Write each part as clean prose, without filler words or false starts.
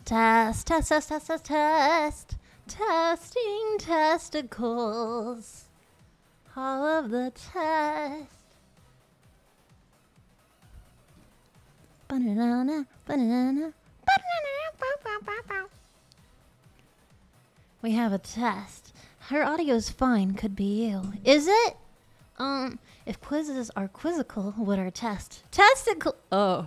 test, test, test, test, test, test. Testing testicles. All of the test. Banana, banana, banana, we have a test. Her audio's fine, could be you. Is it? If quizzes are quizzical, what are test? Testicle. Oh.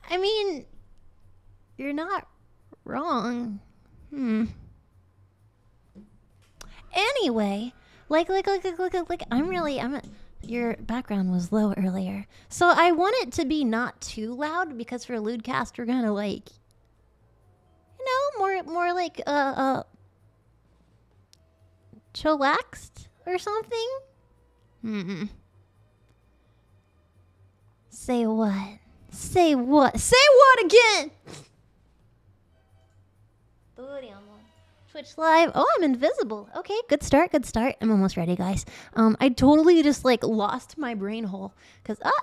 I mean, you're not wrong. Anyway, your background was low earlier. So I want it to be not too loud because for LewdCast we're gonna more like chillaxed or something. Say what? Say what? Say what again? Booty on one. Twitch live. Oh, I'm invisible. Okay, good start, good start. I'm almost ready, guys. I totally just lost my brain hole.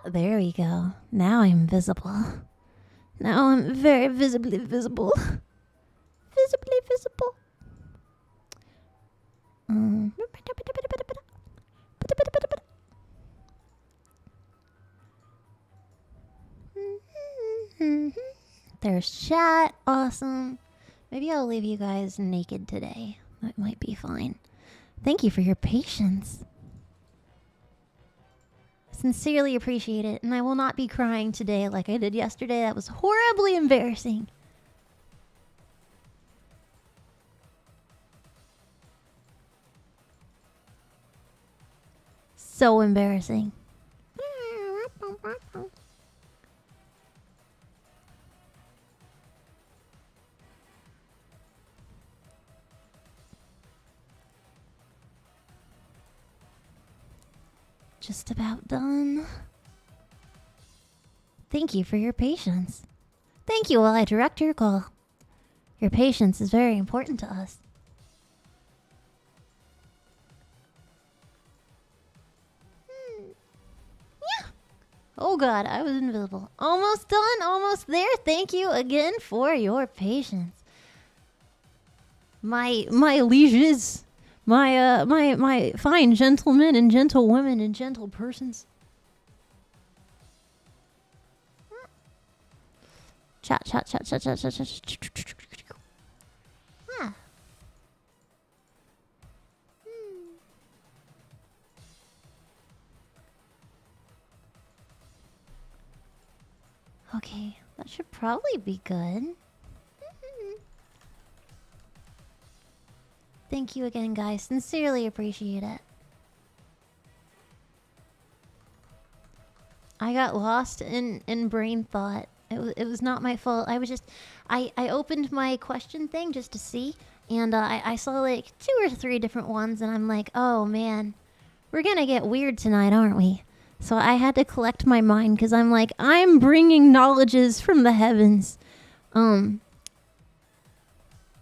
There we go. Now I'm visible. Now I'm very visibly visible. Visibly visible. There's chat. Awesome. Maybe I'll leave you guys naked today. That might be fine. Thank you for your patience. Sincerely appreciate it. And I will not be crying today like I did yesterday. That was horribly embarrassing. So embarrassing. Just about done. Thank you for your patience. Thank you while I direct your call. Your patience is very important to us. Yeah. Oh god, I was invisible. Almost done, almost there. Thank you again for your patience. My lieges. My fine gentlemen and gentlewomen and gentle persons. Chat. Ah. Okay, that should probably be good. Thank you again, guys. Sincerely appreciate it. I got lost in brain thought. It was not my fault. I opened my question thing just to see, and I saw 2 or 3 different ones, and I'm like, oh man, we're gonna get weird tonight, aren't we? So I had to collect my mind because I'm like, I'm bringing knowledges from the heavens.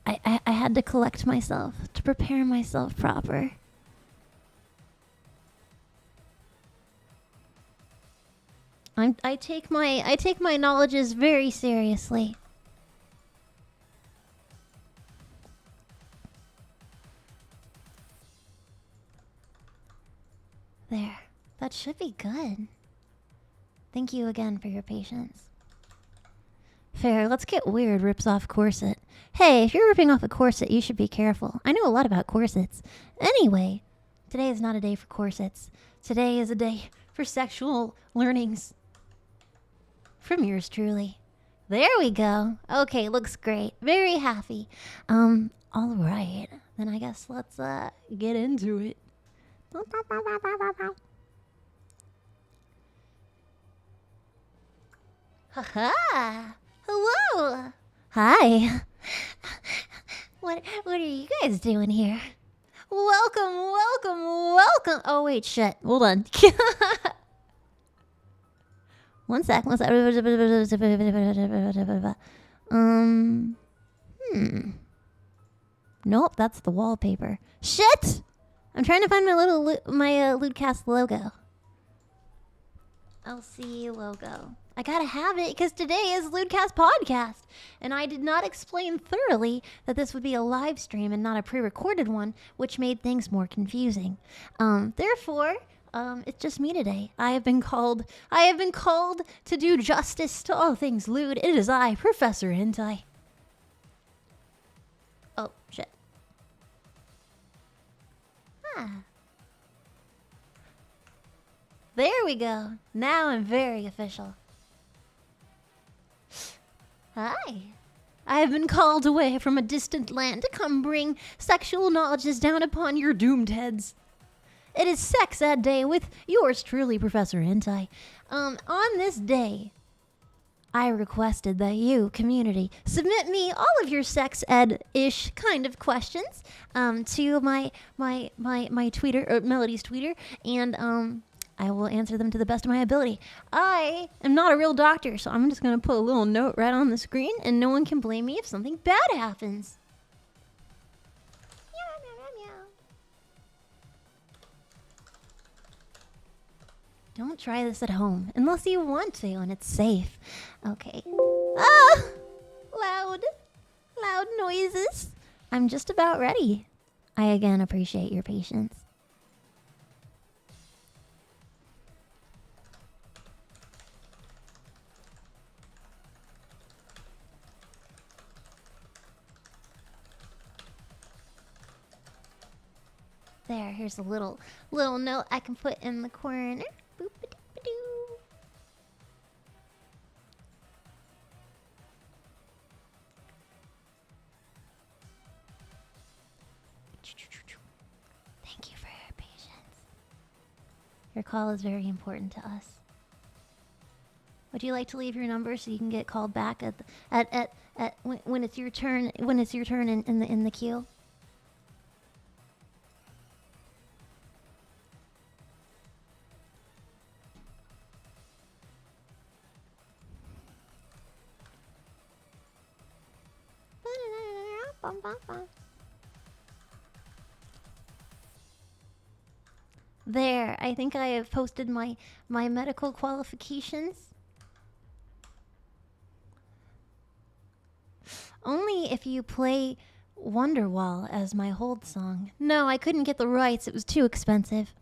I had to collect myself to prepare myself proper. I take my knowledges very seriously. There. That should be good. Thank you again for your patience. Fair, let's get weird rips off corset. Hey, if you're ripping off a corset, you should be careful. I know a lot about corsets. Anyway, today is not a day for corsets. Today is a day for sexual learnings. From yours truly. There we go. Okay, looks great. Very happy. Alright. Then I guess let's get into it. Haha! Hello! Hi! What are you guys doing here? Welcome! Oh wait, shit. Hold on. One sec. Nope, that's the wallpaper. Shit! I'm trying to find my little LewdCast logo. LC logo. I gotta have it because today is LewdCast podcast, and I did not explain thoroughly that this would be a live stream and not a pre-recorded one, which made things more confusing. Therefore, it's just me today. I have been called to do justice to all things lewd. It is I, Professor Hentai. Oh, shit. There we go. Now I'm very official. Hi. I have been called away from a distant land to come bring sexual knowledges down upon your doomed heads. It is Sex Ed Day with yours truly, Professor Hentai. On this day, I requested that you, community, submit me all of your sex ed-ish kind of questions to my tweeter, or Melody's tweeter, and I will answer them to the best of my ability. I am not a real doctor, so I'm just going to put a little note right on the screen, and no one can blame me if something bad happens. Don't try this at home, unless you want to, and it's safe. Okay. Ah! Loud noises. I'm just about ready. I again appreciate your patience. There, here's a little note I can put in the corner. Boop-a-doop-a-doo. Thank you for your patience. Your call is very important to us. Would you like to leave your number so you can get called back when it's your turn in the queue? There, I think I have posted my medical qualifications. Only if you play Wonderwall as my hold song. No, I couldn't get the rights. It was too expensive.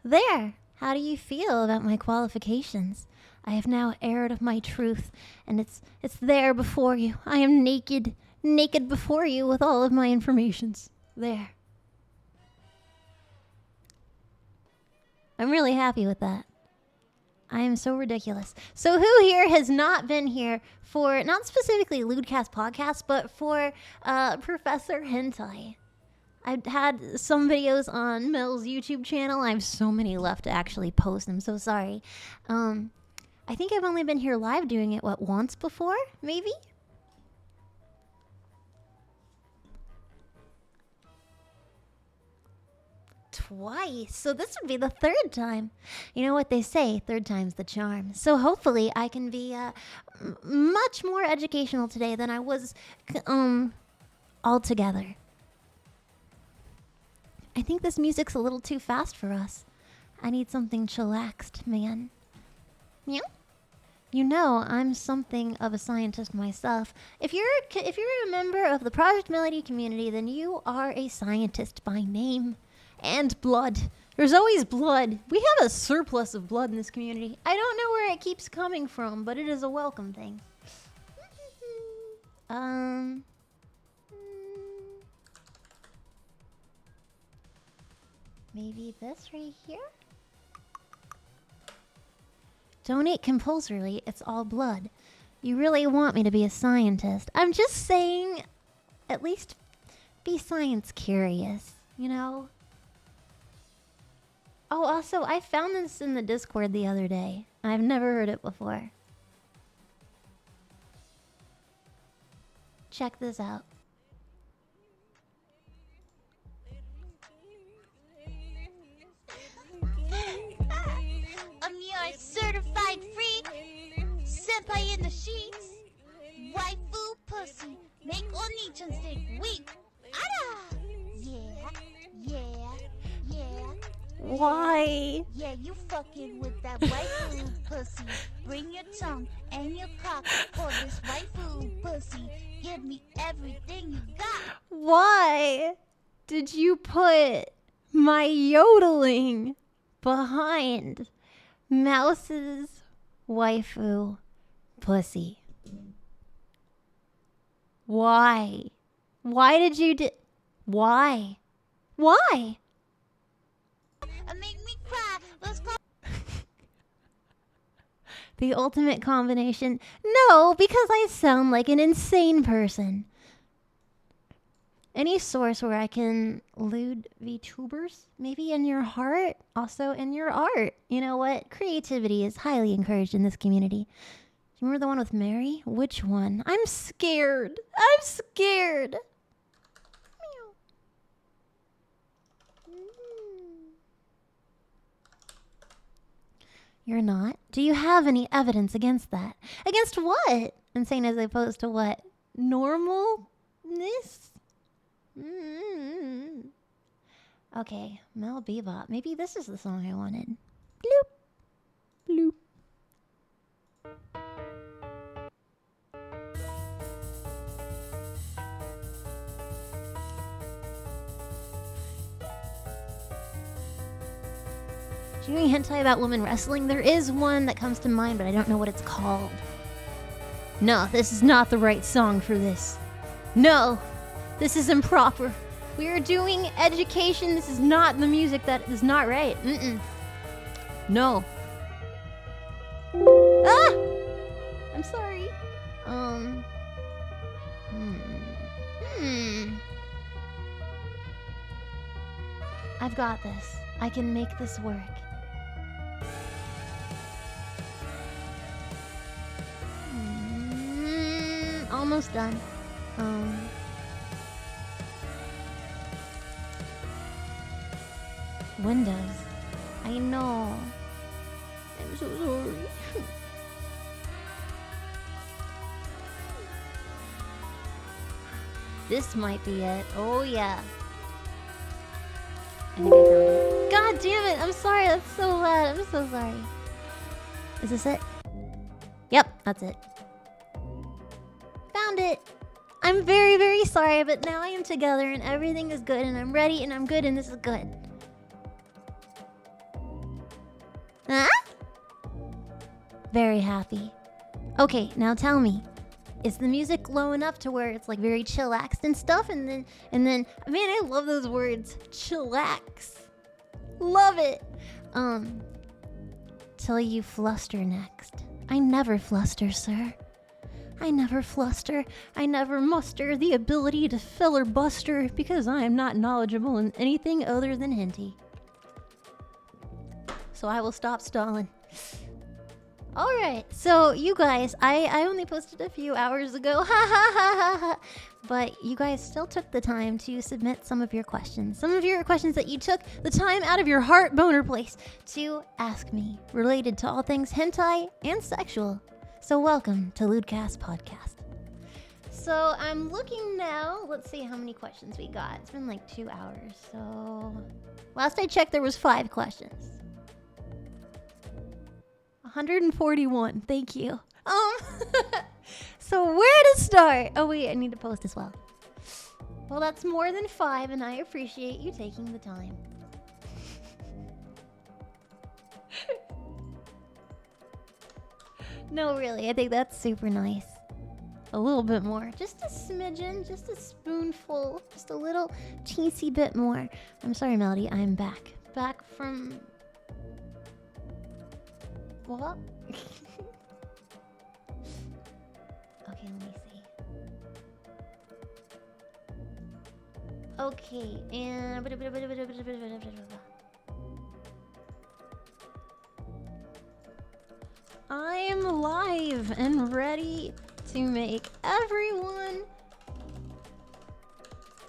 There! How do you feel about my qualifications? I have now aired of my truth, and it's there before you. I am naked before you with all of my informations. There. I'm really happy with that. I am so ridiculous. So who here has not been here for, not specifically LewdCast podcast, but for Professor Hentai? I've had some videos on Mel's YouTube channel. I have so many left to actually post. I'm so sorry. I think I've only been here live doing it, once before? Maybe? Twice. So this would be the third time. You know what they say, third time's the charm. So hopefully I can be much more educational today than I was altogether. I think this music's a little too fast for us. I need something chillaxed, man. Yeah? You know, I'm something of a scientist myself. If you're a member of the Project Melody community, then you are a scientist by name and blood. There's always blood. We have a surplus of blood in this community. I don't know where it keeps coming from, but it is a welcome thing. Maybe this right here? Donate compulsorily, it's all blood. You really want me to be a scientist. I'm just saying, at least be science curious, you know? Oh, also, I found this in the Discord the other day. I've never heard it before. Check this out. konnichiwa weak. Ada. Yeah. Why? Yeah, you fucking with that waifu pussy. Bring your tongue and your cock for this waifu pussy. Give me everything you got. Why did you put my yodeling behind Mouse's waifu pussy? Why? Why did you Why? Why? Make me cry. Let's go. The ultimate combination. No, because I sound like an insane person. Any source where I can lewd VTubers, maybe in your heart, also in your art. You know what? Creativity is highly encouraged in this community. Do you remember the one with Mary? Which one? I'm scared. I'm scared. You're not? Do you have any evidence against that? Against what? Insane as opposed to what? Normalness? Okay, Mel Bebop. Maybe this is the song I wanted. Bloop. Bloop. Doing hentai about women wrestling? There is one that comes to mind, but I don't know what it's called. No, this is not the right song for this. No, this is improper. We are doing education. This is not the music. That is not right. No. Ah! I'm sorry. I've got this. I can make this work. Almost done. Windows. I know. I'm so sorry. This might be it. Oh yeah. I think I found it. God damn it! I'm sorry. That's so loud. I'm so sorry. Is this it? Yep, that's it. Found it. I'm very, very sorry, but now I am together and everything is good and I'm ready and I'm good and this is good. Huh? Very happy. Okay, now tell me. Is the music low enough to where it's like very chillaxed and stuff? And then, man, I love those words. Chillax. Love it. Till you fluster next. I never fluster, sir. I never fluster. I never muster the ability to filibuster because I am not knowledgeable in anything other than hentai. So I will stop stalling. Alright, so you guys, I only posted a few hours ago, ha ha ha ha ha, but you guys still took the time to submit some of your questions. Some of your questions that you took the time out of your heart boner place to ask me, related to all things hentai and sexual. So welcome to LewdCast Podcast. So I'm looking now, let's see how many questions we got. It's been like 2 hours, so last I checked there was 5 questions. 141. Thank you. So where to start? Oh wait, I need to post as well. Well, that's more than 5 and I appreciate you taking the time. No, really, I think that's super nice. A little bit more. Just a smidgen, just a spoonful, just a little teensy bit more. I'm sorry, Melody, I'm back. Back from... What? Okay, let me see. Okay, and... I am live and ready to make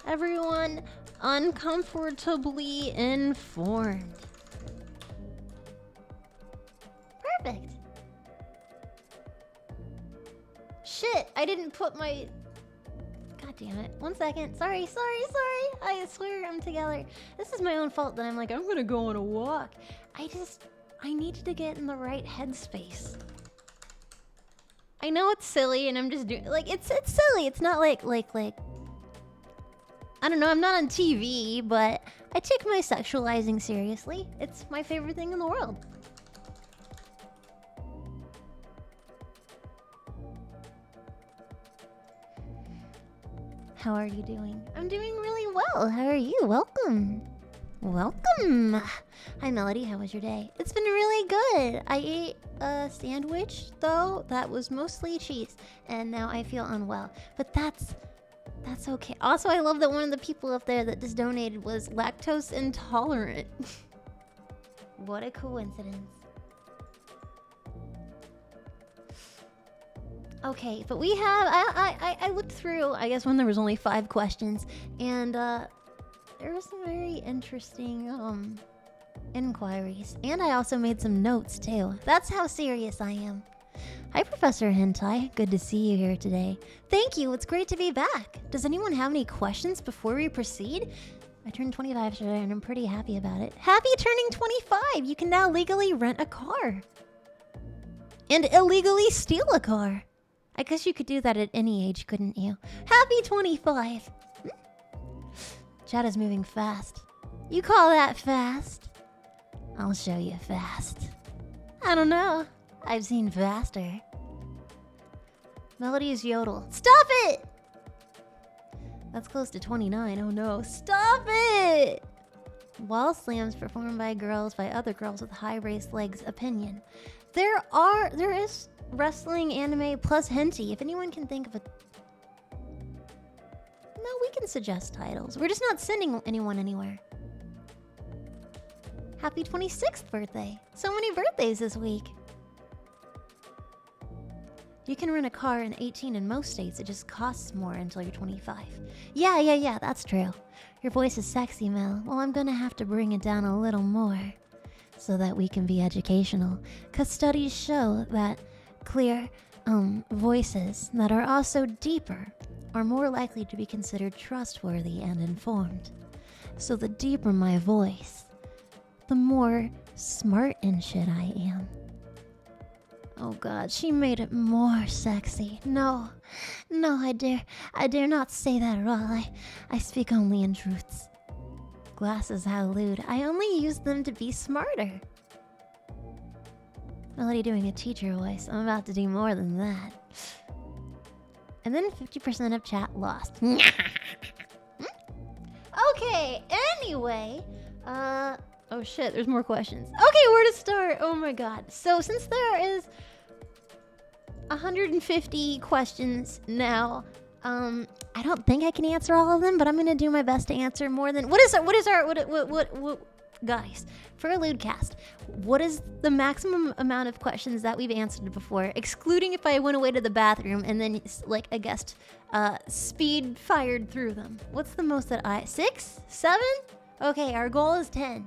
everyone uncomfortably informed. Perfect. Shit, I didn't put my... God damn it. 1 second. Sorry. I swear I'm together. This is my own fault that I'm like, I'm gonna go on a walk. I needed to get in the right headspace. I know it's silly and I'm just doing, like, it's silly. It's not like, I don't know, I'm not on TV, but I take my sexualizing seriously. It's my favorite thing in the world. How are you doing? I'm doing really well. How are you? Welcome. Hi, Melody. How was your day? It's been really good. I ate a sandwich, though, that was mostly cheese, and now I feel unwell. But that's okay. Also, I love that one of the people up there that just donated was lactose intolerant. What a coincidence. Okay, but we have, I looked through, I guess when there was only 5 questions, and there was some very interesting inquiries. And I also made some notes too. That's how serious I am. Hi, Professor Hentai. Good to see you here today. Thank you, it's great to be back. Does anyone have any questions before we proceed? I turned 25 today and I'm pretty happy about it. Happy turning 25! You can now legally rent a car. And illegally steal a car. I guess you could do that at any age, couldn't you? Happy 25! Chat is moving fast. You call that fast? I'll show you fast. I don't know. I've seen faster. Melody's yodel. Stop it! That's close to 29. Oh no. Stop it! Wall slams performed by girls by other girls with high raised legs. Opinion. There is wrestling, anime, plus hentai. If anyone can think of a... No, we can suggest titles. We're just not sending anyone anywhere. Happy 26th birthday. So many birthdays this week. You can rent a car in 18 in most states. It just costs more until you're 25. Yeah, that's true. Your voice is sexy, Mel. Well, I'm gonna have to bring it down a little more so that we can be educational. Because studies show that clear voices that are also deeper are more likely to be considered trustworthy and informed. So the deeper my voice, the more smart and shit I am. Oh god, she made it more sexy. No, I dare not say that at all. I speak only in truths. Glasses, how lewd. I only use them to be smarter. Melody doing a teacher voice. I'm about to do more than that. And then 50% of chat lost. Okay, anyway. Oh shit, there's more questions. Okay, where to start? Oh my god. So since there is 150 questions now, I don't think I can answer all of them, but I'm gonna do my best to answer more than... What guys, for a LewdCast, what is the maximum amount of questions that we've answered before, excluding if I went away to the bathroom and then, like, a guest speed fired through them? What's the most that 6? 7? Okay, our goal is 10.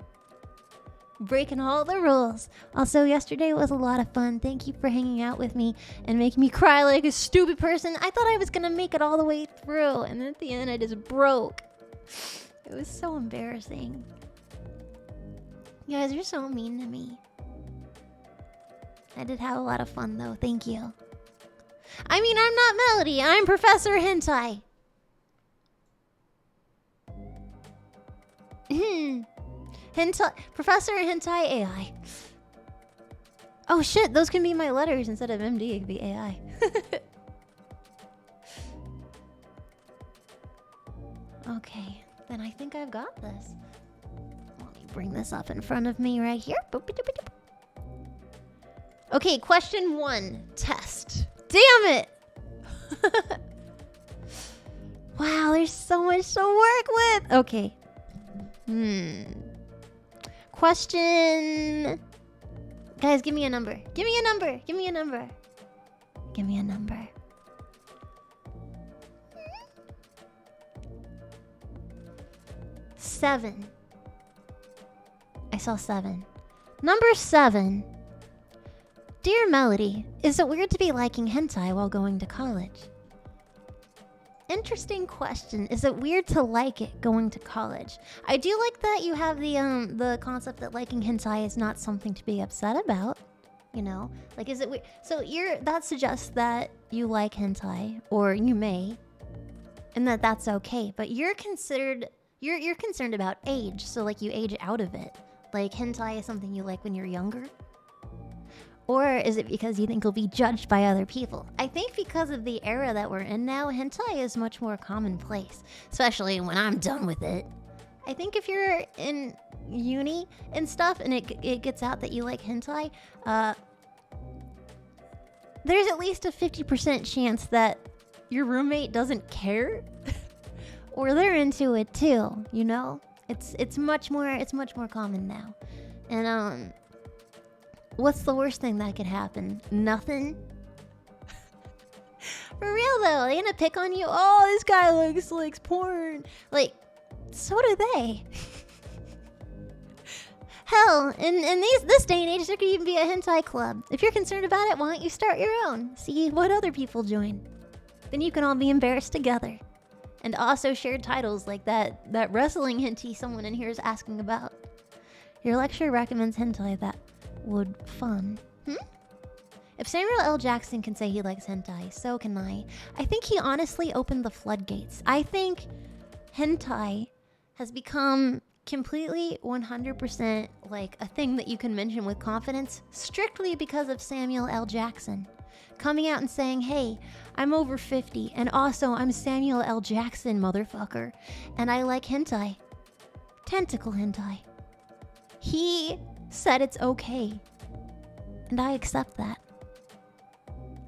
Breaking all the rules. Also, yesterday was a lot of fun. Thank you for hanging out with me and making me cry like a stupid person. I thought I was gonna make it all the way through, and then at the end I just broke. It was so embarrassing. You guys are so mean to me. I did have a lot of fun though, thank you. I mean, I'm not Melody, I'm Professor Hentai. Hentai, Professor Hentai AI. Oh shit, those can be my letters instead of MD, it could be AI. Okay, then I think I've got this. Let me bring this up in front of me right here. Okay, question 1, test. Damn it! Wow, there's so much to work with. Okay. Question. Guys, give me a number. Give me a number. Give me a number. Give me a number. Seven. I saw 7. Number 7. Dear Melody, is it weird to be liking hentai while going to college? interesting question. Is it weird to like it going to college? I do like that you have the concept that liking hentai is not something to be upset about. You know, like, is it weird? So that suggests that you like hentai, or you may, and that's okay. But you're concerned about age. So like, you age out of it. Like, hentai is something you like when you're younger. Or is it because you think you'll be judged by other people? I think because of the era that we're in now, hentai is much more commonplace, especially when I'm done with it. I think if you're in uni and stuff and it gets out that you like hentai, there's at least a 50% chance that your roommate doesn't care or they're into it too, you know? It's much more common now. And what's the worst thing that could happen? Nothing. For real though, they gonna pick on you. Oh, this guy likes porn. Like, so do they. Hell, in this day and age, there could even be a hentai club. If you're concerned about it, why don't you start your own? See what other people join. Then you can all be embarrassed together. And also share titles like that wrestling hentai someone in here is asking about. Your lecturer recommends hentai that would fun. If Samuel L. Jackson can say he likes hentai, so can I. I think he honestly opened the floodgates. I think hentai has become completely 100% like a thing that you can mention with confidence strictly because of Samuel L. Jackson coming out and saying, hey, I'm over 50 and also I'm Samuel L. Jackson, motherfucker, and I like hentai. Tentacle hentai. He said it's okay, and I accept that.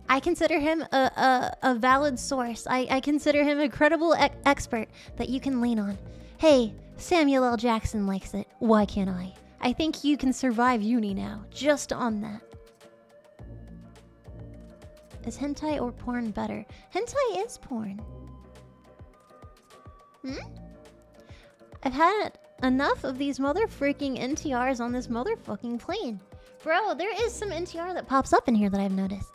I consider him a valid source. I consider him a credible expert that you can lean on. Hey, Samuel L. Jackson likes it. Why can't I? I think you can survive uni now, just on that. Is hentai or porn better? Hentai is porn. I've had enough of these motherfreaking NTRs on this motherfucking plane. Bro, there is some NTR that pops up in here that I've noticed.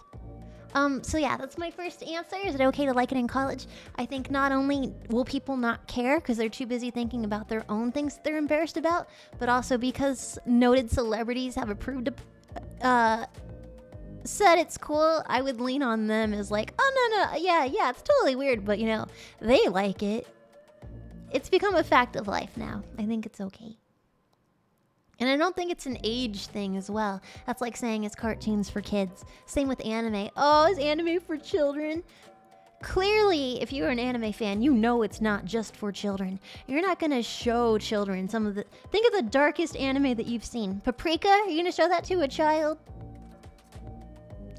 So yeah, that's my first answer. Is it okay to like it in college? I think not only will people not care because they're too busy thinking about their own things they're embarrassed about, but also because noted celebrities have approved said it's cool, I would lean on them as like, oh no, yeah, it's totally weird, but you know, they like it. It's become a fact of life now. I think it's okay. And I don't think it's an age thing as well. That's like saying it's cartoons for kids. Same with anime. Oh, is anime for children? Clearly, if you're an anime fan, you know it's not just for children. You're not gonna show children some of the... Think of the darkest anime that you've seen. Paprika? Are you gonna show that to a child?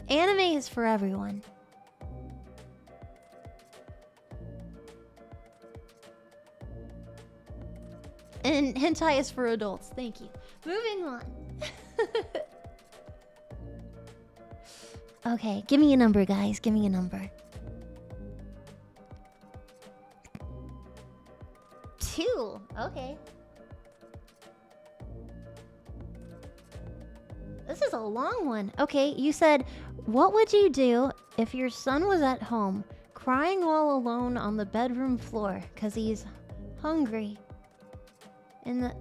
Anime is for everyone. And hentai is for adults. Thank you. Moving on. Okay, give me a number, guys. Give me a number. 2. Okay. This is a long one. Okay, you said, what would you do if your son was at home crying all alone on the bedroom floor because he's hungry? I'm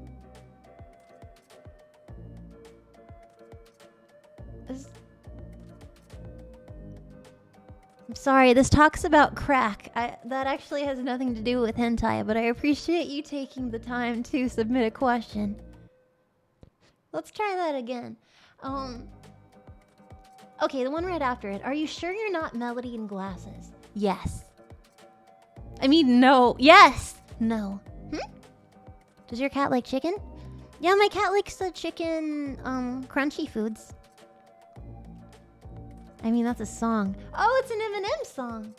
sorry, this talks about crack. That actually has nothing to do with hentai, but I appreciate you taking the time to submit a question. Let's try that again. Okay, the one right after it. Are you sure you're not Melody in glasses? Yes. I mean, no. Yes! No. Does your cat like chicken? Yeah, my cat likes the chicken, crunchy foods. I mean, that's a song. Oh, it's an Eminem song.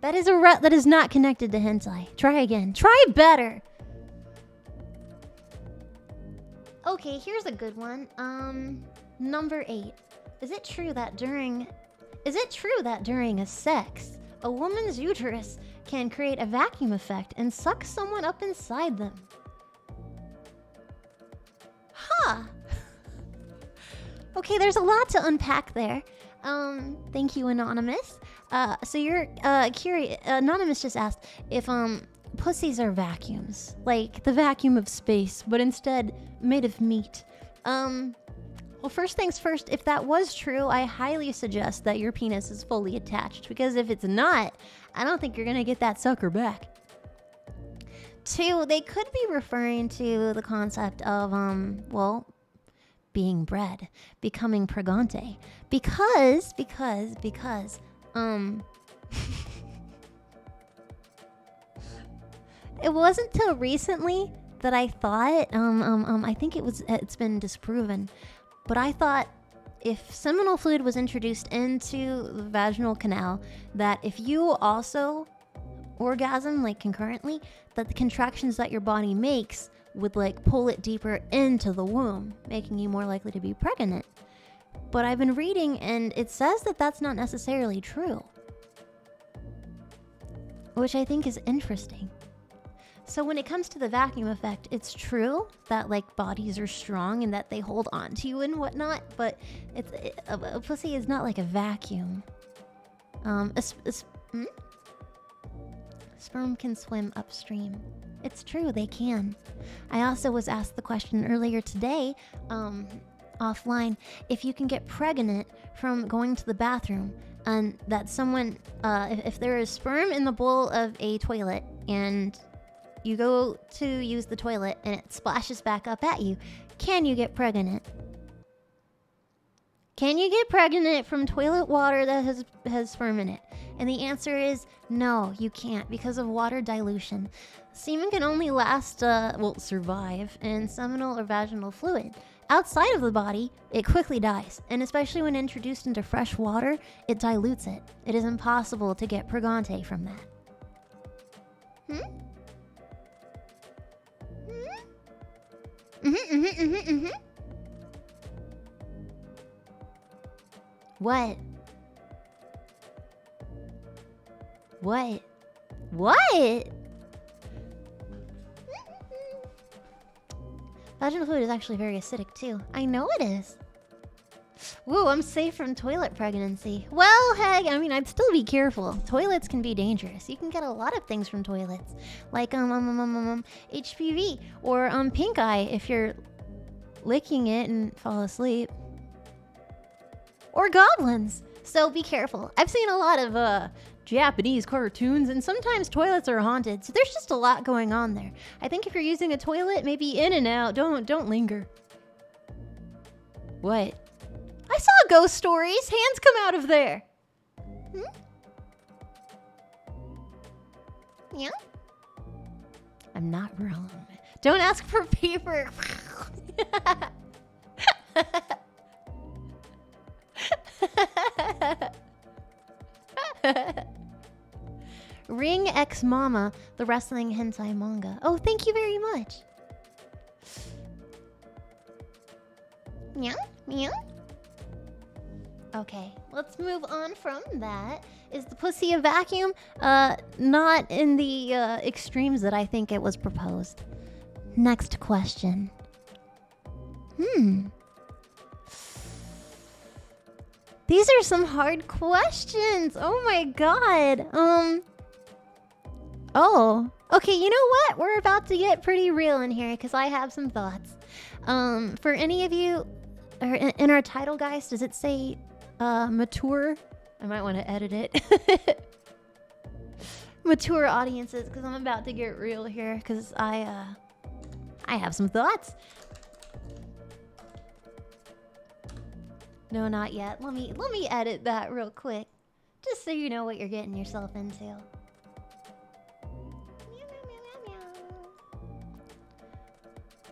That is not connected to hentai. Try again. Try better. Okay, here's a good one. Number 8. Is it true that during a sex, a woman's uterus can create a vacuum effect and suck someone up inside them? Huh. Okay, there's a lot to unpack there. Thank you, Anonymous. So you're curious. Anonymous just asked if pussies are vacuums, like the vacuum of space, but instead made of meat. Well, first things first, if that was true, I highly suggest that your penis is fully attached, because if it's not, I don't think you're gonna get that sucker back. Two, they could be referring to the concept of, well, being bred, becoming pregante. Because, it wasn't till recently that I thought, I think it's been disproven, but I thought if seminal fluid was introduced into the vaginal canal, that if you also orgasm, like concurrently, that the contractions that your body makes would like pull it deeper into the womb, making you more likely to be pregnant. But I've been reading and it says that that's not necessarily true, which I think is interesting. So when it comes to the vacuum effect, it's true that like bodies are strong and that they hold on to you and whatnot, but a pussy is not like a vacuum. Sperm can swim upstream. It's true, they can. I also was asked the question earlier today, offline, if you can get pregnant from going to the bathroom, and that someone, if there is sperm in the bowl of a toilet and you go to use the toilet and it splashes back up at you, can you get pregnant? Can you get pregnant from toilet water that has sperm in it? And the answer is no, you can't, because of water dilution. Semen can only survive in seminal or vaginal fluid. Outside of the body, it quickly dies, and especially when introduced into fresh water, it dilutes it. It is impossible to get pregante from that. What? Vaginal fluid is actually very acidic too. I know it is. Woo, I'm safe from toilet pregnancy. Well, heck, I mean, I'd still be careful. Toilets can be dangerous. You can get a lot of things from toilets, like HPV or pink eye if you're licking it and fall asleep, or goblins. So be careful. I've seen a lot of Japanese cartoons, and sometimes toilets are haunted. So there's just a lot going on there. I think if you're using a toilet, maybe in and out. Don't linger. What? I saw ghost stories. Hands come out of there. Yeah? I'm not wrong. Don't ask for paper. Ring X Mama, the wrestling hentai manga. Oh, thank you very much. Meow, meow. Okay, let's move on from that. Is the pussy a vacuum? Not in the extremes that I think it was proposed. Next question. These are some hard questions. Oh my god. Oh, okay, you know what? We're about to get pretty real in here because I have some thoughts. For any of you, or in our title, guys, does it say mature? I might want to edit it. Mature audiences, because I'm about to get real here because I have some thoughts. No, not yet. Let me edit that real quick, just so you know what you're getting yourself into.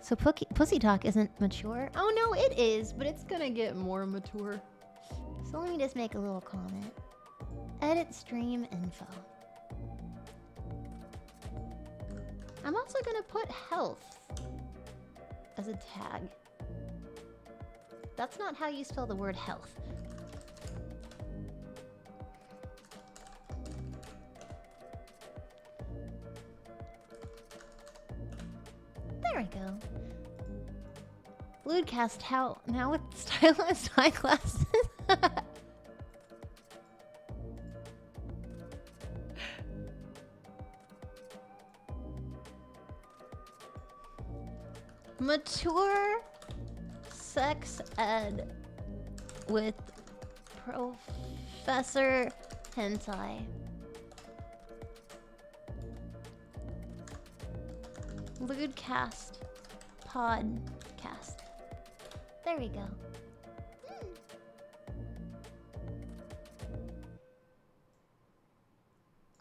So pussy talk isn't mature? Oh no, it is, but it's gonna get more mature. So let me just make a little comment. Edit stream info. I'm also gonna put health as a tag. That's not how you spell the word health. There we go. LewdCast, how now with stylized eyeglasses? Mature sex ed with Professor Hentai. LewdCast podcast. There we go.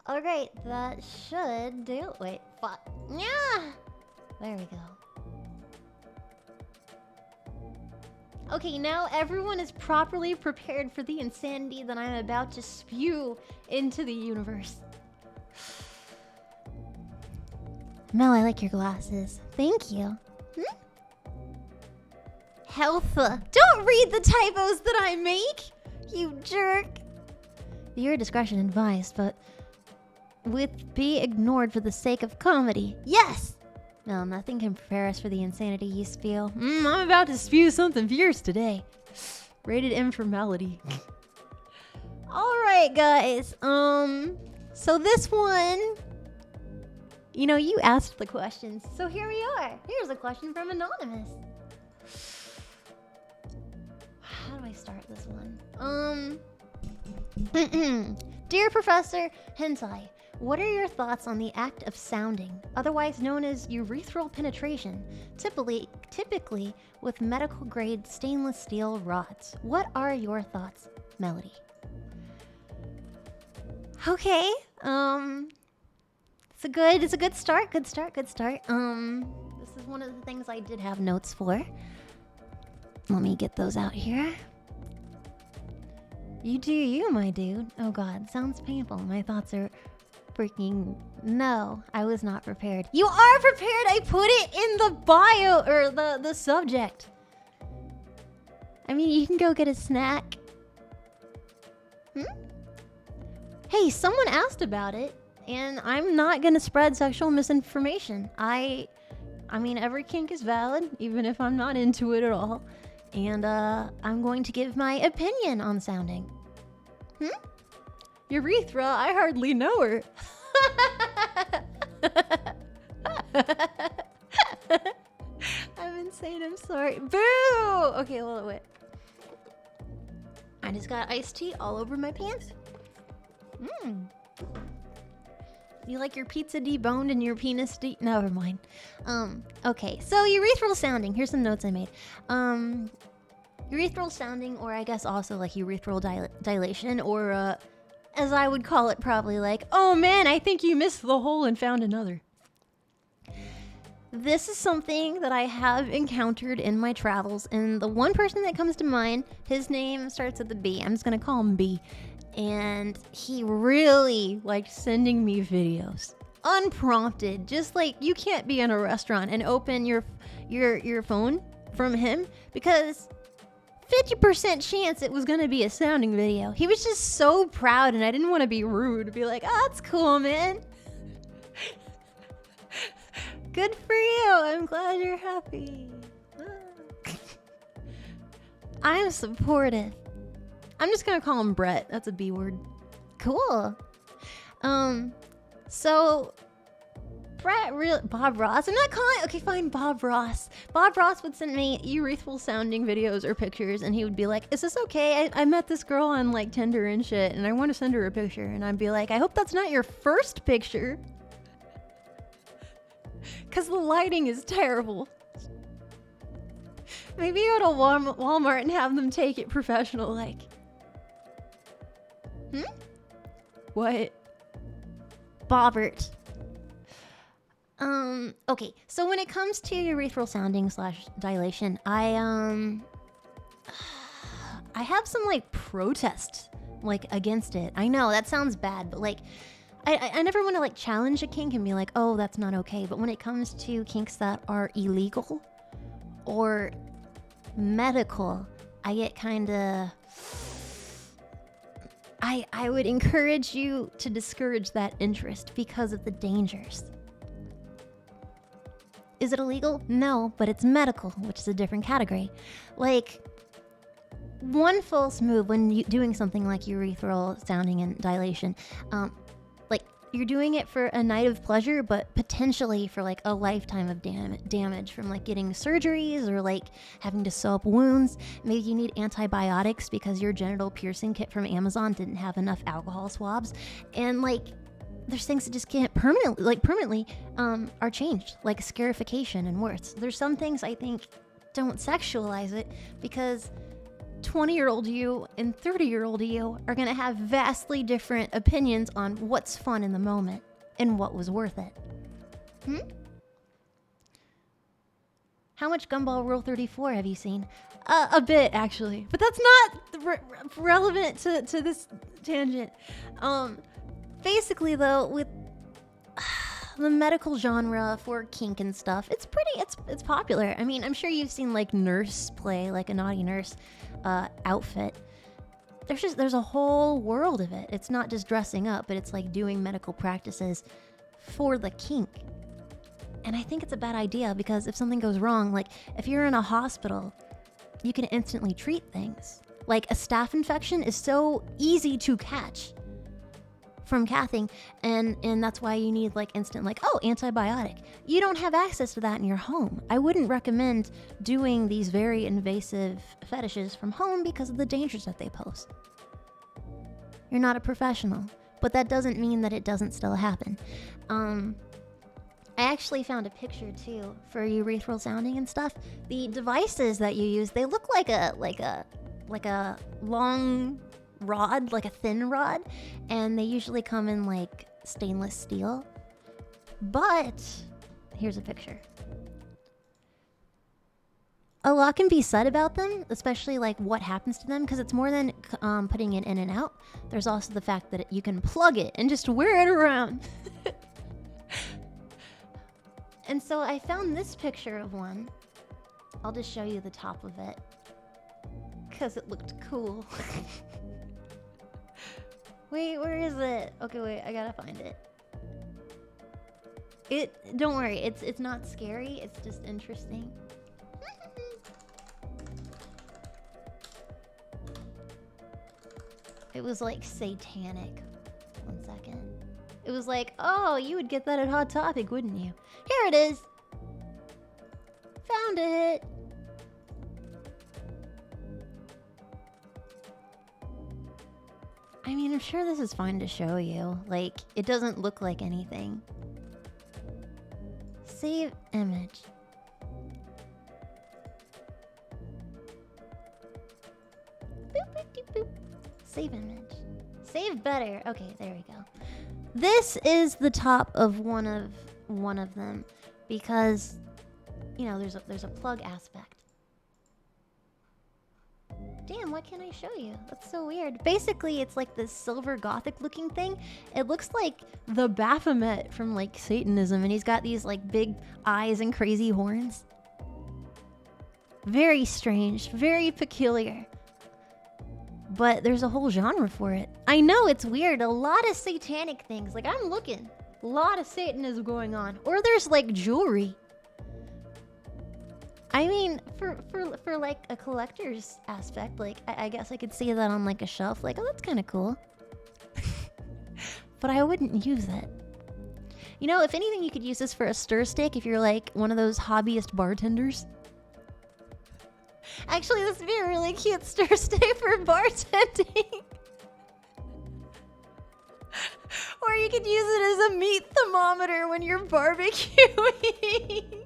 Alright, that should do. Wait, fuck. Yeah! There we go. Okay, now everyone is properly prepared for the insanity that I'm about to spew into the universe. Mel, I like your glasses. Thank you. Health. Don't read the typos that I make, you jerk. Viewer discretion advised, but with be ignored for the sake of comedy. Yes! No, nothing can prepare us for the insanity you spew. I'm about to spew something fierce today. Rated M for melody. Alright, guys. So this one... You know, you asked the questions, so here we are. Here's a question from Anonymous. How do I start this one? Dear Professor Hentai, what are your thoughts on the act of sounding, otherwise known as urethral penetration, typically with medical grade stainless steel rods? What are your thoughts, Melody? Okay, it's a good start. This is one of the things I did have notes for. Let me get those out here. You do you, my dude. Oh god, sounds painful. My thoughts are freaking... No, I was not prepared. You are prepared! I put it in the bio, or the subject. I mean, you can go get a snack. Hey, someone asked about it, and I'm not gonna spread sexual misinformation. I mean, every kink is valid, even if I'm not into it at all. And I'm going to give my opinion on sounding. Urethra, I hardly know her. I'm insane, I'm sorry. Boo! Okay, well, wait. I just got iced tea all over my pants. You like your pizza deboned and your penis Never mind. Okay, so urethral sounding. Here's some notes I made. Urethral sounding, or I guess also like urethral dilation, or as I would call it, probably like, oh man, I think you missed the hole and found another. This is something that I have encountered in my travels, and the one person that comes to mind, his name starts with a B. I'm just gonna call him B. And he really liked sending me videos. Unprompted. Just like you can't be in a restaurant and open your phone from him, because 50% chance it was gonna be a sounding video. He was just so proud, and I didn't want to be rude to be like, oh, that's cool, man. Good for you. I'm glad you're happy. I'm supportive. I'm just gonna call him Brett. That's a B word. Cool. So Bob Ross. I'm not calling. Okay, fine. Bob Ross. Bob Ross would send me urethral sounding videos or pictures, and he would be like, "Is this okay? I met this girl on like Tinder and shit, and I want to send her a picture." And I'd be like, "I hope that's not your first picture, cause the lighting is terrible. Maybe go to Walmart and have them take it professional, like." What? Bobbert. Okay, so when it comes to urethral sounding / dilation, I have some like protest like against it. I know that sounds bad, but like I never want to like challenge a kink and be like, oh, that's not okay. But when it comes to kinks that are illegal or medical, I get kind of... I would encourage you to discourage that interest because of the dangers. Is it illegal? No, but it's medical, which is a different category. Like, one false move when doing something like urethral sounding and dilation, like you're doing it for a night of pleasure, but potentially for like a lifetime of damage from like getting surgeries or like having to sew up wounds. Maybe you need antibiotics because your genital piercing kit from Amazon didn't have enough alcohol swabs. And like, there's things that just can't permanently are changed, like scarification and worse. There's some things I think don't sexualize it because 20-year-old you and 30-year-old you are going to have vastly different opinions on what's fun in the moment and what was worth it. How much Gumball Rule 34 have you seen? A bit, actually. But that's not relevant to this tangent. Basically, though, with the medical genre for kink and stuff, it's popular. I mean, I'm sure you've seen, like, nurse play, like a naughty nurse outfit. There's a whole world of it. It's not just dressing up, but it's like doing medical practices for the kink. And I think it's a bad idea because if something goes wrong, like if you're in a hospital, you can instantly treat things. Like a staph infection is so easy to catch from cathing, and that's why you need like instant, like, oh, antibiotic. You don't have access to that in your home. I wouldn't recommend doing these very invasive fetishes from home because of the dangers that they pose. You're not a professional, but that doesn't mean that it doesn't still happen. I actually found a picture too for urethral sounding and stuff. The devices that you use, they look like a long rod, like a thin rod, and they usually come in like stainless steel. But here's a picture. A lot can be said about them, especially like what happens to them, because it's more than putting it in and out. There's also the fact that you can plug it and just wear it around. And so I found this picture of one. I'll just show you the top of it because it looked cool. Wait, where is it? Okay, wait, I gotta find it. Don't worry, it's not scary, it's just interesting. It was like satanic. 1 second. It was like, oh, you would get that at Hot Topic, wouldn't you? Here it is. Found it. I mean, I'm sure this is fine to show you. Like, it doesn't look like anything. Save image. Boop, boop, boop, boop. Save image. Save better. Okay, there we go. This is the top of one of them because, you know, there's a plug aspect. Damn, why can't I show you? That's so weird. Basically, it's like this silver gothic looking thing. It looks like the Baphomet from like Satanism, and he's got these like big eyes and crazy horns. Very strange, very peculiar. But there's a whole genre for it. I know, it's weird. A lot of satanic things. Like, I'm looking. A lot of Satanism going on. Or there's like jewelry. I mean, for like a collector's aspect, like I guess I could see that on like a shelf, like, oh, that's kind of cool. But I wouldn't use it. You know, if anything, you could use this for a stir stick if you're like one of those hobbyist bartenders. Actually, this would be a really cute stir stick for bartending. Or you could use it as a meat thermometer when you're barbecuing.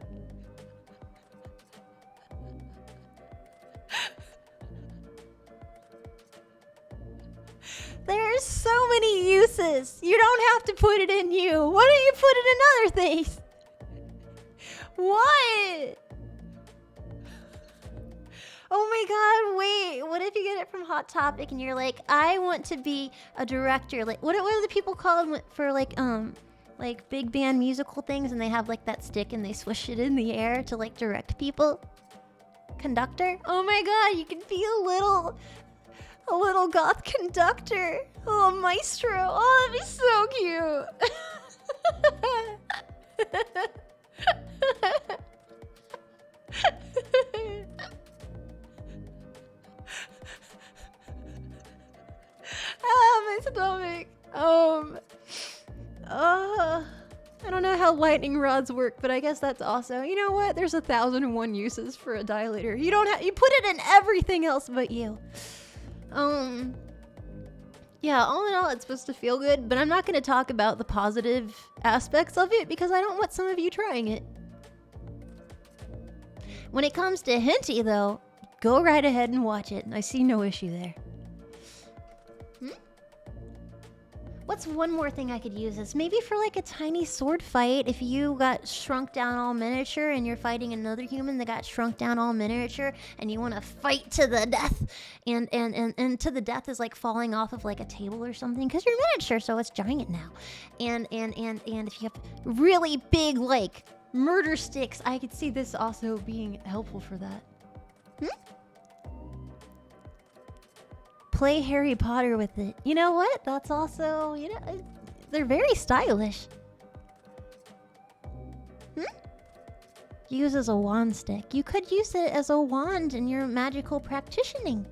There are so many uses. You don't have to put it in you. Why don't you put it in other things? What? Oh my god, wait. What if you get it from Hot Topic and you're like, I want to be a director. Like, what do the people call them for like big band musical things, and they have like that stick and they swish it in the air to like direct people? Conductor? Oh my god, you can be a little goth conductor. Oh, maestro. Oh, that'd be so cute. Ah, my stomach. I don't know how lightning rods work, but I guess that's also, you know what? There's 1,001 uses for a dilator. You put it in everything else but you. Yeah, all in all, it's supposed to feel good, but I'm not going to talk about the positive aspects of it because I don't want some of you trying it. When it comes to hentai, though, go right ahead and watch it. I see no issue there. What's one more thing I could use this? Maybe for like a tiny sword fight, if you got shrunk down all miniature and you're fighting another human that got shrunk down all miniature and you want to fight to the death, and to the death is like falling off of like a table or something because you're miniature, so it's giant now. And if you have really big like murder sticks, I could see this also being helpful for that. Play Harry Potter with it. You know what? That's also, they're very stylish. Use as a wand stick. You could use it as a wand in your magical practitioning.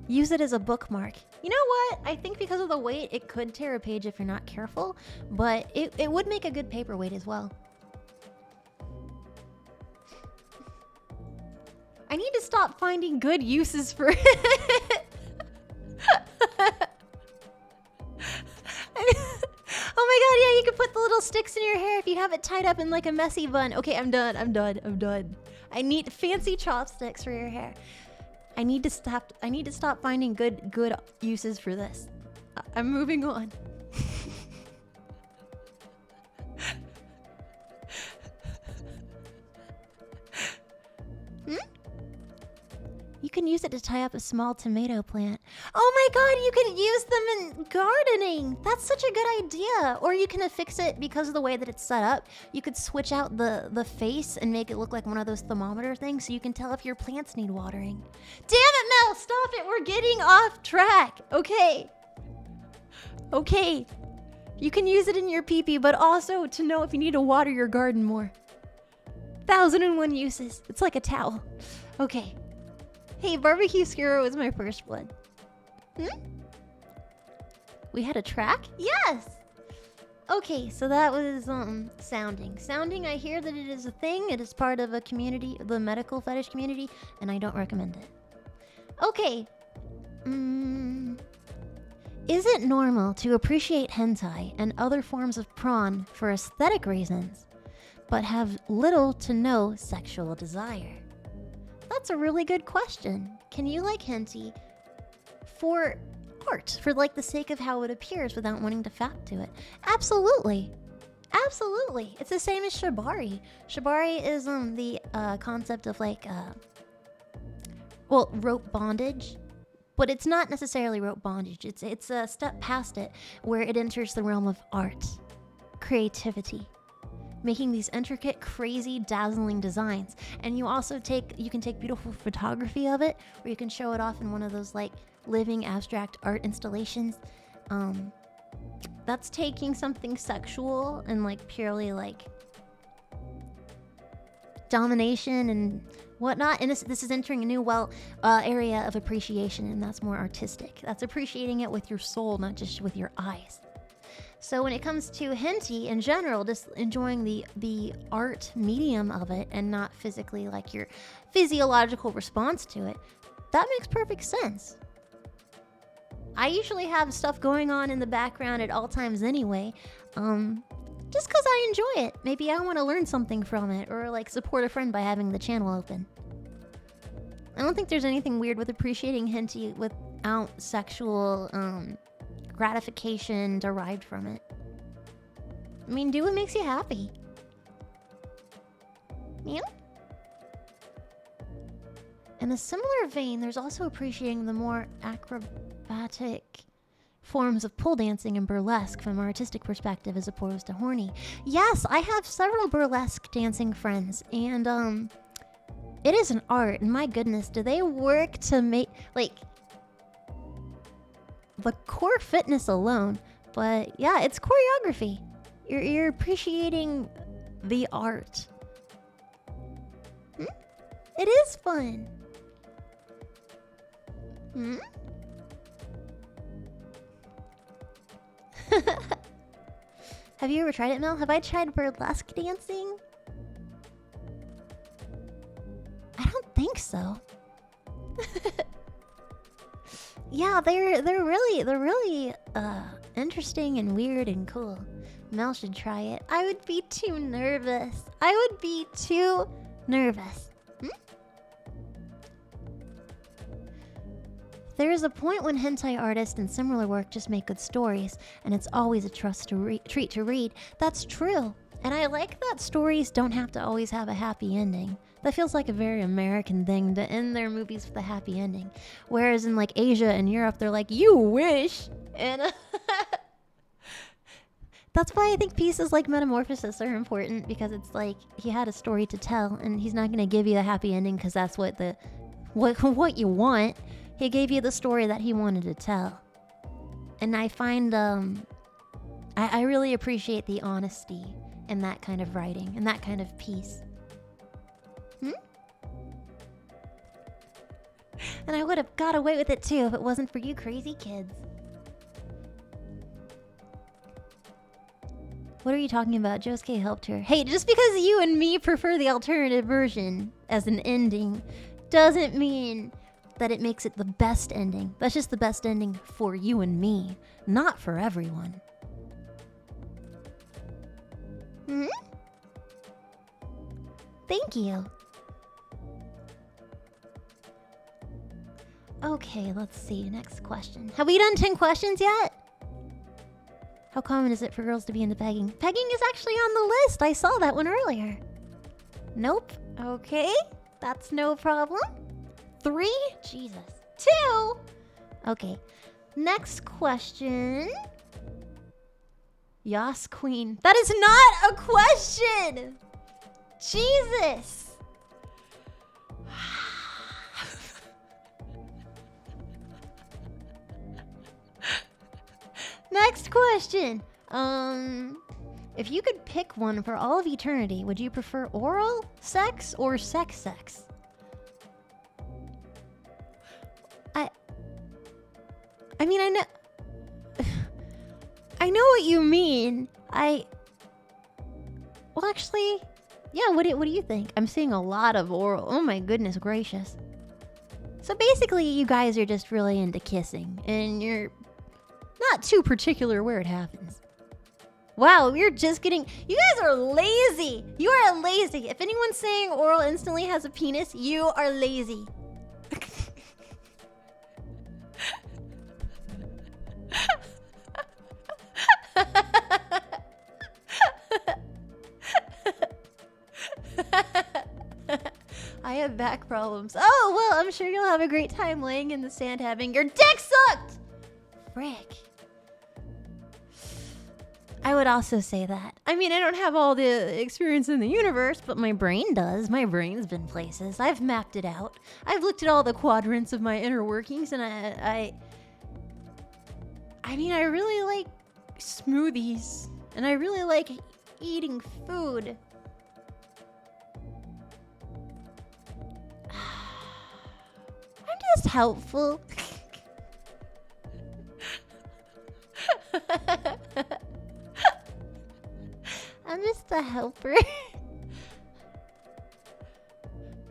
Use it as a bookmark. You know what? I think because of the weight, it could tear a page if you're not careful, but it would make a good paperweight as well. I need to stop finding good uses for it. Oh my god, yeah, you can put the little sticks in your hair if you have it tied up in like a messy bun. Okay, I'm done. I need fancy chopsticks for your hair. I need to stop finding good uses for this. I'm moving on. You can use it to tie up a small tomato plant. Oh my god, you can use them in gardening! That's such a good idea! Or you can affix it, because of the way that it's set up, you could switch out the face and make it look like one of those thermometer things so you can tell if your plants need watering. Damn it, Mel! Stop it! We're getting off track! Okay. You can use it in your pee-pee, but also to know if you need to water your garden more. 1,001 uses. It's like a towel. Okay. Hey, barbecue skewer was my first one. We had a track? Yes! Okay, so that was sounding. Sounding, I hear that it is a thing. It is part of a community, the medical fetish community, and I don't recommend it. Okay. Is it normal to appreciate hentai and other forms of prawn for aesthetic reasons, but have little to no sexual desire? That's a really good question. Can you like hentai for art, for like the sake of how it appears without wanting to fap to it? Absolutely. It's the same as shibari. Shibari is the concept of like rope bondage, but it's not necessarily rope bondage. It's a step past it where it enters the realm of art, creativity, making these intricate, crazy, dazzling designs. And you can take beautiful photography of it, or you can show it off in one of those like living abstract art installations. That's taking something sexual and like purely like domination and whatnot. And this is entering a new area of appreciation, and that's more artistic. That's appreciating it with your soul, not just with your eyes. So when it comes to hentai in general, just enjoying the art medium of it and not physically like your physiological response to it, that makes perfect sense. I usually have stuff going on in the background at all times anyway, just because I enjoy it. Maybe I want to learn something from it, or like support a friend by having the channel open. I don't think there's anything weird with appreciating hentai without sexual gratification derived from it. I mean, do what makes you happy. Yeah? In a similar vein, there's also appreciating the more acrobatic forms of pole dancing and burlesque from an artistic perspective as opposed to horny. Yes, I have several burlesque dancing friends, and it is an art, and my goodness, do they work to make, like, the core fitness alone. But yeah, it's choreography. You're appreciating the art. It is fun. Have you ever tried it, Mel? Have I tried burlesque dancing? I don't think so. Yeah, they're really interesting and weird and cool. Mel should try it. I would be too nervous. I would be too nervous. There is a point when hentai artists and similar work just make good stories, and it's always a treat to read. That's true. And I like that stories don't have to always have a happy ending. That feels like a very American thing, to end their movies with a happy ending. Whereas in like Asia and Europe, they're like, you wish! And that's why I think pieces like Metamorphosis are important, because it's like he had a story to tell, and he's not going to give you a happy ending because that's what you want. He gave you the story that he wanted to tell. And I find I really appreciate the honesty in that kind of writing, and that kind of piece. And I would have got away with it too if it wasn't for you crazy kids. What are you talking about? Josuke helped her. Hey, just because you and me prefer the alternative version as an ending doesn't mean that it makes it the best ending. That's just the best ending for you and me, not for everyone. Thank you. Okay, let's see. Next question. Have we done 10 questions yet? How common is it for girls to be into pegging? Pegging is actually on the list. I saw that one earlier. Nope. Okay. That's no problem. 3? Jesus. 2? Okay. Next question. Yas Queen. That is not a question! Jesus! Next question. If you could pick one for all of eternity, would you prefer oral sex or sex? I mean, I know what you mean. Well, actually, yeah, what do you think? I'm seeing a lot of oral. Oh my goodness gracious. So basically, you guys are just really into kissing, and you're not too particular where it happens. Wow, we're just getting... You guys are lazy. You are lazy. If anyone's saying oral instantly has a penis, you are lazy. I have back problems. Oh, well, I'm sure you'll have a great time laying in the sand having your dick sucked. Frick. I would also say that. I mean, I don't have all the experience in the universe, but my brain does. My brain's been places. I've mapped it out. I've looked at all the quadrants of my inner workings, and I mean, I really like smoothies, and I really like eating food. I'm just helpful. I'm just a helper.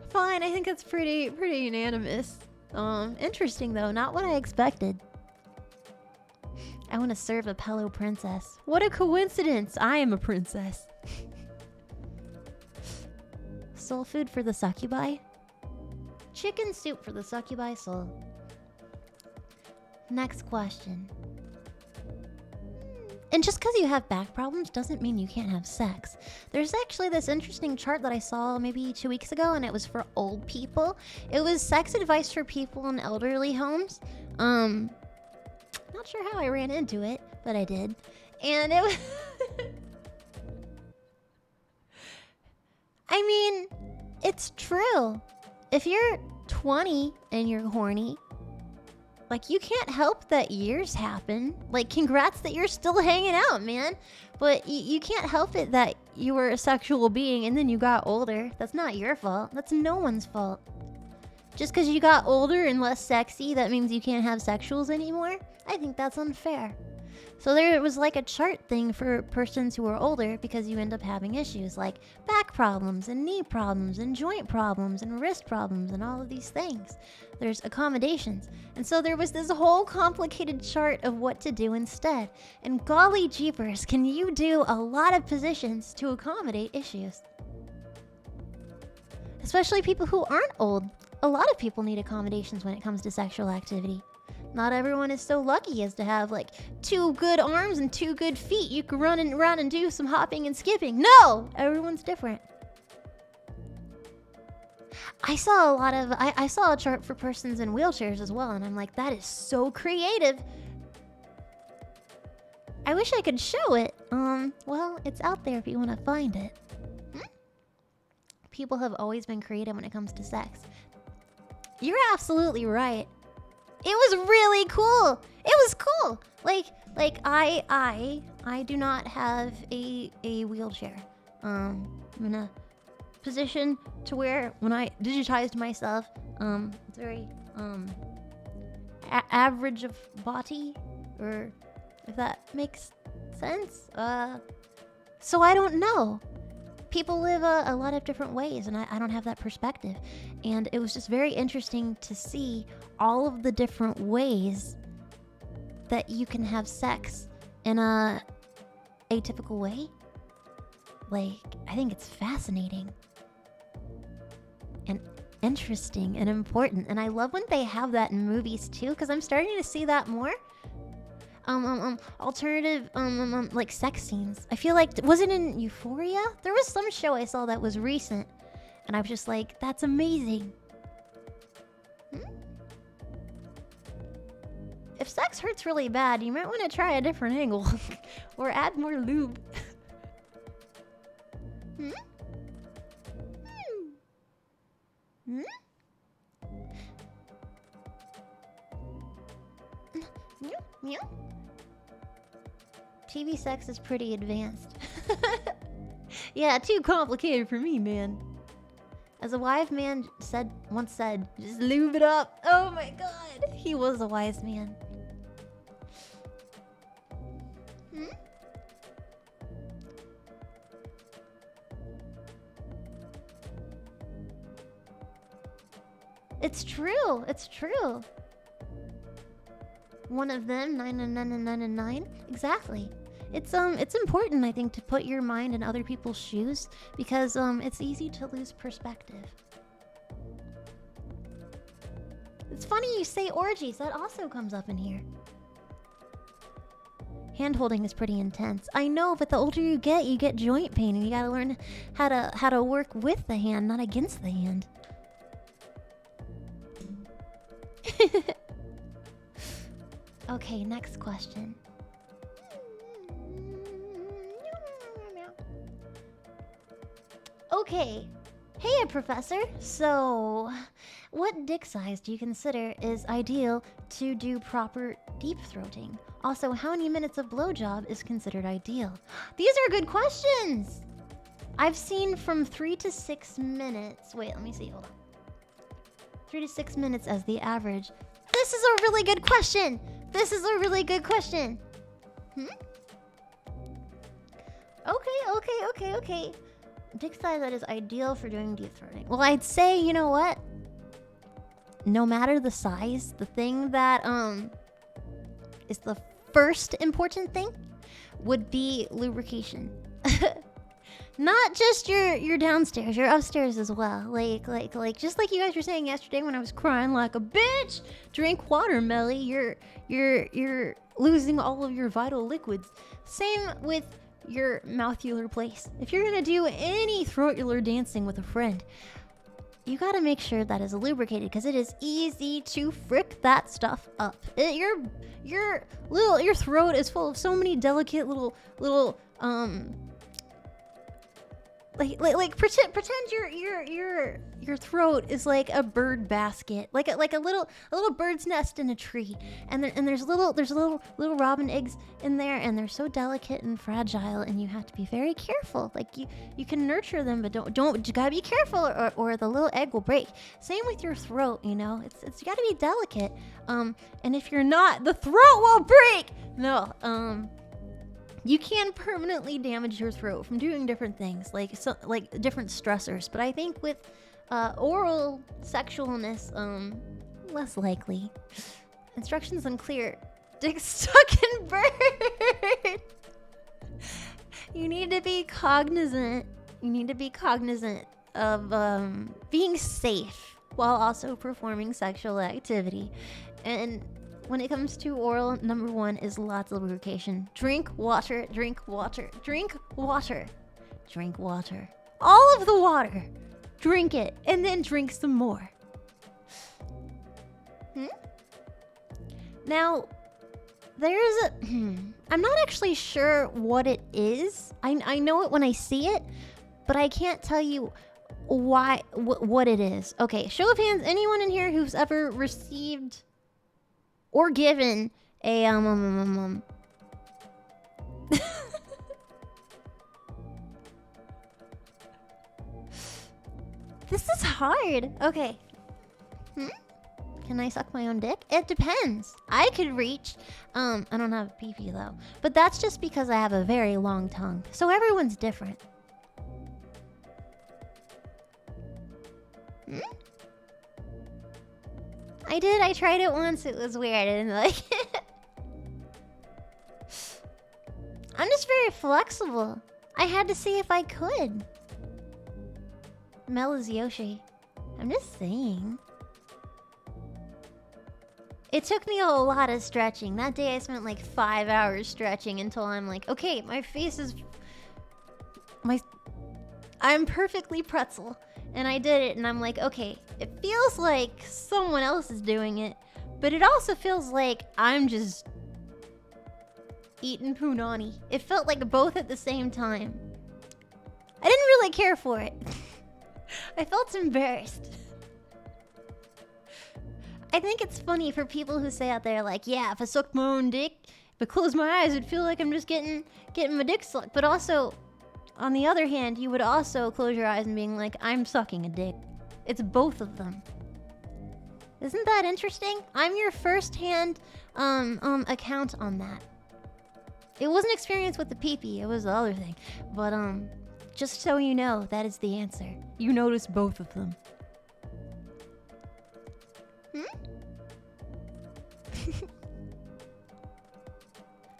Fine, I think that's pretty unanimous. Interesting though, not what I expected. I want to serve a pillow princess. What a coincidence! I am a princess. Soul food for the succubi? Chicken soup for the succubi soul. Next question. And just because you have back problems doesn't mean you can't have sex. There's actually this interesting chart that I saw maybe 2 weeks ago, and it was for old people. It was sex advice for people in elderly homes. Not sure how I ran into it, but I did. And it was... I mean, it's true. If you're 20 and you're horny, like, you can't help that years happen. Like, congrats that you're still hanging out, man. But you can't help it that you were a sexual being and then you got older. That's not your fault. That's no one's fault. Just because you got older and less sexy, that means you can't have sexuals anymore? I think that's unfair. So there was like a chart thing for persons who are older because you end up having issues like back problems and knee problems and joint problems and wrist problems and all of these things. There's accommodations. And so there was this whole complicated chart of what to do instead. And golly jeepers, can you do a lot of positions to accommodate issues? Especially people who aren't old. A lot of people need accommodations when it comes to sexual activity. Not everyone is so lucky as to have like 2 good arms and 2 good feet. You can run around and do some hopping and skipping. No! Everyone's different. I saw I saw a chart for persons in wheelchairs as well, and I'm like, that is so creative. I wish I could show it. Well, it's out there if you want to find it. People have always been creative when it comes to sex. You're absolutely right. It was really cool. It was cool. Like I do not have a wheelchair. I'm in a position to where when I digitized myself, it's very average of body, or if that makes sense. So I don't know. People live a lot of different ways, and I don't have that perspective. And it was just very interesting to see all of the different ways that you can have sex in a atypical way. Like, I think it's fascinating and interesting and important. And I love when they have that in movies too, because I'm starting to see that more. Alternative, like sex scenes. I feel like, was it in Euphoria? There was some show I saw that was recent, and I was just like, that's amazing. If sex hurts really bad, you might want to try a different angle, or add more lube. TV sex is pretty advanced. Yeah, too complicated for me, man. As a wise man once said, just lube it up. Oh my god, he was a wise man. It's true. It's true. One of them, 9 and 9 and 9 and 9. Exactly. It's important, I think, to put your mind in other people's shoes, because it's easy to lose perspective. It's funny you say orgies. That also comes up in here. Hand holding is pretty intense. I know, but the older you get joint pain, and you gotta learn how to work with the hand, not against the hand. Okay, next question. Okay. Hey, Professor. So, what dick size do you consider is ideal to do proper deep throating? Also, how many minutes of blowjob is considered ideal? These are good questions! I've seen from 3 to 6 minutes. Wait, let me see. Hold on. 3 to 6 minutes as the average. This is a really good question! This is a really good question. Okay. Dick size that is ideal for doing deep throating. Well, I'd say, you know what? No matter the size, the thing that is the first important thing would be lubrication. Not just your downstairs, your upstairs as well. Like just like you guys were saying yesterday when I was crying like a bitch. Drink water, Melly. You're losing all of your vital liquids. Same with your mouthular place. If you're gonna do any throatular dancing with a friend, you gotta make sure that is lubricated, because it is easy to frick that stuff up. Your throat is full of so many delicate little like pretend your throat is like a bird basket, like a little bird's nest in a tree, and there's little robin eggs in there, and they're so delicate and fragile, and you have to be very careful. Like you can nurture them, but don't you gotta be careful, or the little egg will break. Same with your throat, you know, it's you gotta be delicate. And if you're not, the throat will break. No, you can permanently damage your throat from doing different things, like different stressors. But I think with oral sexualness, less likely. Instructions unclear. Dick stuck in bird. You need to be cognizant. You need to be cognizant of being safe while also performing sexual activity. And when it comes to oral, number one is lots of lubrication. Drink water, drink water, drink water, drink water. All of the water. Drink it, and then drink some more. Now, there's a... I'm not actually sure what it is. I know it when I see it, but I can't tell you what it is. Okay, show of hands, anyone in here who's ever received or given a This is hard. Okay. Can I suck my own dick? It depends. I could reach. I don't have a pee-pee though. But that's just because I have a very long tongue. So everyone's different. I did. I tried it once. It was weird. I didn't like it. I'm just very flexible. I had to see if I could. Mel is Yoshi. I'm just saying. It took me a lot of stretching. That day I spent like 5 hours stretching until I'm like, okay, my face is... I'm perfectly pretzel. And I did it and I'm like, okay, it feels like someone else is doing it, but it also feels like I'm just eating punani. It felt like both at the same time. I didn't really care for it. I felt embarrassed. I think it's funny for people who say out there like, yeah, if I sucked my own dick, if I closed my eyes, it'd feel like I'm just getting my dick sucked. But also, on the other hand, you would also close your eyes and being like, I'm sucking a dick. It's both of them. Isn't that interesting? I'm your first-hand account on that. It wasn't experience with the pee-pee, it was the other thing. But just so you know, that is the answer. You notice both of them.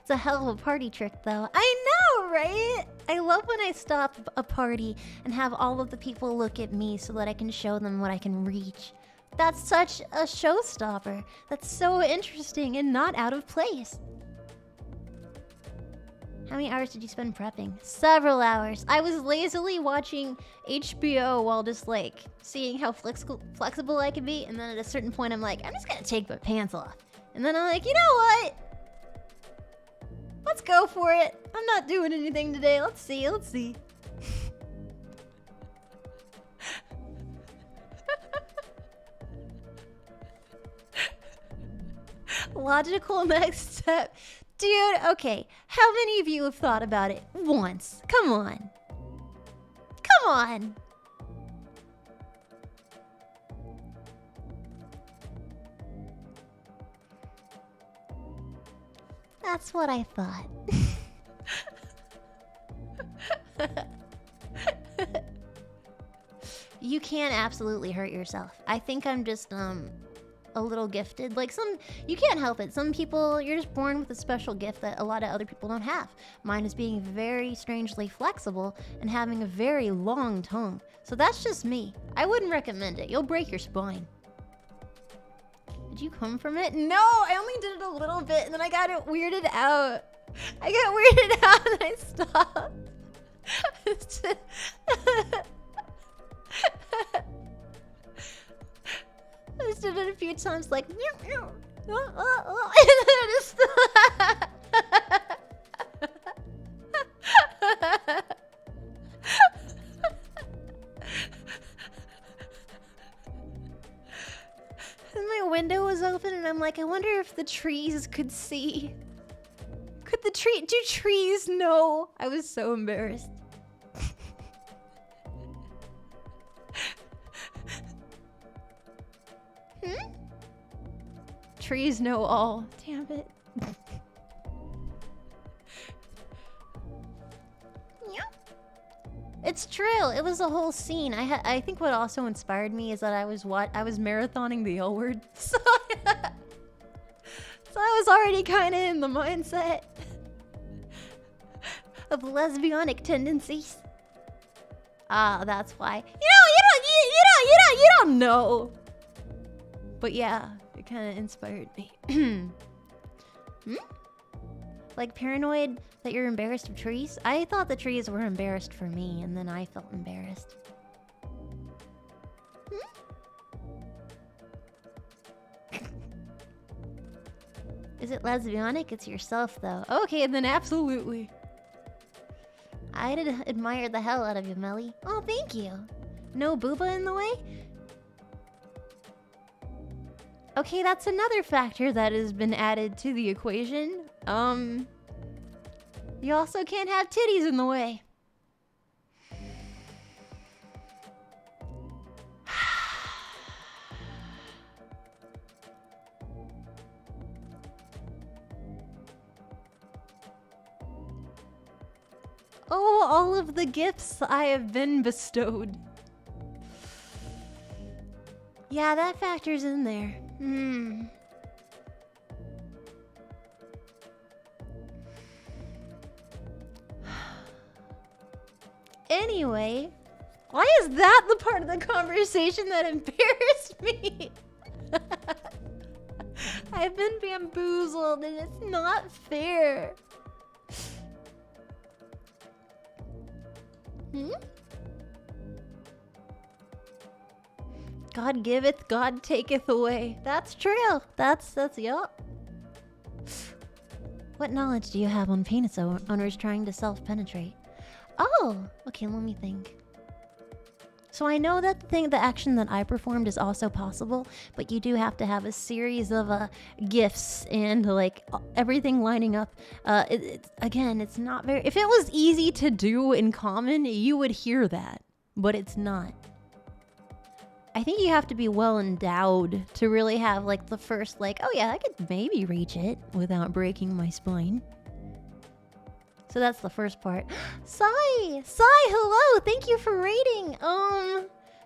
It's a hell of a party trick, though. I know, right? I love when I stop a party and have all of the people look at me so that I can show them what I can reach. That's such a showstopper. That's so interesting and not out of place. How many hours did you spend prepping? Several hours. I was lazily watching HBO while just like seeing how flexible I could be. And then at a certain point, I'm like, I'm just gonna take my pants off. And then I'm like, you know what? Let's go for it. I'm not doing anything today. Let's see. Logical next step. Dude, okay. How many of you have thought about it once? Come on. Come on. That's what I thought. You can absolutely hurt yourself. I think I'm just a little gifted. Like you can't help it. Some people, you're just born with a special gift that a lot of other people don't have. Mine is being very strangely flexible and having a very long tongue. So that's just me. I wouldn't recommend it. You'll break your spine. Did you come from it? No, I only did it a little bit and then I got it weirded out. I got weirded out and I stopped. I just did it a few times like and then I just open and I'm like, I wonder if the trees could see. Do trees know? I was so embarrassed. Trees know all. Damn it. Yeah. It's true. It was a whole scene. I think what also inspired me is that I was marathoning the L Word. So I was already kind of in the mindset of lesbianic tendencies. Ah, that's why. You don't know. But yeah, it kind of inspired me. Like paranoid that you're embarrassed of trees? I thought the trees were embarrassed for me, and then I felt embarrassed. Is it lesbianic? It's yourself, though. Okay, then absolutely. I'd admire the hell out of you, Melly. Oh, thank you. No booba in the way? Okay, that's another factor that has been added to the equation. You also can't have titties in the way. Oh, all of the gifts I have been bestowed. Yeah, that factors in there. Anyway, why is that the part of the conversation that embarrassed me? I've been bamboozled and it's not fair. God giveth, God taketh away. That's true. That's yup. What knowledge do you have on penis owners trying to self-penetrate? Oh, okay, let me think. So I know that the action that I performed is also possible, but you do have to have a series of gifts and like everything lining up. Again, it's not very. If it was easy to do in common, you would hear that, but it's not. I think you have to be well endowed to really have like the first like, oh yeah, I could maybe reach it without breaking my spine. So that's the first part. Sai, hello. Thank you for rating.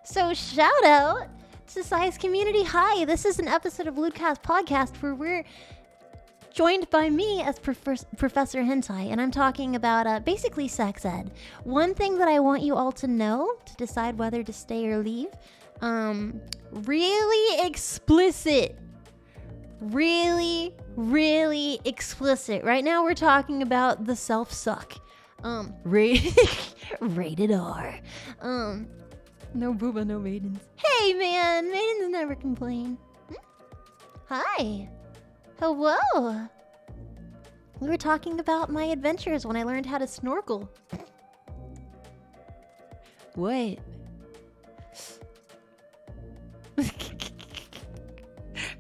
So shout out to Sai's community. Hi, this is an episode of LewdCast podcast where we're joined by me as Professor Hentai, and I'm talking about basically sex ed. One thing that I want you all to know to decide whether to stay or leave, really explicit. Really explicit. Right now we're talking about the self-suck. Rated R. No booba, no maidens. Hey man, maidens never complain. Hi. Hello. We were talking about my adventures when I learned how to snorkel. What?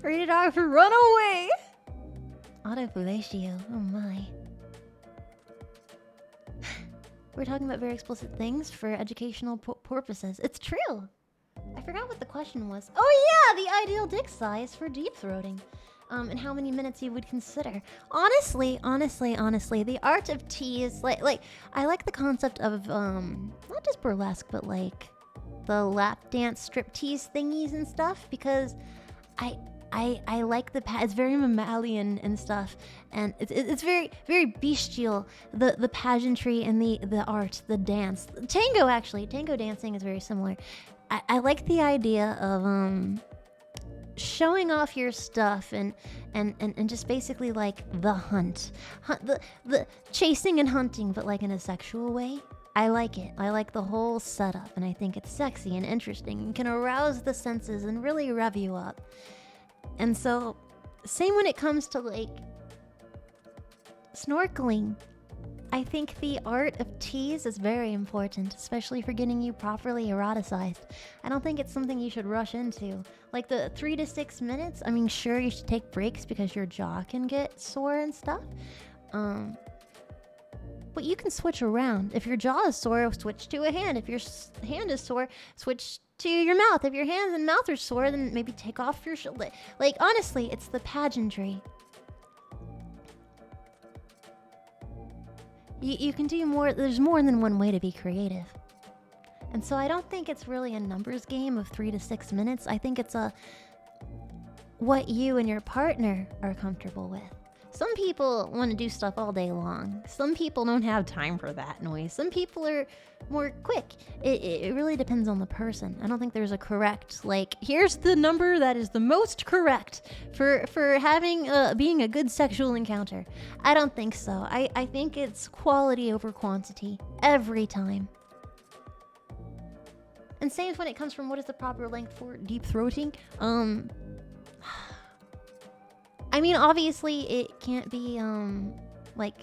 Rated R for runaway. Autofellatio, oh my. We're talking about very explicit things for educational purposes. It's true. I forgot what the question was. Oh yeah, the ideal dick size for deep throating. And how many minutes you would consider. Honestly, the art of tease, like I like the concept of not just burlesque, but like the lap dance striptease thingies and stuff, because I like it's very mammalian and stuff, and it's very bestial, the pageantry and the art, the dance. Tango dancing is very similar. I like the idea of showing off your stuff and just basically like the the chasing and hunting, but like in a sexual way. I like it. I like the whole setup, and I think it's sexy and interesting and can arouse the senses and really rev you up. And so, same when it comes to like snorkeling. I think the art of tease is very important, especially for getting you properly eroticized. I don't think it's something you should rush into. Like the 3 to 6 minutes, I mean, sure, you should take breaks because your jaw can get sore and stuff. But you can switch around. If your jaw is sore, switch to a hand. If your hand is sore, switch to your mouth. If your hands and mouth are sore, then maybe take off your shoulder. Like, honestly, it's the pageantry. You can do more. There's more than one way to be creative. And so I don't think it's really a numbers game of 3 to 6 minutes. I think it's what you and your partner are comfortable with. Some people want to do stuff all day long. Some people don't have time for that noise. Some people are more quick. It really depends on the person. I don't think there's a correct, like, here's the number that is the most correct for having being a good sexual encounter. I don't think so. I think it's quality over quantity every time. And same when it comes from what is the proper length for deep throating. I mean, obviously, it can't be, like,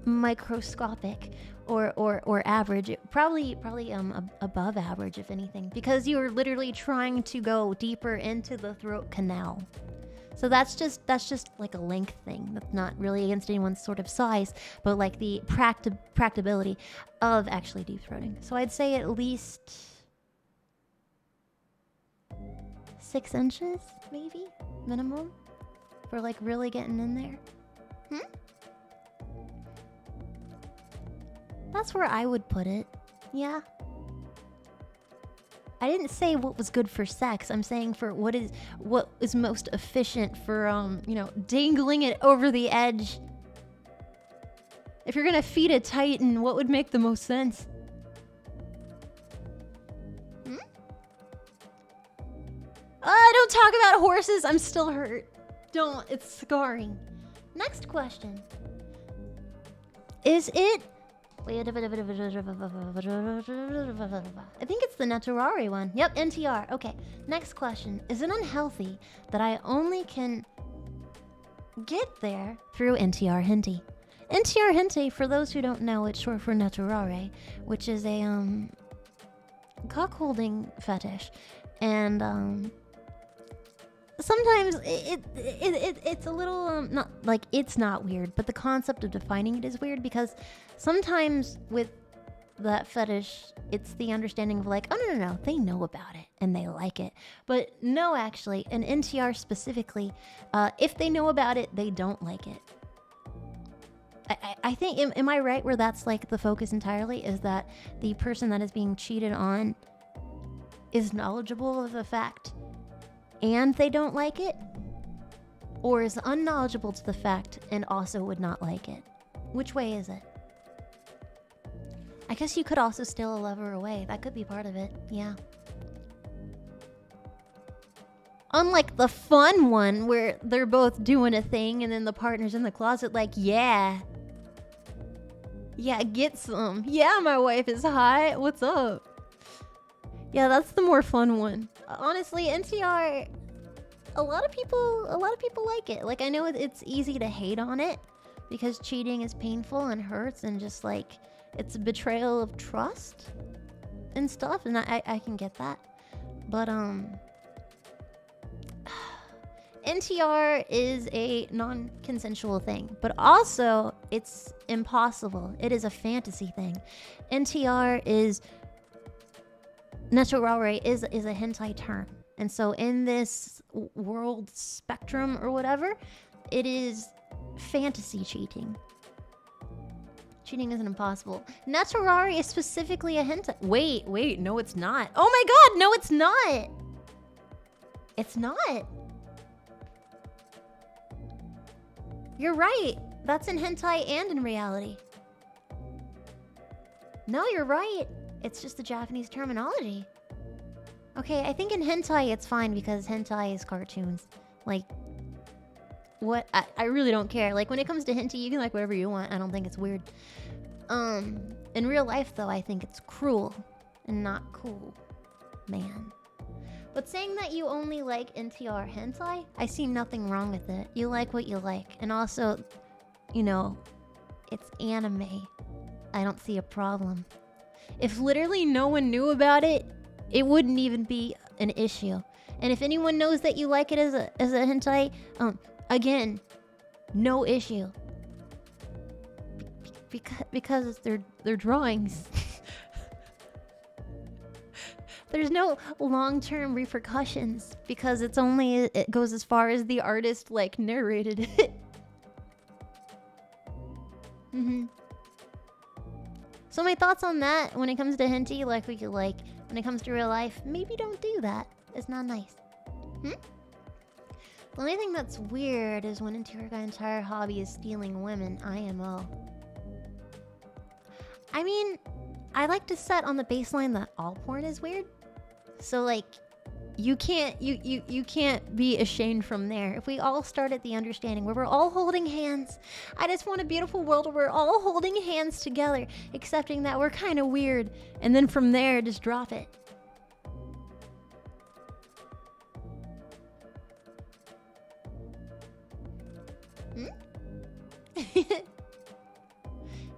microscopic or average. Probably above average, if anything, because you're literally trying to go deeper into the throat canal. So that's just like a length thing. That's not really against anyone's sort of size, but like the practicability of actually deep throating. So I'd say at least 6 inches, maybe, minimum, for like really getting in there. That's where I would put it. Yeah. I didn't say what was good for sex. I'm saying for what is most efficient for dangling it over the edge. If you're gonna feed a titan, what would make the most sense? Don't talk about horses. I'm still hurt. Don't. It's scarring. Next question. Is it... Wait, I think it's the Naturari one. Yep, NTR. Okay. Next question. Is it unhealthy that I only can get there through NTR hentai? NTR hentai, for those who don't know, it's short for Naturare, which is a cock-holding fetish. And sometimes it's a little not like it's not weird, but the concept of defining it is weird, because sometimes with that fetish it's the understanding of like, oh no, they know about it and they like it. But no, actually, in NTR specifically, if they know about it, they don't like it. I think, am I right where that's like the focus entirely, is that the person that is being cheated on is knowledgeable of the fact and they don't like it, or is unknowledgeable to the fact and also would not like it? Which way is it? I guess you could also steal a lover away. That could be part of it, yeah. Unlike the fun one where they're both doing a thing and then the partner's in the closet like, yeah, get some. Yeah, my wife is hot. What's up? Yeah, that's the more fun one. Honestly, NTR, a lot of people like it. Like, I know it's easy to hate on it because cheating is painful and hurts and just like it's a betrayal of trust and stuff, and I can get that. But NTR is a non-consensual thing, but also it's impossible. It is a fantasy thing. NTR is... Naturare is a hentai term. And so in this world spectrum or whatever, it is fantasy cheating. Cheating isn't impossible. Naturare is specifically a hentai. Wait, no it's not. Oh my god, no it's not! It's not. You're right. That's in hentai and in reality. No, you're right. It's just the Japanese terminology. Okay, I think in hentai it's fine because hentai is cartoons. Like, what? I really don't care. Like, when it comes to hentai, you can like whatever you want. I don't think it's weird. In real life, though, I think it's cruel and not cool. Man. But saying that you only like NTR hentai, I see nothing wrong with it. You like what you like. And also, you know, it's anime, I don't see a problem. If literally no one knew about it, it wouldn't even be an issue. And if anyone knows that you like it as a hentai, again, no issue. Because they're drawings. There's no long-term repercussions because it goes as far as the artist like narrated it. So my thoughts on that when it comes to hentai, like when it comes to real life, maybe don't do that. It's not nice. The only thing that's weird is when your entire hobby is stealing women, IMO. I mean, I like to set on the baseline that all porn is weird. So like, you can't be ashamed from there. If we all start at the understanding where we're all holding hands, I just want a beautiful world where we're all holding hands together, accepting that we're kind of weird, and then from there, just drop it.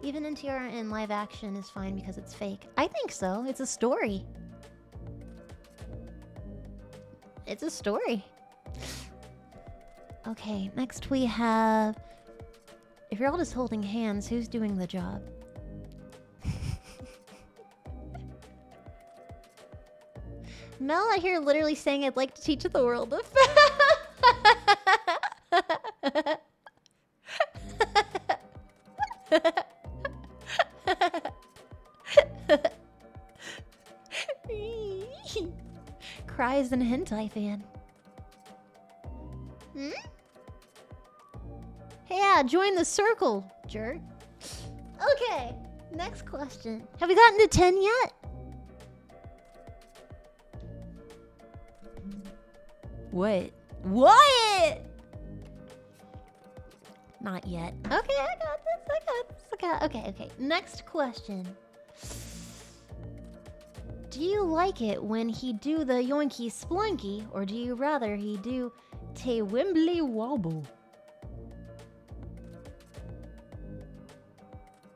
Even NTR in live action is fine because it's fake. I think so. It's a story. It's a story. Okay, next we have... If you're all just holding hands, who's doing the job? Mel out here literally saying I'd like to teach the world of... Cries and hentai fan. Yeah, join the circle, jerk. Okay, next question. Have we gotten to 10 yet? What? Not yet. Okay, I got this. Okay. Next question. Do you like it when he do the yoinky splunky, or do you rather he do te wimbly wobble?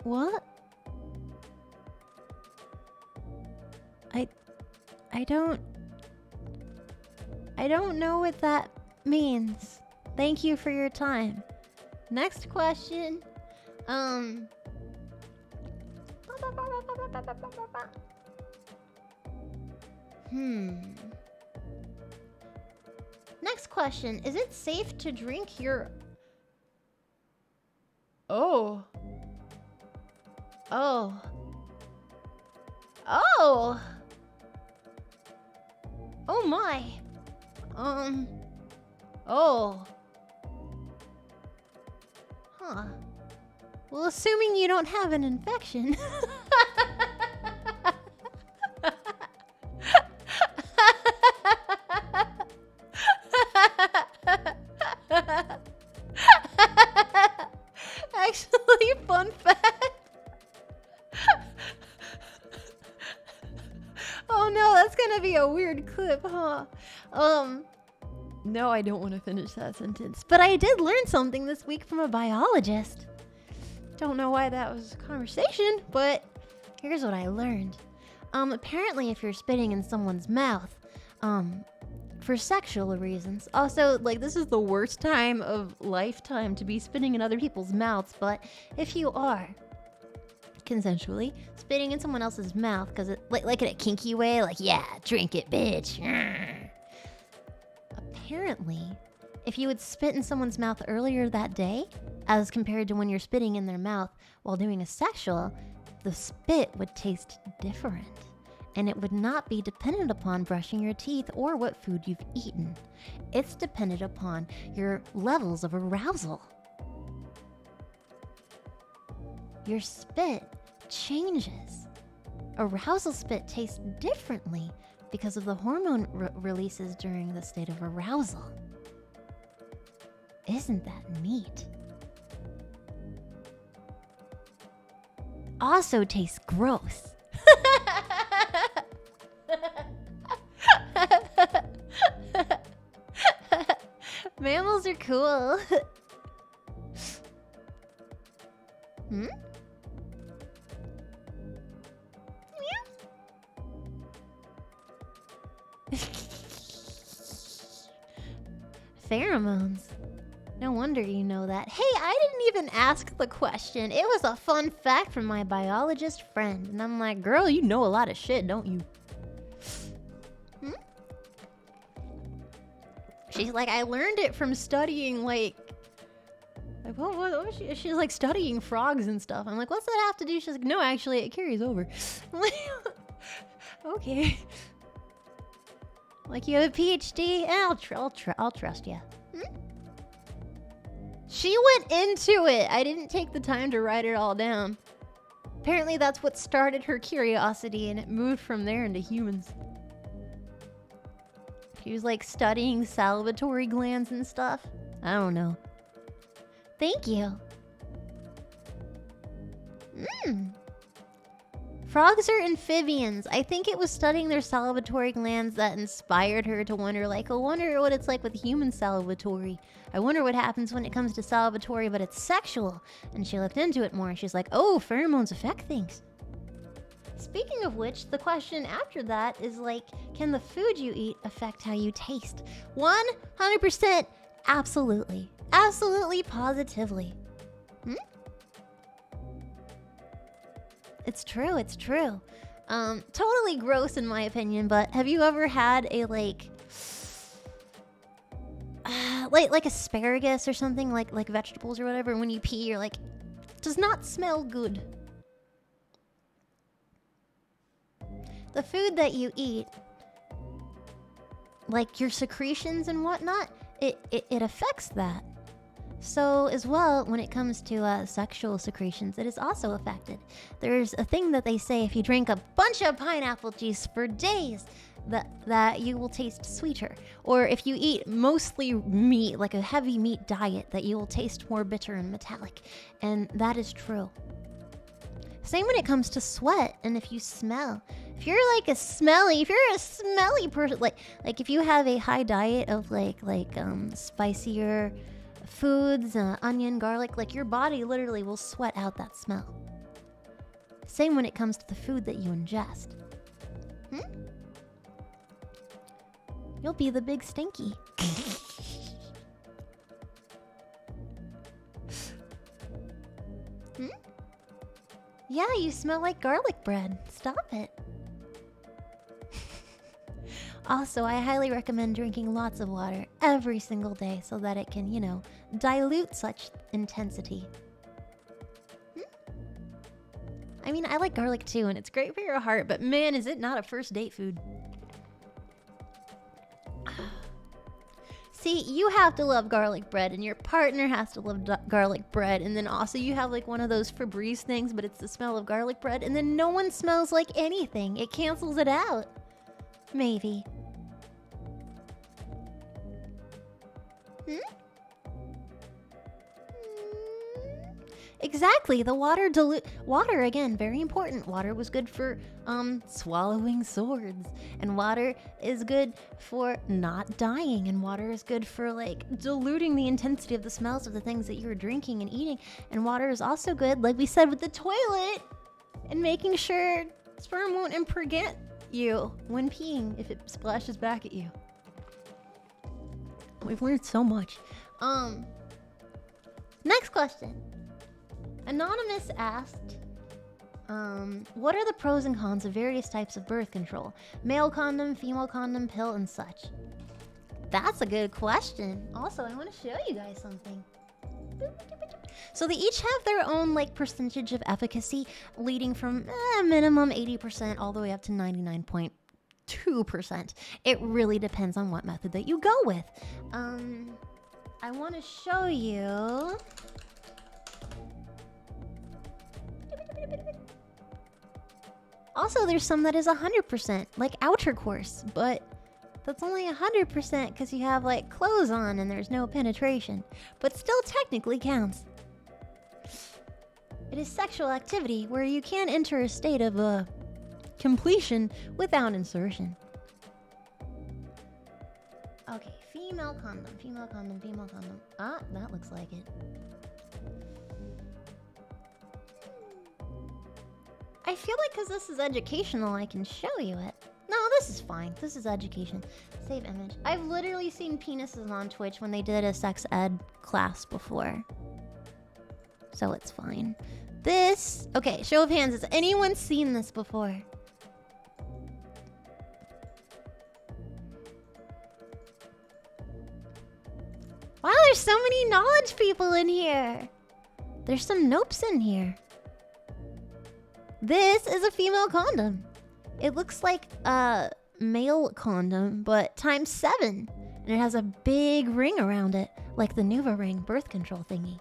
What? I don't know what that means. Thank you for your time. Next question. Next question. Is it safe to drink your... Oh my. Well, assuming you don't have an infection. Actually, fun fact. Oh no, that's gonna be a weird clip, huh? No, I don't want to finish that sentence. But I did learn something this week from a biologist. Don't know why that was a conversation, but here's what I learned. Apparently if you're spitting in someone's mouth, for sexual reasons. Also, like, this is the worst time of lifetime to be spitting in other people's mouths, but if you are consensually spitting in someone else's mouth, because it like in a kinky way, like, yeah, drink it, bitch. Apparently, if you would spit in someone's mouth earlier that day, as compared to when you're spitting in their mouth while doing a sexual, the spit would taste different. And it would not be dependent upon brushing your teeth or what food you've eaten. It's dependent upon your levels of arousal. Your spit changes. Arousal spit tastes differently because of the hormone releases during the state of arousal. Isn't that neat? Also tastes gross. Mammals are cool. Hmm? Pheromones. No wonder you know that. Hey, I didn't even ask the question. It was a fun fact from my biologist friend. And I'm like, girl, you know a lot of shit, don't you? Hmm? She's like, I learned it from studying, like what was she? She's like studying frogs and stuff. I'm like, what's that have to do? She's like, no, actually, it carries over. I'm like, okay. Like, you have a PhD? I'll trust you. Hmm? She went into it. I didn't take the time to write it all down. Apparently, that's what started her curiosity, and it moved from there into humans. She was like studying salivatory glands and stuff. I don't know. Thank you. Frogs are amphibians. I think it was studying their salivatory glands that inspired her to wonder, like, I wonder what it's like with human salivatory. I wonder what happens when it comes to salivatory, but it's sexual. And she looked into it more, and she's like, oh, pheromones affect things. Speaking of which, the question after that is like, can the food you eat affect how you taste? 100% absolutely. Absolutely positively. It's true, it's true. Totally gross in my opinion, but have you ever had a like asparagus or something, like vegetables or whatever, and when you pee you're like, does not smell good. The food that you eat, like your secretions and whatnot, it affects that. So as well, when it comes to sexual secretions, it is also affected. There's a thing that they say, if you drink a bunch of pineapple juice for days, that you will taste sweeter. Or if you eat mostly meat, like a heavy meat diet, that you will taste more bitter and metallic. And that is true. Same when it comes to sweat, and if you smell. If you're a smelly person, like if you have a high diet of spicier foods, onion, garlic, like your body literally will sweat out that smell. Same when it comes to the food that you ingest. You'll be the big stinky. Yeah, you smell like garlic bread. Stop it. Also, I highly recommend drinking lots of water every single day so that it can, dilute such intensity. I mean, I like garlic too, and it's great for your heart, but man, is it not a first date food. See, you have to love garlic bread, and your partner has to love garlic bread, and then also you have like one of those Febreze things, but it's the smell of garlic bread, and then no one smells like anything. It cancels it out. Maybe. Exactly, the water, again, very important. Water was good for swallowing swords, and water is good for not dying, and water is good for like diluting the intensity of the smells of the things that you're drinking and eating, and water is also good, like we said, with the toilet, and making sure sperm won't impregnate you when peeing if it splashes back at you. We've learned so much. Next question. Anonymous asked, what are the pros and cons of various types of birth control? Male condom, female condom, pill, and such. That's a good question. Also, I want to show you guys something. So they each have their own like percentage of efficacy, leading from minimum 80% all the way up to 99.2%. It really depends on what method that you go with. I want to show you. Also, there's some that is 100%, like outer course, but that's only 100% because you have like clothes on and there's no penetration, but still technically counts. It is sexual activity where you can enter a state of completion without insertion. Okay, female condom, female condom, female condom. Ah, that looks like it. I feel like because this is educational, I can show you it. No, this is fine. This is education. Save image. I've literally seen penises on Twitch when they did a sex ed class before. So it's fine. This... Okay, show of hands. Has anyone seen this before? Wow, there's so many knowledge people in here. There's some nopes in here. This is a female condom. It looks like a male condom, but times 7. And it has a big ring around it, like the Nuva ring birth control thingy.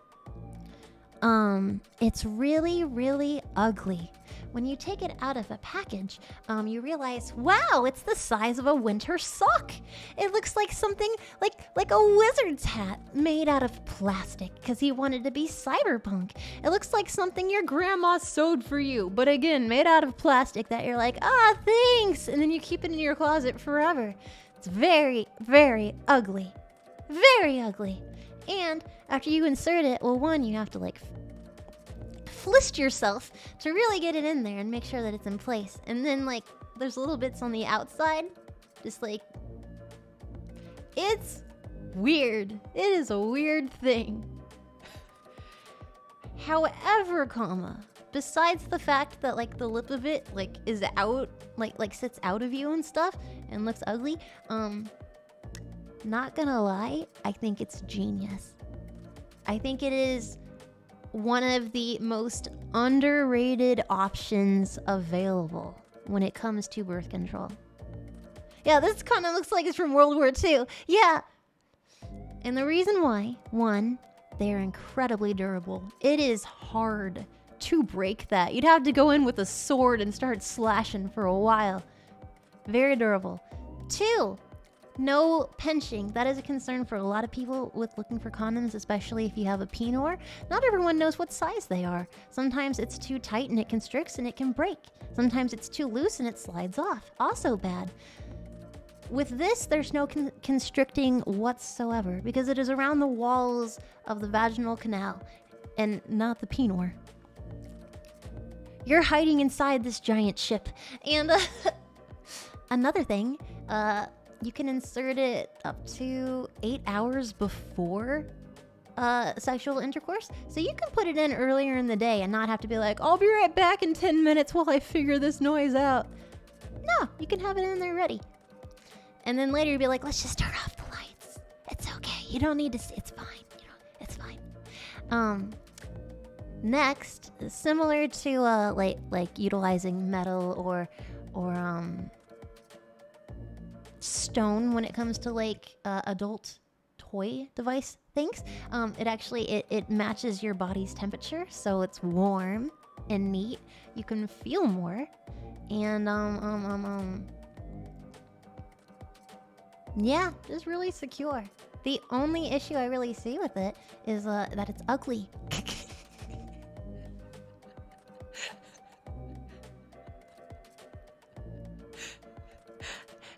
It's really, really ugly. When you take it out of a package, you realize, wow, it's the size of a winter sock. It looks like something like a wizard's hat made out of plastic because he wanted to be cyberpunk. It looks like something your grandma sewed for you, but again, made out of plastic that you're like, ah, thanks, and then you keep it in your closet forever. It's very, very ugly. Very ugly. And after you insert it, well, one, you have to like flist yourself to really get it in there and make sure that it's in place. And then like there's little bits on the outside, just like, it's weird. It is a weird thing. However, besides the fact that like the lip of it like is out, like sits out of you and stuff and looks ugly, not gonna lie, I think it's genius. I think it is one of the most underrated options available when it comes to birth control. Yeah, this kind of looks like it's from World War II. Yeah. And the reason why, one, they're incredibly durable. It is hard to break that. You'd have to go in with a sword and start slashing for a while. Very durable. Two, no pinching. That is a concern for a lot of people with looking for condoms, especially if you have a penor. Not everyone knows what size they are. Sometimes it's too tight and it constricts and it can break. Sometimes it's too loose and it slides off. Also bad. With this, there's no constricting whatsoever because it is around the walls of the vaginal canal and not the penor. You're hiding inside this giant ship. And another thing, you can insert it up to 8 hours before sexual intercourse. So you can put it in earlier in the day and not have to be like, I'll be right back in 10 minutes while I figure this noise out. No, you can have it in there ready. And then later you'll be like, let's just turn off the lights. It's okay. You don't need to see. It's fine. It's fine. Next, similar to like utilizing metal or stone when it comes to like adult toy device things, it actually it matches your body's temperature, so it's warm and neat. You can feel more, and yeah, just really secure. The only issue I really see with it is that it's ugly.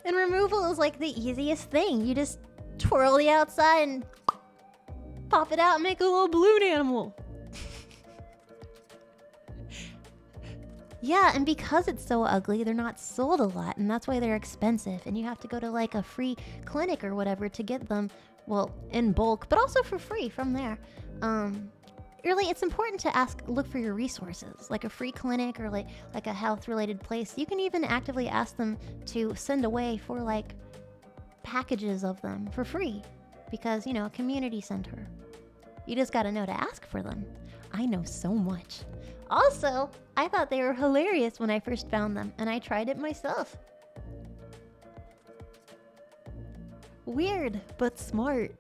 And removal is like the easiest thing. You just twirl the outside and pop it out and make a little balloon animal. Yeah, and because it's so ugly, they're not sold a lot, and that's why they're expensive. And you have to go to like a free clinic or whatever to get them, well, in bulk, but also for free from there. Really, it's important to look for your resources, like a free clinic or like a health-related place. You can even actively ask them to send away for like packages of them for free because, you know, a community center. You just gotta know to ask for them. I know so much. Also, I thought they were hilarious when I first found them, and I tried it myself. Weird, but smart.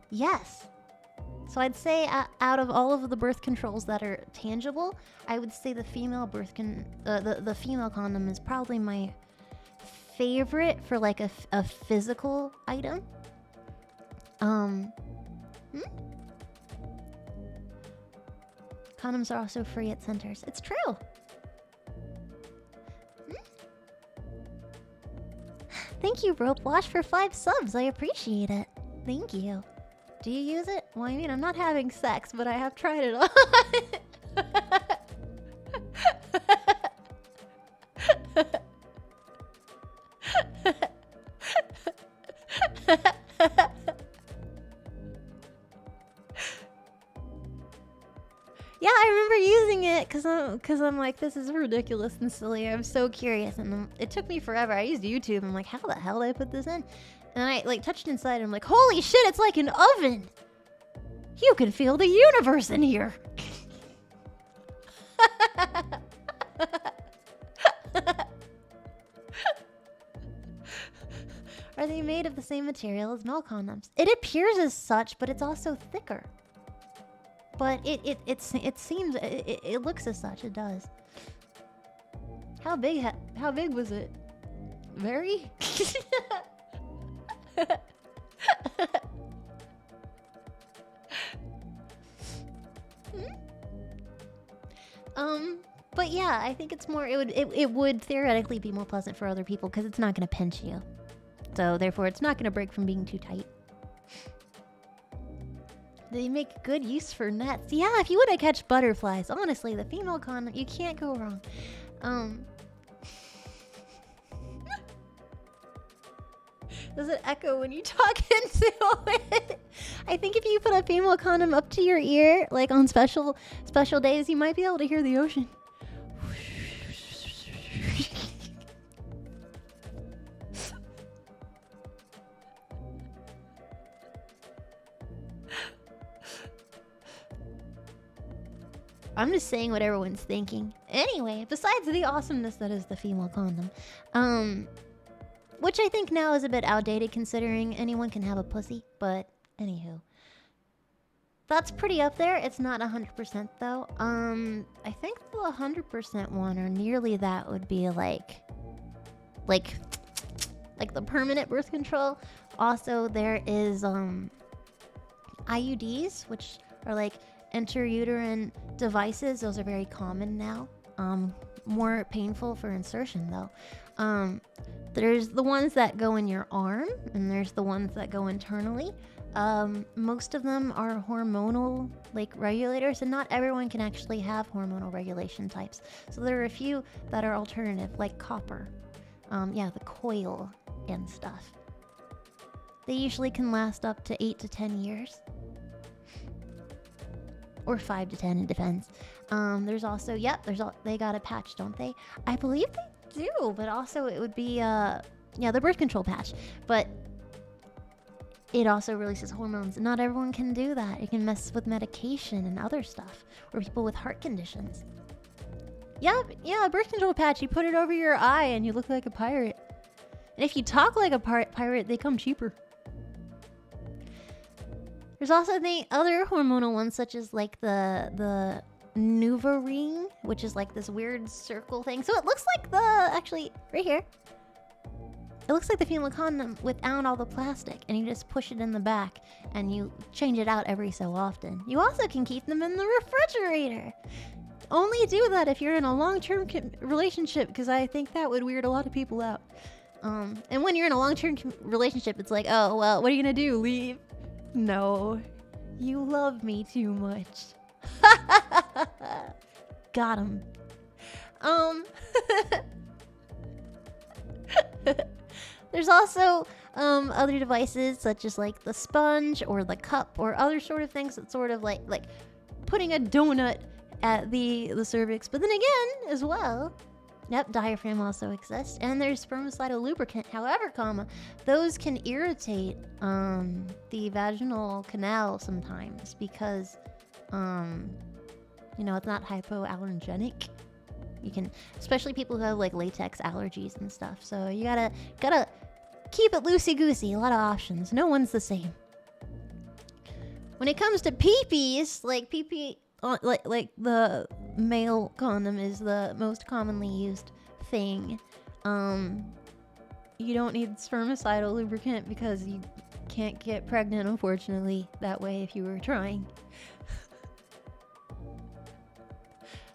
Yes. So I'd say out of all of the birth controls that are tangible, I would say the female the female condom is probably my favorite for like a physical item. Condoms are also free at centers. It's true. Thank you, Rope Wash, for 5 subs. I appreciate it. Thank you. Do you use it? Well, I mean, I'm not having sex, but I have tried it on. Yeah, I remember using it because I'm like, this is ridiculous and silly. I'm so curious, and it took me forever. I used YouTube. I'm like, how the hell did I put this in? And I like touched inside, and I'm like, holy shit, it's like an oven. You can feel the universe in here. Are they made of the same material as male condoms? It appears as such, but it's also thicker. But it seems it looks as such. It does. How big was it? Very. But yeah, I think it's more. It would theoretically be more pleasant for other people because it's not going to pinch you. So therefore, it's not going to break from being too tight. They make good use for nets. Yeah, if you want to catch butterflies, honestly, the female condom, you can't go wrong. Does it echo when you talk into it? I think if you put a female condom up to your ear, like on special days, you might be able to hear the ocean. I'm just saying what everyone's thinking. Anyway, besides the awesomeness that is the female condom, which I think now is a bit outdated considering anyone can have a pussy, but anywho. That's pretty up there. It's not 100% though. I think the 100% one or nearly that would be like the permanent birth control. Also, there is IUDs, which are like intrauterine devices. Those are very common now. More painful for insertion though. There's the ones that go in your arm, and there's the ones that go internally. Most of them are hormonal like regulators, and not everyone can actually have hormonal regulation types. So there are a few that are alternative, like copper. Yeah, the coil and stuff. They usually can last up to 8 to 10 years. Or 5 to 10, it depends. There's also, they got a patch, don't they? I believe they do, but also it would be, the birth control patch. But it also releases hormones. Not everyone can do that. It can mess with medication and other stuff. Or people with heart conditions. Yeah, a birth control patch. You put it over your eye and you look like a pirate. And if you talk like a pirate, they come cheaper. There's also the other hormonal ones, such as like the NuvaRing, which is like this weird circle thing. So it looks like actually, right here. It looks like the female condom without all the plastic, and you just push it in the back, and you change it out every so often. You also can keep them in the refrigerator. Only do that if you're in a long-term relationship, because I think that would weird a lot of people out. And when you're in a long-term relationship, it's like, oh, well, what are you gonna do, leave? No, you love me too much. Got him. There's also other devices such as like the sponge or the cup or other sort of things that sort of like putting a donut at the cervix. But then again, as well, diaphragm also exists, and there's spermicidal lubricant. However, those can irritate the vaginal canal sometimes because it's not hypoallergenic. You can, especially people who have like latex allergies and stuff. So you gotta keep it loosey-goosey. A lot of options. No one's the same. When it comes to peepees, like pee-pee, like the male condom is the most commonly used thing. You don't need spermicidal lubricant because you can't get pregnant, unfortunately, that way if you were trying.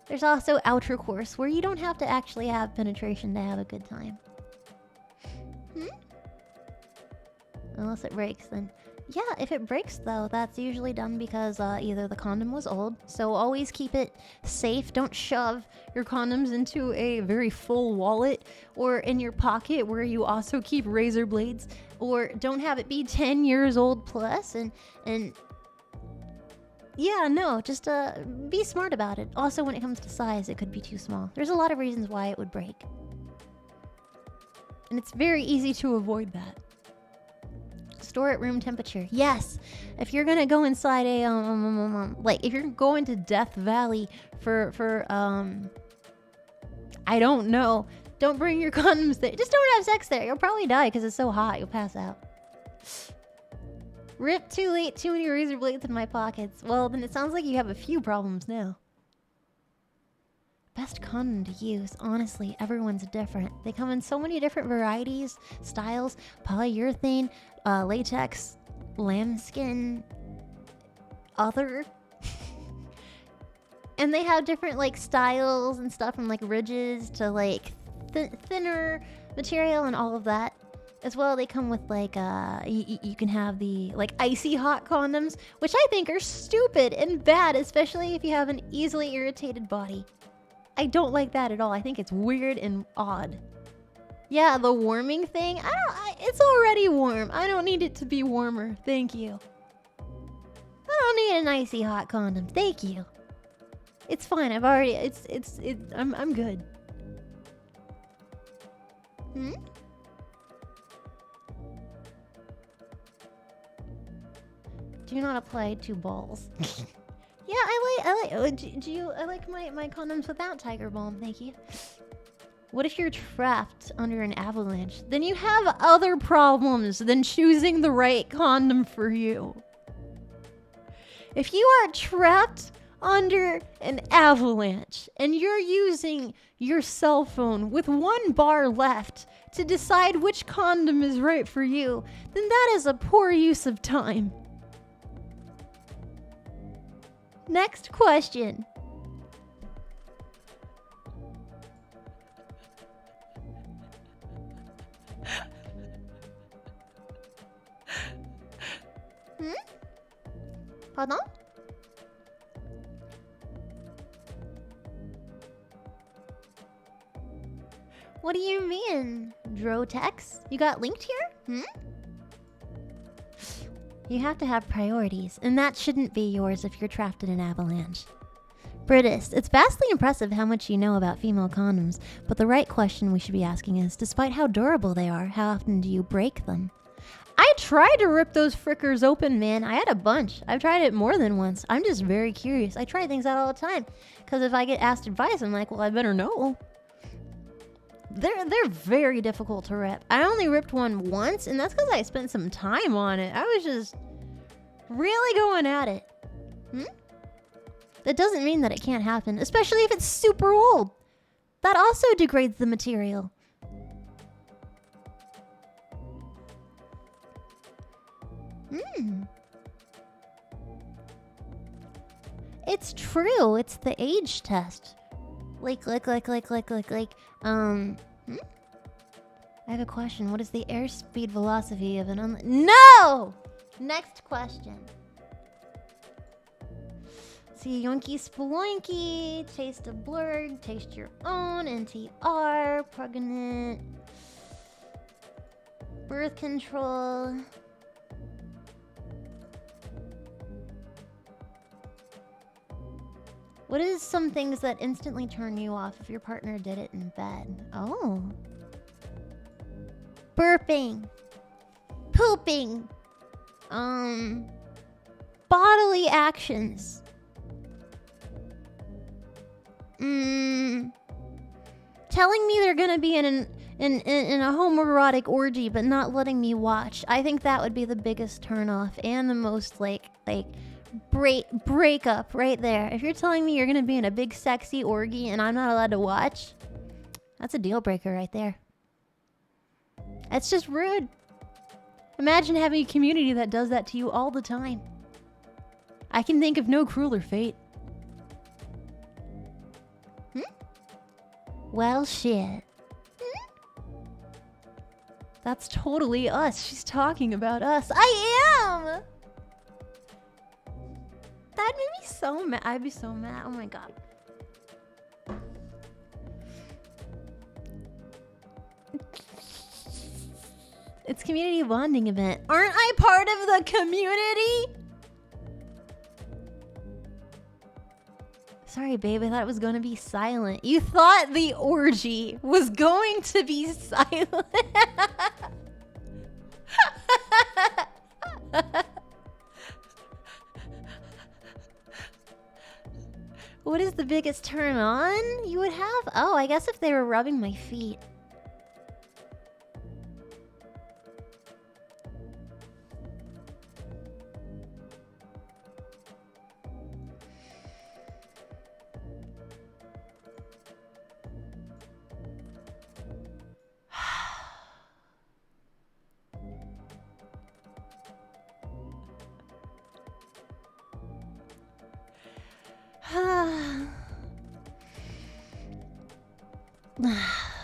There's also outercourse, where you don't have to actually have penetration to have a good time. Unless it breaks, then Yeah, if it breaks though, that's usually done because either the condom was old, so always keep it safe. Don't shove your condoms into a very full wallet or in your pocket where you also keep razor blades, or don't have it be 10 years old plus. And yeah, no, just be smart about it. Also, when it comes to size, it could be too small. There's a lot of reasons why it would break, and it's very easy to avoid that. Store at room temperature. Yes, if you're gonna go inside a like if you're going to Death Valley for I don't know, don't bring your condoms there. Just don't have sex there. You'll probably die because it's so hot. You'll pass out. Rip, too late. Too many razor blades in my pockets. Well, then it sounds like you have a few problems now. Best condom to use. Honestly, everyone's different. They come in so many different varieties, styles, polyurethane, latex, lambskin, other. And they have different like styles and stuff, from like ridges to like thinner material and all of that. As well, they come with like you can have the like icy hot condoms, which I think are stupid and bad, especially if you have an easily irritated body. I don't like that at all. I think it's weird and odd. Yeah, the warming thing. It's already warm. I don't need it to be warmer. Thank you. I don't need an icy hot condom. Thank you. It's fine. I'm good. Do not apply to balls. Yeah, I like my condoms without Tiger Balm, thank you. What if you're trapped under an avalanche? Then you have other problems than choosing the right condom for you. If you are trapped under an avalanche and you're using your cell phone with 1 bar left to decide which condom is right for you, then that is a poor use of time. Next question. Pardon? What do you mean, Drotex? You got linked here? You have to have priorities, and that shouldn't be yours if you're trapped in an avalanche. Britis, it's vastly impressive how much you know about female condoms, but the right question we should be asking is, despite how durable they are, how often do you break them? I tried to rip those frickers open, man. I had a bunch. I've tried it more than once. I'm just very curious. I try things out all the time, because if I get asked advice, I'm like, well, I better know. They're very difficult to rip. I only ripped one once, and that's because I spent some time on it. I was just really going at it. That doesn't mean that it can't happen, especially if it's super old. That also degrades the material. It's true. It's the age test. I have a question. What is the airspeed velocity of an No! Next question. See, Yonky Spelunky, Taste of Blurg, Taste Your Own, NTR, Pregnant, Birth Control. What is some things that instantly turn you off if your partner did it in bed? Oh. Burping. Pooping. Bodily actions. Telling me they're gonna be in a homoerotic orgy but not letting me watch. I think that would be the biggest turnoff and the most like break up right there. If you're telling me you're gonna be in a big sexy orgy and I'm not allowed to watch, that's a deal breaker right there. That's just rude. Imagine having a community that does that to you all the time. I can think of no crueler fate. Well, shit. That's totally us. She's talking about us. I That made me so mad. I'd be so mad. Oh my god. It's community bonding event. Aren't I part of the community? Sorry, babe. I thought it was going to be silent. You thought the orgy was going to be silent. What is the biggest turn on you would have? Oh, I guess if they were rubbing my feet.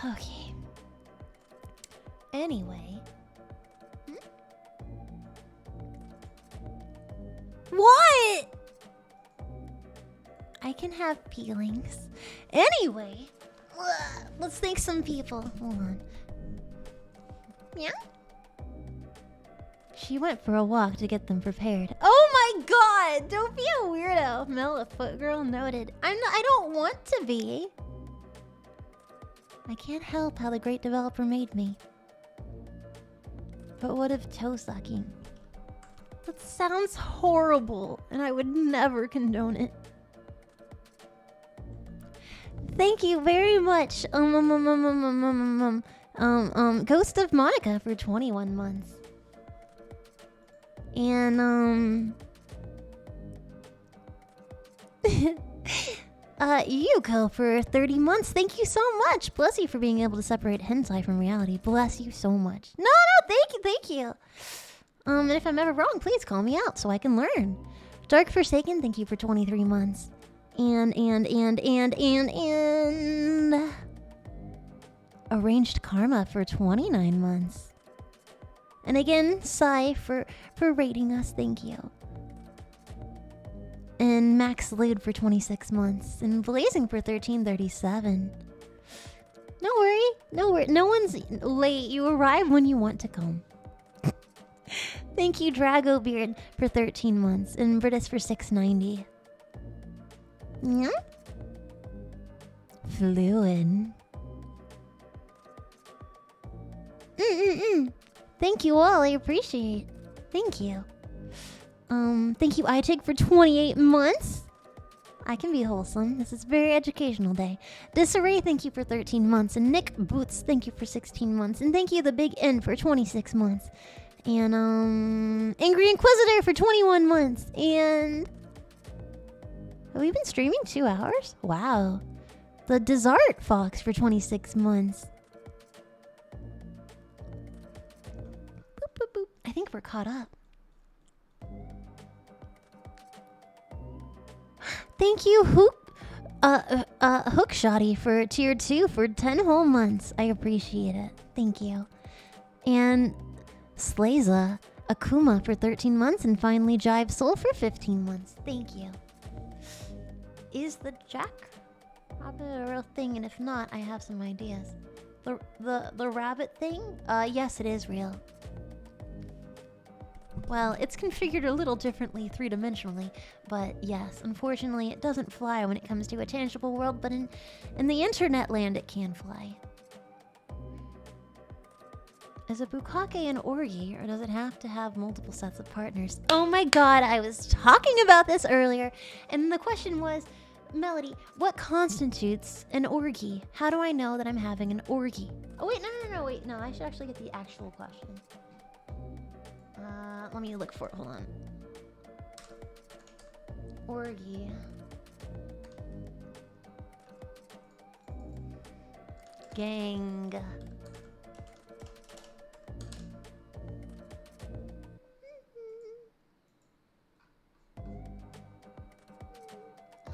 Okay. Anyway. What? I can have feelings. Anyway. Let's thank some people. Hold on. Yeah? She went for a walk to get them prepared. Oh my god! Don't be a weirdo. Mel, a foot girl, noted. I don't want to be. I can't help how the great developer made me. But what if toe sucking? That sounds horrible, and I would never condone it. Thank you very much, Ghost of Monica for 21 months. And, Yuko for 30 months. Thank you so much. Bless you for being able to separate hentai from reality. Bless you so much. No, thank you. And if I'm ever wrong, please call me out so I can learn. Dark Forsaken, thank you for 23 months. And Arranged Karma for 29 months. And again, Sai for rating us, thank you. And Max Lude for 26 months. And Blazing for 1337. No worry. No one's late. You arrive when you want to come. Thank you, Dragobeard, for 13 months. And Britus for 690. Yeah? Fluid. Thank you all. I appreciate it. Thank you. Thank you, iTig, for 28 months. I can be wholesome. This is a very educational day. Disarray, thank you for 13 months. And Nick Boots, thank you for 16 months. And thank you, The Big N, for 26 months. And, Angry Inquisitor for 21 months. And... have we been streaming 2 hours? Wow. The Desart Fox for 26 months. Boop, boop, boop. I think we're caught up. Thank you, Hookshotty for tier 2 for 10 whole months. I appreciate it. Thank you. And Slaza Akuma for 13 months. And finally, Jive Soul for 15 months. Thank you. Is the Jack Rabbit a real thing? And if not, I have some ideas. The rabbit thing? Yes, it is real. Well, it's configured a little differently three-dimensionally, but yes, unfortunately it doesn't fly when it comes to a tangible world, but in the internet land it can fly. Is a bukkake an orgy, or does it have to have multiple sets of partners? Oh my god, I was talking about this earlier, and the question was, Melody, what constitutes an orgy? How do I know that I'm having an orgy? Oh wait, no, I should actually get the actual question. Let me look for it, hold on. Orgy. Gang.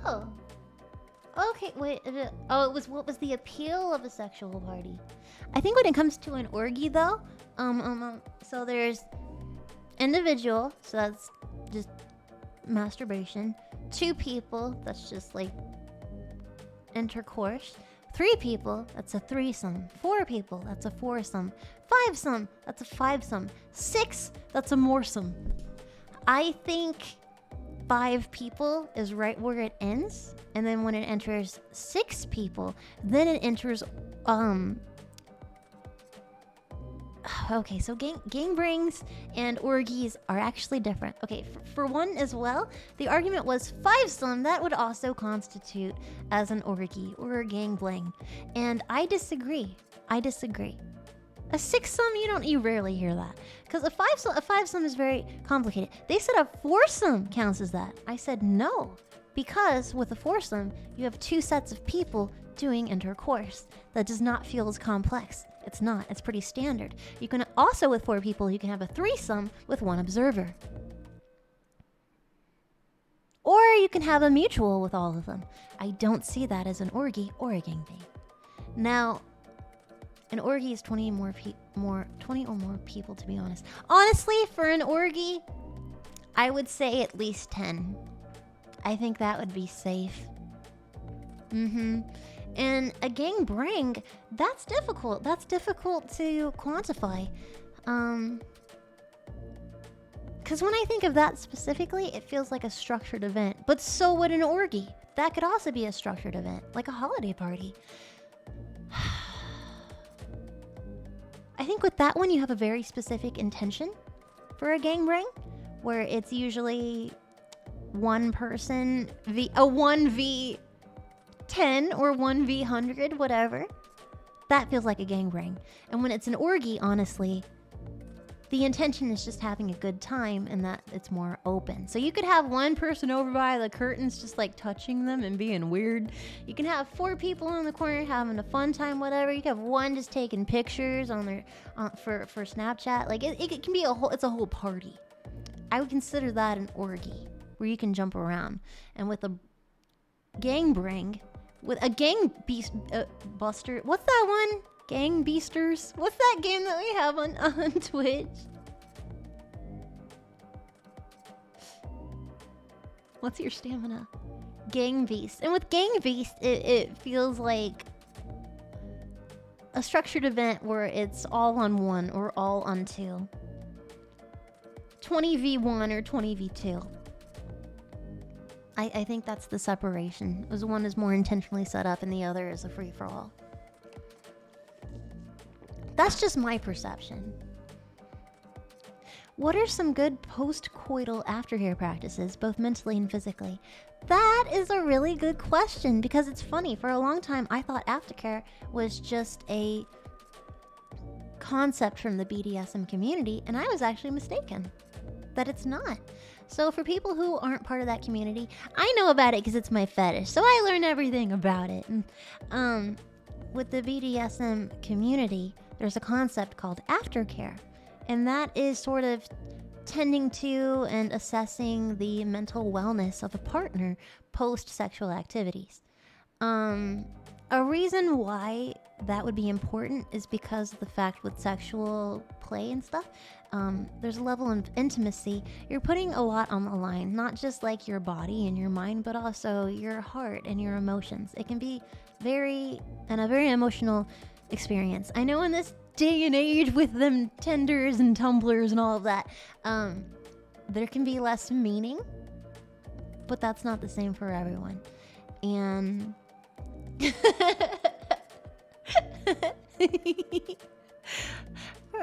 Oh. Okay, wait. Oh, it was what was the appeal of a sexual party? I think when it comes to an orgy, though, so there's Individual, so that's just masturbation. 2 people, that's just like intercourse. 3 people, that's a threesome. 4 people, that's a foursome. 5-some, that's a 5-some. 6, that's a moresome. I think 5 people is right where it ends, and then when it enters 6 people, then it enters okay, so gangbangs and orgies are actually different. Okay, for one as well, the argument was 5-some, that would also constitute as an orgy or a gangbang. And I disagree. A 6-some, you rarely hear that. Because a 5-some is very complicated. They said a foursome counts as that. I said no. Because with a foursome, you have 2 sets of people doing intercourse. That does not feel as complex. It's not. It's pretty standard. You can also, with 4 people, you can have a threesome with 1 observer. Or you can have a mutual with all of them. I don't see that as an orgy or a gangbang. Now, an orgy is 20 or more people, to be honest. Honestly, for an orgy, I would say at least 10. I think that would be safe. And a gangbang, that's difficult. That's difficult to quantify. Because when I think of that specifically, it feels like a structured event. But so would an orgy. That could also be a structured event, like a holiday party. I think with that one, you have a very specific intention for a gangbang, where it's usually one person, a 1v10 or 1v100, whatever. That feels like a gangbang. And when it's an orgy, honestly, the intention is just having a good time and that it's more open. So you could have one person over by the curtains just like touching them and being weird. You can have 4 people in the corner having a fun time, whatever. You can have one just taking pictures on their for Snapchat. Like it can be it's a whole party. I would consider that an orgy where you can jump around. And with a gangbang, with a buster, what's that one? Gang Beasters? What's that game that we have on Twitch? What's your stamina? Gang Beast. And with Gang Beast, it feels like a structured event where it's all on 1 or all on 2. 20v1 or 20v2. I think that's the separation. As one is more intentionally set up and the other is a free-for-all. That's just my perception. What are some good post-coital aftercare practices, both mentally and physically? That is a really good question because it's funny. For a long time, I thought aftercare was just a concept from the BDSM community, and I was actually mistaken that it's not. So for people who aren't part of that community, I know about it because it's my fetish, so I learn everything about it. And with the BDSM community, there's a concept called aftercare, and that is sort of tending to and assessing the mental wellness of a partner post-sexual activities. A reason why that would be important is because of the fact with sexual play and stuff, there's a level of intimacy. You're putting a lot on the line, not just like your body and your mind, but also your heart and your emotions. It can be a very emotional experience. I know in this day and age with them Tinders and Tumblrs and all of that, there can be less meaning, but that's not the same for everyone. And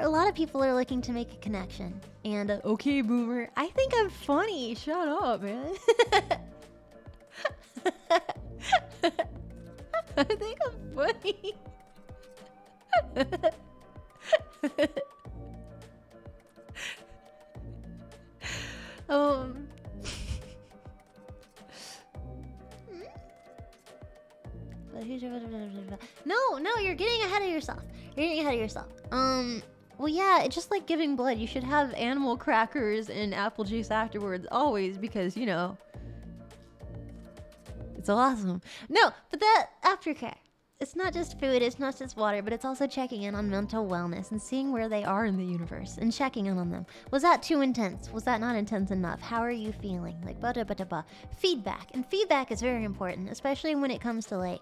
a lot of people are looking to make a connection. And okay, boomer, I think I'm funny. Shut up, man. I think I'm funny. No, you're getting ahead of yourself. Well, yeah, it's just like giving blood. You should have animal crackers and apple juice afterwards, always, because, you know, it's awesome. No, but that aftercare. it's not just food, it's not just water, but it's also checking in on mental wellness and seeing where they are in the universe and checking in on them. Was that too intense? Was that not intense enough? How are you feeling? Like, ba-da-ba-da-ba. Feedback. And feedback is very important, especially when it comes to, like,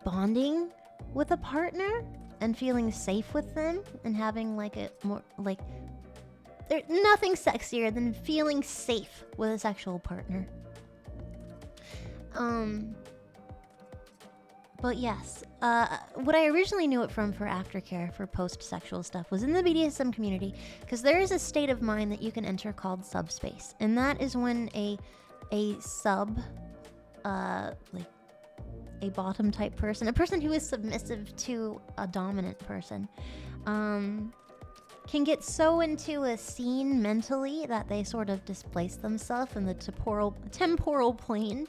bonding with a partner and feeling safe with them and having, like, a more, like, there's nothing sexier than feeling safe with a sexual partner. But yes, what I originally knew it from for aftercare for post-sexual stuff was in the BDSM community, because there is a state of mind that you can enter called subspace, and that is when a sub, like a bottom type person, a person who is submissive to a dominant person, can get so into a scene mentally that they sort of displace themselves in the temporal plane.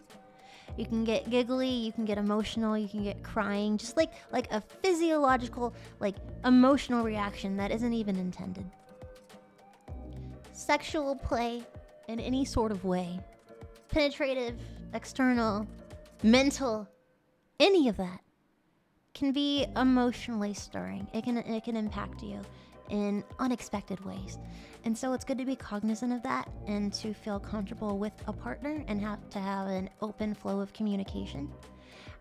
You can get giggly, you can get emotional, you can get crying, just like a physiological, like, emotional reaction that isn't even intended. Sexual play in any sort of way, penetrative, external, mental, any of that can be emotionally stirring. It can impact you in unexpected ways. And so it's good to be cognizant of that and to feel comfortable with a partner and have to have an open flow of communication.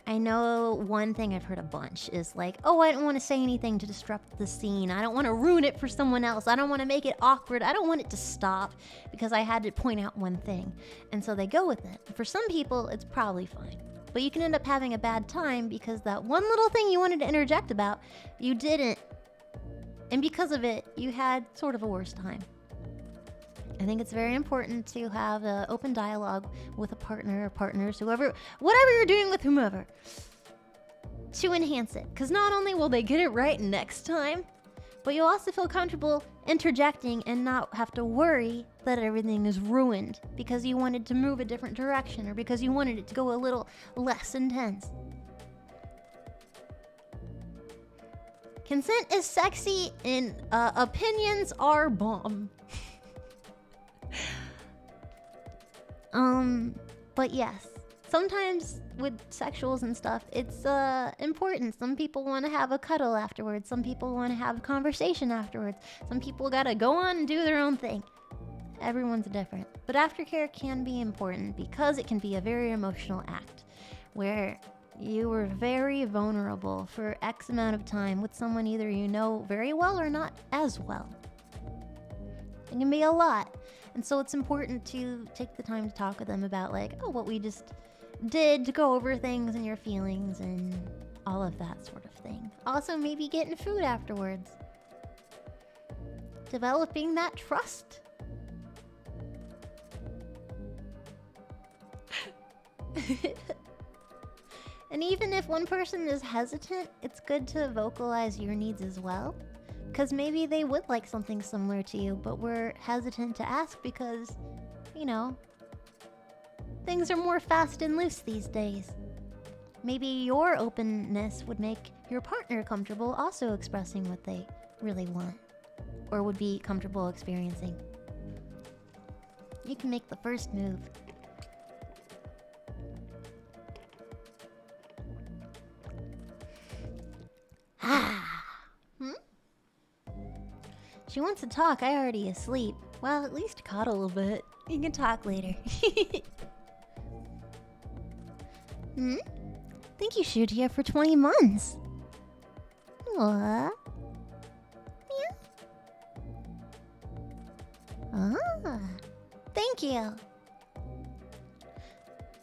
I know one thing I've heard a bunch is like, oh, I don't want to say anything to disrupt the scene. I don't want to ruin it for someone else. I don't want to make it awkward. I don't want it to stop because I had to point out one thing. And so they go with it. For some people, it's probably fine. But you can end up having a bad time because that one little thing you wanted to interject about, you didn't. And because of it, you had sort of a worse time. I think it's very important to have an open dialogue with a partner or partners, whoever, whatever you're doing with whomever, to enhance it. Because not only will they get it right next time, but you'll also feel comfortable interjecting and not have to worry that everything is ruined because you wanted to move a different direction or because you wanted it to go a little less intense. Consent is sexy and opinions are bomb. But yes, sometimes with sexuals and stuff, it's important. Some people want to have a cuddle afterwards. Some people want to have a conversation afterwards. Some people gotta go on and do their own thing. Everyone's different. But aftercare can be important because it can be a very emotional act where you were very vulnerable for X amount of time with someone either you know very well or not as well. It can be a lot. And so it's important to take the time to talk with them about, like, oh, what we just did, to go over things and your feelings and all of that sort of thing. Also, maybe getting food afterwards. Developing that trust. And even if one person is hesitant, it's good to vocalize your needs as well. Because maybe they would like something similar to you, but we're hesitant to ask because, you know, things are more fast and loose these days. Maybe your openness would make your partner comfortable also expressing what they really want or would be comfortable experiencing. You can make the first move. She wants to talk. I already asleep. Well, at least cuddle a bit. You can talk later. Thank you, Shutia, for 20 months. What? Yeah. Ah. Thank you.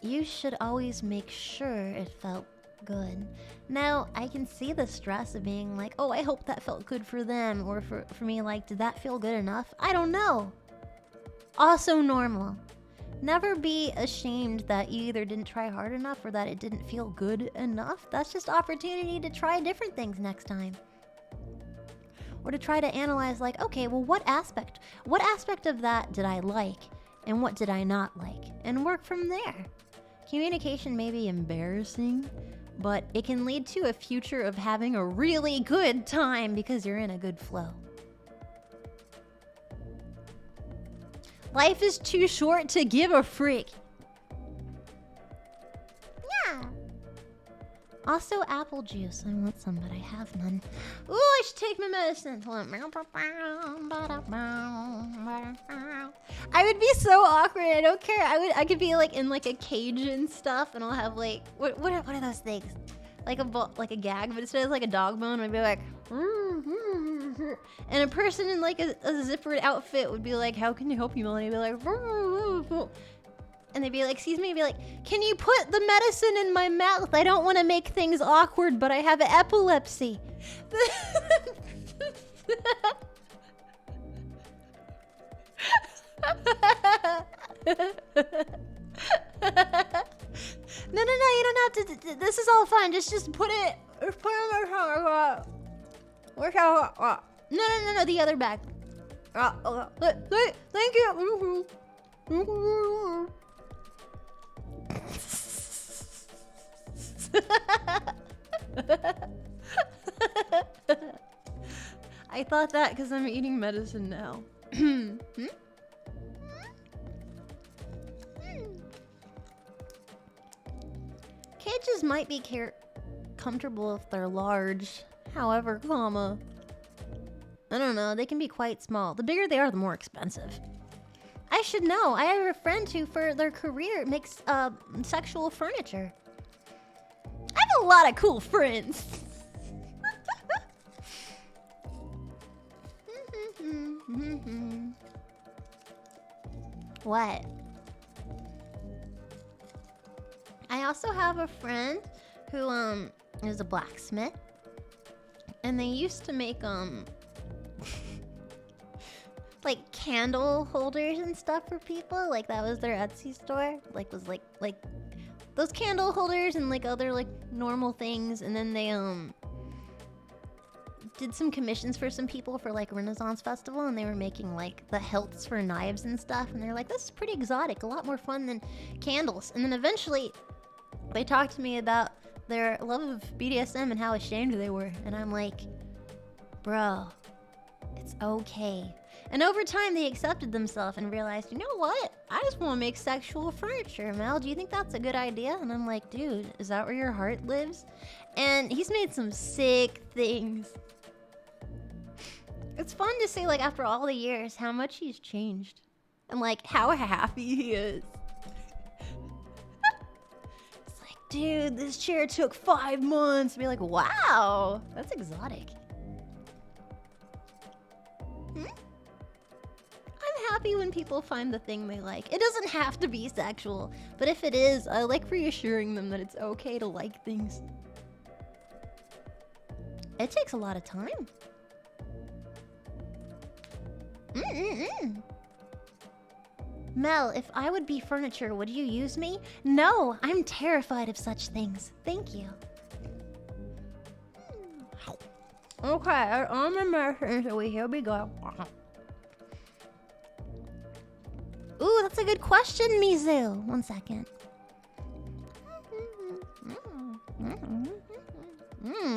You should always make sure it felt good. Now, I can see the stress of being like, oh, I hope that felt good for them. Or for me, like, did that feel good enough? I don't know. Also normal. Never be ashamed that you either didn't try hard enough or that it didn't feel good enough. That's just opportunity to try different things next time. Or to try to analyze, like, okay, well, what aspect of that did I like and what did I not like? And work from there. Communication may be embarrassing, but it can lead to a future of having a really good time because you're in a good flow. Life is too short to give a freak. Yeah. Also, apple juice. I want some, but I have none. Ooh, I should take my medicine. I would be so awkward. I don't care. I could be like in like a cage and stuff, and I'll have like what are those things? Like a gag, but instead of like a dog bone, I'd be like, and a person in like a zippered outfit would be like, "How can you help you, Melanie?" I'd be like, and they'd be like, "Excuse me," I'd be like, "Can you put the medicine in my mouth? I don't want to make things awkward, but I have epilepsy." No, you don't have to. This is all fine. Just put it. Put it in my No, the other bag. Thank you. I thought that because I'm eating medicine now. Cages might be comfortable if they're large. However, I don't know, they can be quite small. The bigger they are, the more expensive. I should know. I have a friend who, for their career, makes sexual furniture. I have a lot of cool friends. What? I also have a friend who is a blacksmith, and they used to make like candle holders and stuff for people. Like that was their Etsy store. Like those candle holders and like other like normal things. And then they did some commissions for some people for like Renaissance Festival, and they were making like the hilts for knives and stuff. And they're like, this is pretty exotic, a lot more fun than candles. And then eventually they talked to me about their love of BDSM and how ashamed they were. And I'm like, bro, it's okay. And over time, they accepted themselves and realized, you know what? I just want to make sexual furniture. Mel, do you think that's a good idea? And I'm like, dude, is that where your heart lives? And he's made some sick things. It's fun to see, like, after all the years, how much he's changed. And, like, how happy he is. It's like, dude, this chair took 5 months. To be like, wow, that's exotic. I'm happy when people find the thing they like. It doesn't have to be sexual, but if it is, I like reassuring them that it's okay to like things. It takes a lot of time. Mel, if I would be furniture, would you use me? No, I'm terrified of such things. Thank you. Okay, I'm a merchant, so here we go. Ooh, that's a good question, Mizu. 1 second.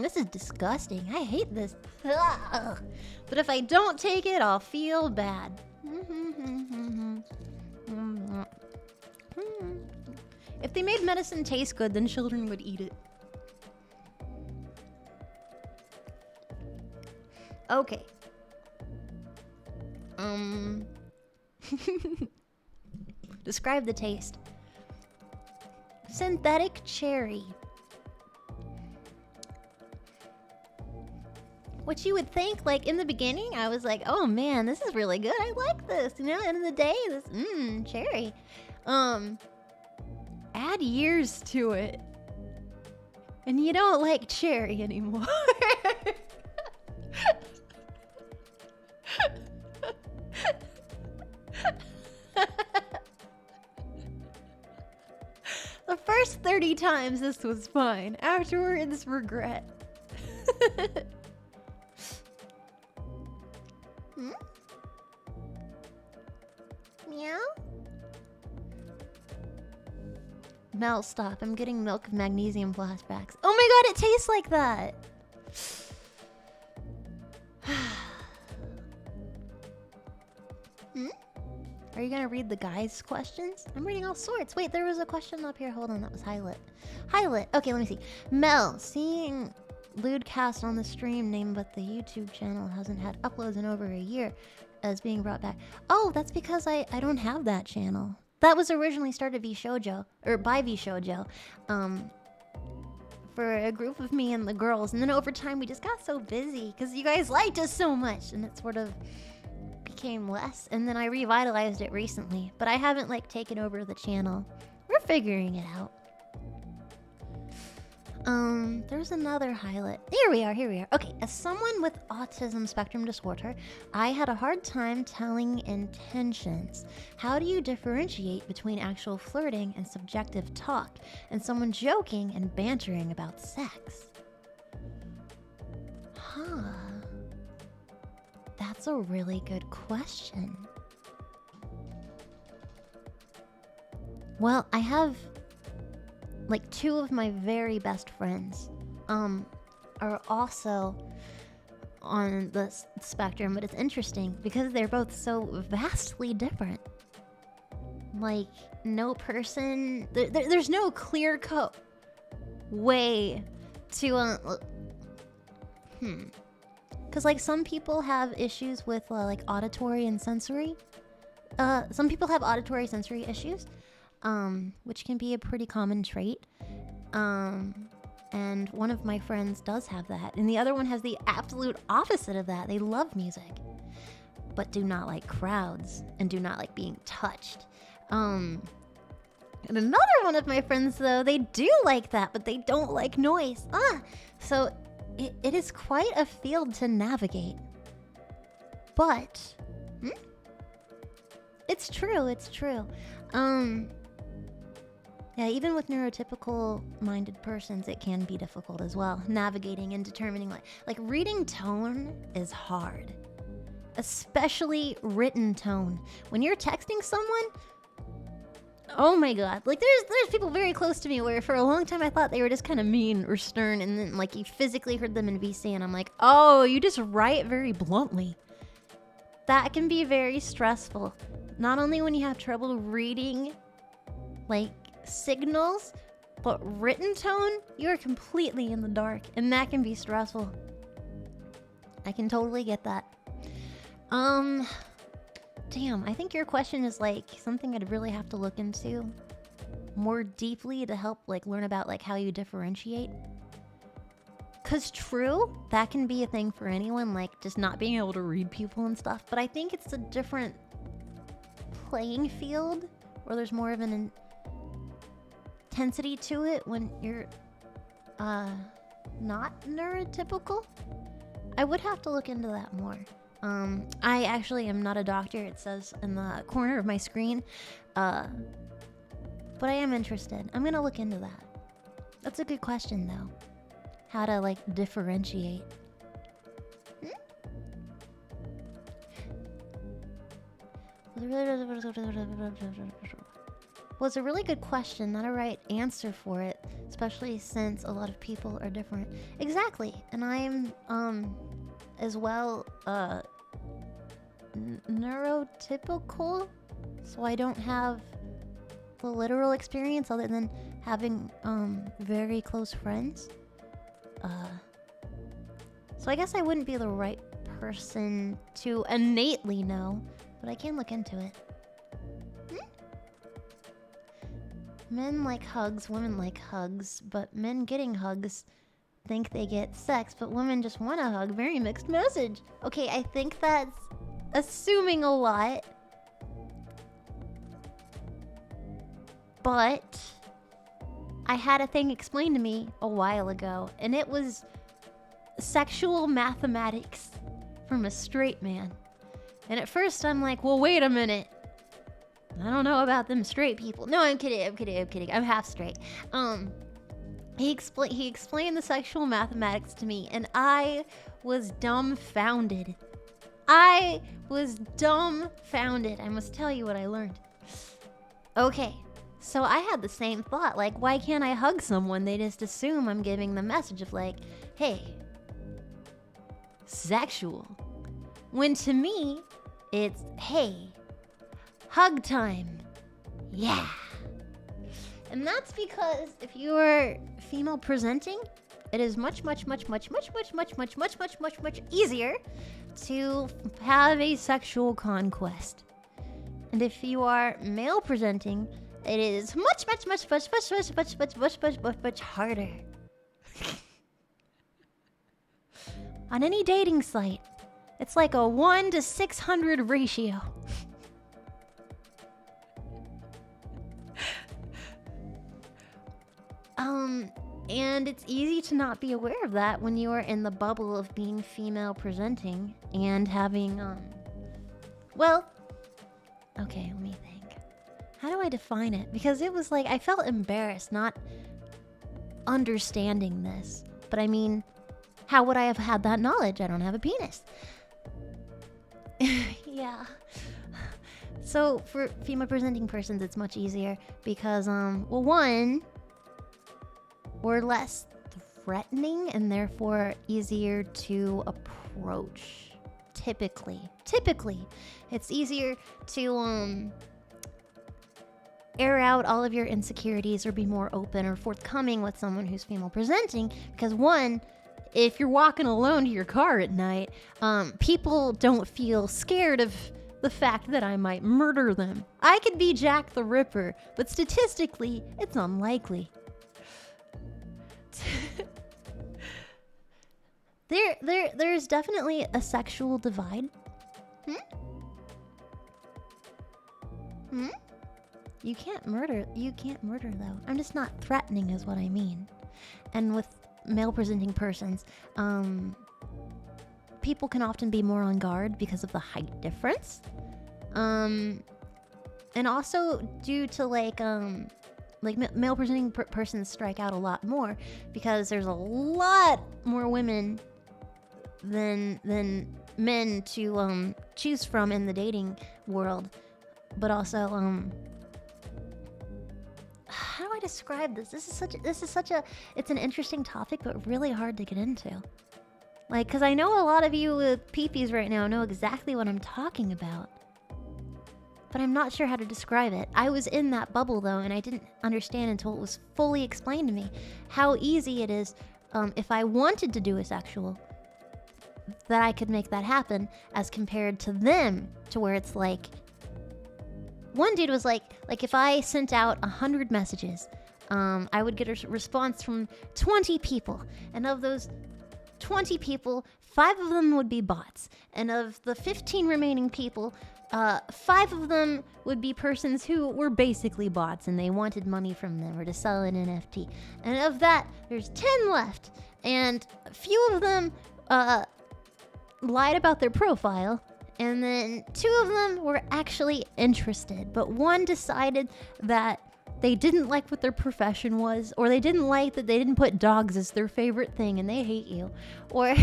This is disgusting. I hate this. Ugh. But if I don't take it, I'll feel bad. If they made medicine taste good, then children would eat it. Okay. Describe the taste. Synthetic cherry. What you would think, like, in the beginning, I was like, oh man, this is really good. I like this. You know, end of the day, this, cherry. Add years to it. And you don't like cherry anymore. The first 30 times this was fine. Afterwards, regret. Meow? Mel, stop. I'm getting milk of magnesium flashbacks. Oh my god, it tastes like that! Are you gonna read the guys' questions? I'm reading all sorts. Wait, there was a question up here. Hold on, that was Highlit. Highlit. Okay, let me see. Mel, seeing LewdCast on the stream name, but the YouTube channel hasn't had uploads in over a year as being brought back. Oh, that's because I don't have that channel. That was originally started VShojo, or by VShojo, for a group of me and the girls. And then over time, we just got so busy because you guys liked us so much. And it sort of became less. And then I revitalized it recently. But I haven't, like, taken over the channel. We're figuring it out. There's another highlight. Here we are. Okay, as someone with autism spectrum disorder, I had a hard time telling intentions. How do you differentiate between actual flirting and subjective talk, and someone joking and bantering about sex? Huh. That's a really good question. Well, I have... like, two of my very best friends are also on the spectrum, but it's interesting because they're both so vastly different. Like, no person... there's no clear-cut way to... Because, like, some people have issues with, like, auditory and sensory. Some people have auditory sensory issues. Which can be a pretty common trait. And one of my friends does have that. And the other one has the absolute opposite of that. They love music, but do not like crowds and do not like being touched. And another one of my friends, though, they do like that, but they don't like noise. So it is quite a field to navigate. But, it's true. Yeah, even with neurotypical-minded persons, it can be difficult as well. Navigating and determining, like reading tone is hard. Especially written tone. When you're texting someone, oh my god. Like, there's people very close to me where for a long time I thought they were just kind of mean or stern, and then, like, you physically heard them in VC, and I'm like, oh, you just write very bluntly. That can be very stressful. Not only when you have trouble reading, like, signals, but written tone, you're completely in the dark, and that can be stressful. I can totally get that. Damn, I think your question is, like, something I'd really have to look into more deeply to help, like, learn about, like, how you differentiate. 'Cause true, that can be a thing for anyone, like, just not being able to read people and stuff, but I think it's a different playing field, where there's more of an intensity to it when you're not neurotypical. I would have to look into that more. I actually am not a doctor, it says in the corner of my screen, but I am interested. I'm gonna look into that. That's a good question, though. How to, like, differentiate. Well, it's a really good question, not a right answer for it, especially since a lot of people are different. Exactly, and I'm, as well, neurotypical, so I don't have the literal experience other than having, very close friends. So I guess I wouldn't be the right person to innately know, but I can look into it. Men like hugs, women like hugs, but men getting hugs think they get sex, but women just want a hug. Very mixed message. Okay, I think that's assuming a lot. But I had a thing explained to me a while ago, and it was sexual mathematics from a straight man. And at first I'm like, well, wait a minute. I don't know about them straight people. No, I'm kidding. I'm half straight. He explained the sexual mathematics to me, and I was dumbfounded. I must tell you what I learned. Okay, so I had the same thought. Like, why can't I hug someone? They just assume I'm giving the message of, like, hey, sexual. When to me, it's, hey, Hug time. Yeah. And that's because if you are female presenting, it is much easier to have a sexual conquest. And if you are male presenting, it is much harder. On any dating site, it's like a 1 to 600 ratio. And it's easy to not be aware of that when you are in the bubble of being female presenting and having, well, okay, let me think. How do I define it? Because it was like, I felt embarrassed not understanding this. But I mean, how would I have had that knowledge? I don't have a penis. Yeah. So for female presenting persons, it's much easier because, well, one, we're less threatening and therefore easier to approach. Typically, it's easier to air out all of your insecurities or be more open or forthcoming with someone who's female presenting because one, if you're walking alone to your car at night, people don't feel scared of the fact that I might murder them. I could be Jack the Ripper, but statistically, it's unlikely. There's definitely a sexual divide. You can't murder though. I'm just not threatening is what I mean. And with male presenting persons, people can often be more on guard because of the height difference. And also due to male presenting persons strike out a lot more because there's a lot more women than men to choose from in the dating world. But also, how do I describe this? This is such a it's an interesting topic, but really hard to get into. Like, because I know a lot of you with peepees right now know exactly what I'm talking about. But I'm not sure how to describe it. I was in that bubble, though, and I didn't understand until it was fully explained to me how easy it is, if I wanted to do a sexual, that I could make that happen, as compared to them, to where it's like... One dude was like if I sent out 100 messages, I would get a response from 20 people. And of those 20 people, 5 of them would be bots. And of the 15 remaining people... 5 of them would be persons who were basically bots and they wanted money from them or to sell an NFT. And of that, there's 10 left. And a few of them lied about their profile. And then 2 of them were actually interested. But one decided that they didn't like what their profession was, or they didn't like that they didn't put dogs as their favorite thing and they hate you. Or...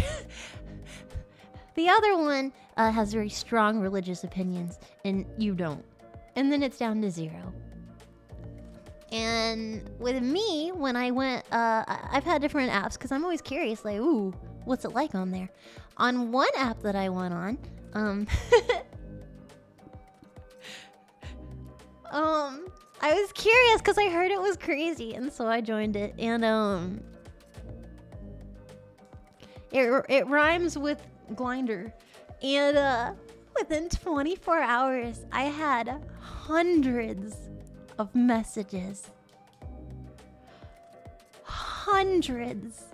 The other one has very strong religious opinions, and you don't. And then it's down to 0. And with me, when I went, I've had different apps, because I'm always curious, like, ooh, what's it like on there? On one app that I went on, I was curious, because I heard it was crazy, and so I joined it, and, it rhymes with Glinder. And within 24 hours, I had hundreds of messages. Hundreds.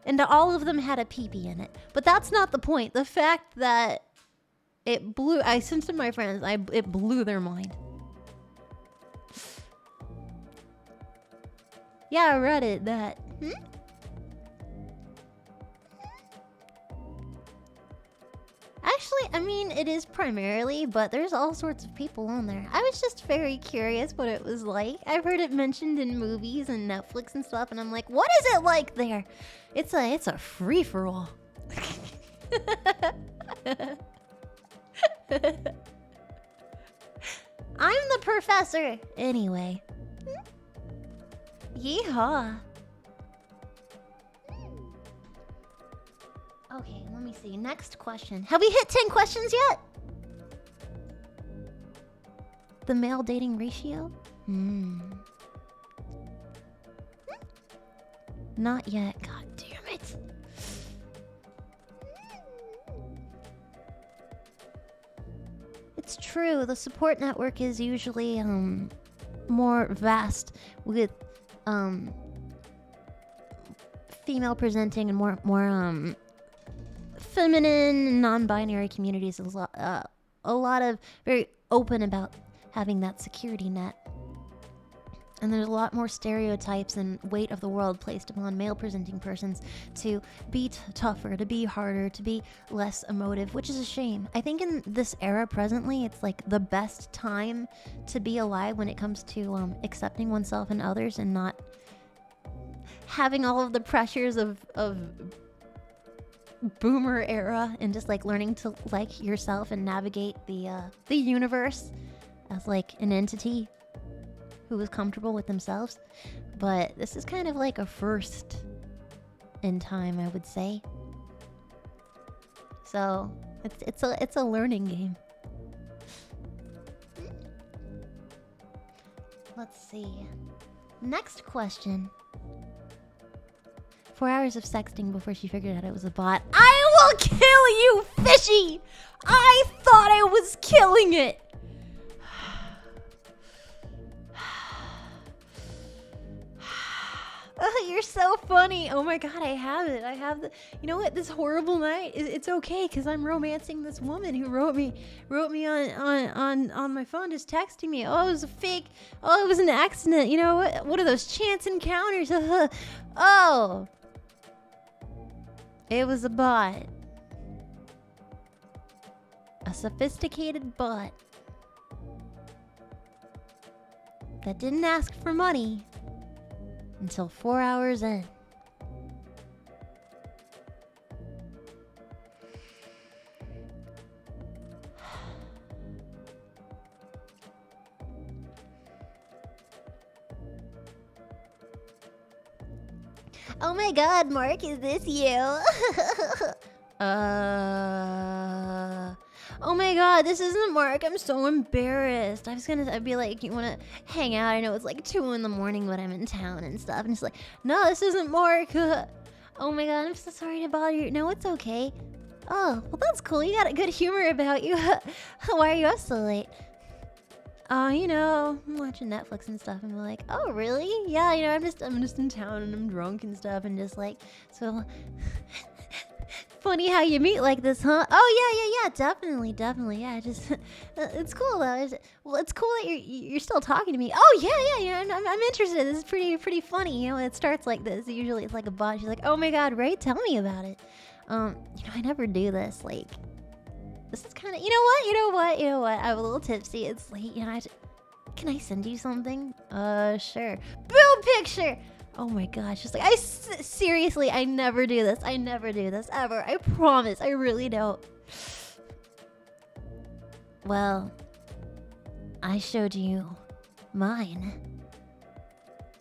And all of them had a peepee in it. But that's not the point. The fact that I sent to my friends, it blew their mind. Yeah, I read it, that. Actually, I mean, it is primarily, but there's all sorts of people on there. I was just very curious what it was like. I've heard it mentioned in movies and Netflix and stuff, and I'm like, what is it like there? It's a free-for-all. I'm the professor. Anyway. Yeehaw. Okay, let me see. Next question. Have we hit 10 questions yet? the male dating ratio? Not yet. God damn it. It's true. The support network is usually more vast with female presenting and more feminine, non-binary communities. There's a lot of very open about having that security net. And there's a lot more stereotypes and weight of the world placed upon male-presenting persons to be tougher, to be harder, to be less emotive, which is a shame. I think in this era presently, it's like the best time to be alive when it comes to accepting oneself and others and not having all of the pressures of boomer era and just like learning to like yourself and navigate the universe as like an entity who is comfortable with themselves. But this is kind of like a first in time, I would say. So it's a learning game. Let's see. Next question. 4 hours of sexting before she figured out it was a bot. I will kill you, fishy! I thought I was killing it! Oh, you're so funny. Oh my god, I have it. I have the... You know what? This horrible night, it's okay, because I'm romancing this woman who wrote me on my phone, just texting me. Oh, it was a fake. Oh, it was an accident. You know, what are those chance encounters? Oh. It was a bot. A sophisticated bot. That didn't ask for money. Until 4 hours in. Oh my god, Mark, is this you? Oh my god, this isn't Mark. I'm so embarrassed. I'd be like, you wanna hang out? I know it's like 2 in the morning, but I'm in town and stuff. And it's like, no, this isn't Mark. Oh my god, I'm so sorry to bother you. No, it's okay. Oh, well that's cool. You got a good humor about you. Why are you up so late? You know, I'm watching Netflix and stuff, and I'm like, oh really? Yeah, you know, I'm just in town and I'm drunk and stuff, and just like, so funny how you meet like this, huh? Oh yeah, definitely, yeah. Just it's cool though. Well, it's cool that you're still talking to me. Oh yeah, I'm interested. This is pretty funny. You know, it starts like this. Usually it's like a bot. She's like, oh my god, Ray, tell me about it. You know, I never do this. Like, this is kind of, you know what? I'm a little tipsy. It's late. You know, can I send you something? Sure. Boob picture. Oh my gosh, just like, seriously, I never do this. I never do this, ever. I promise, I really don't. Well, I showed you mine.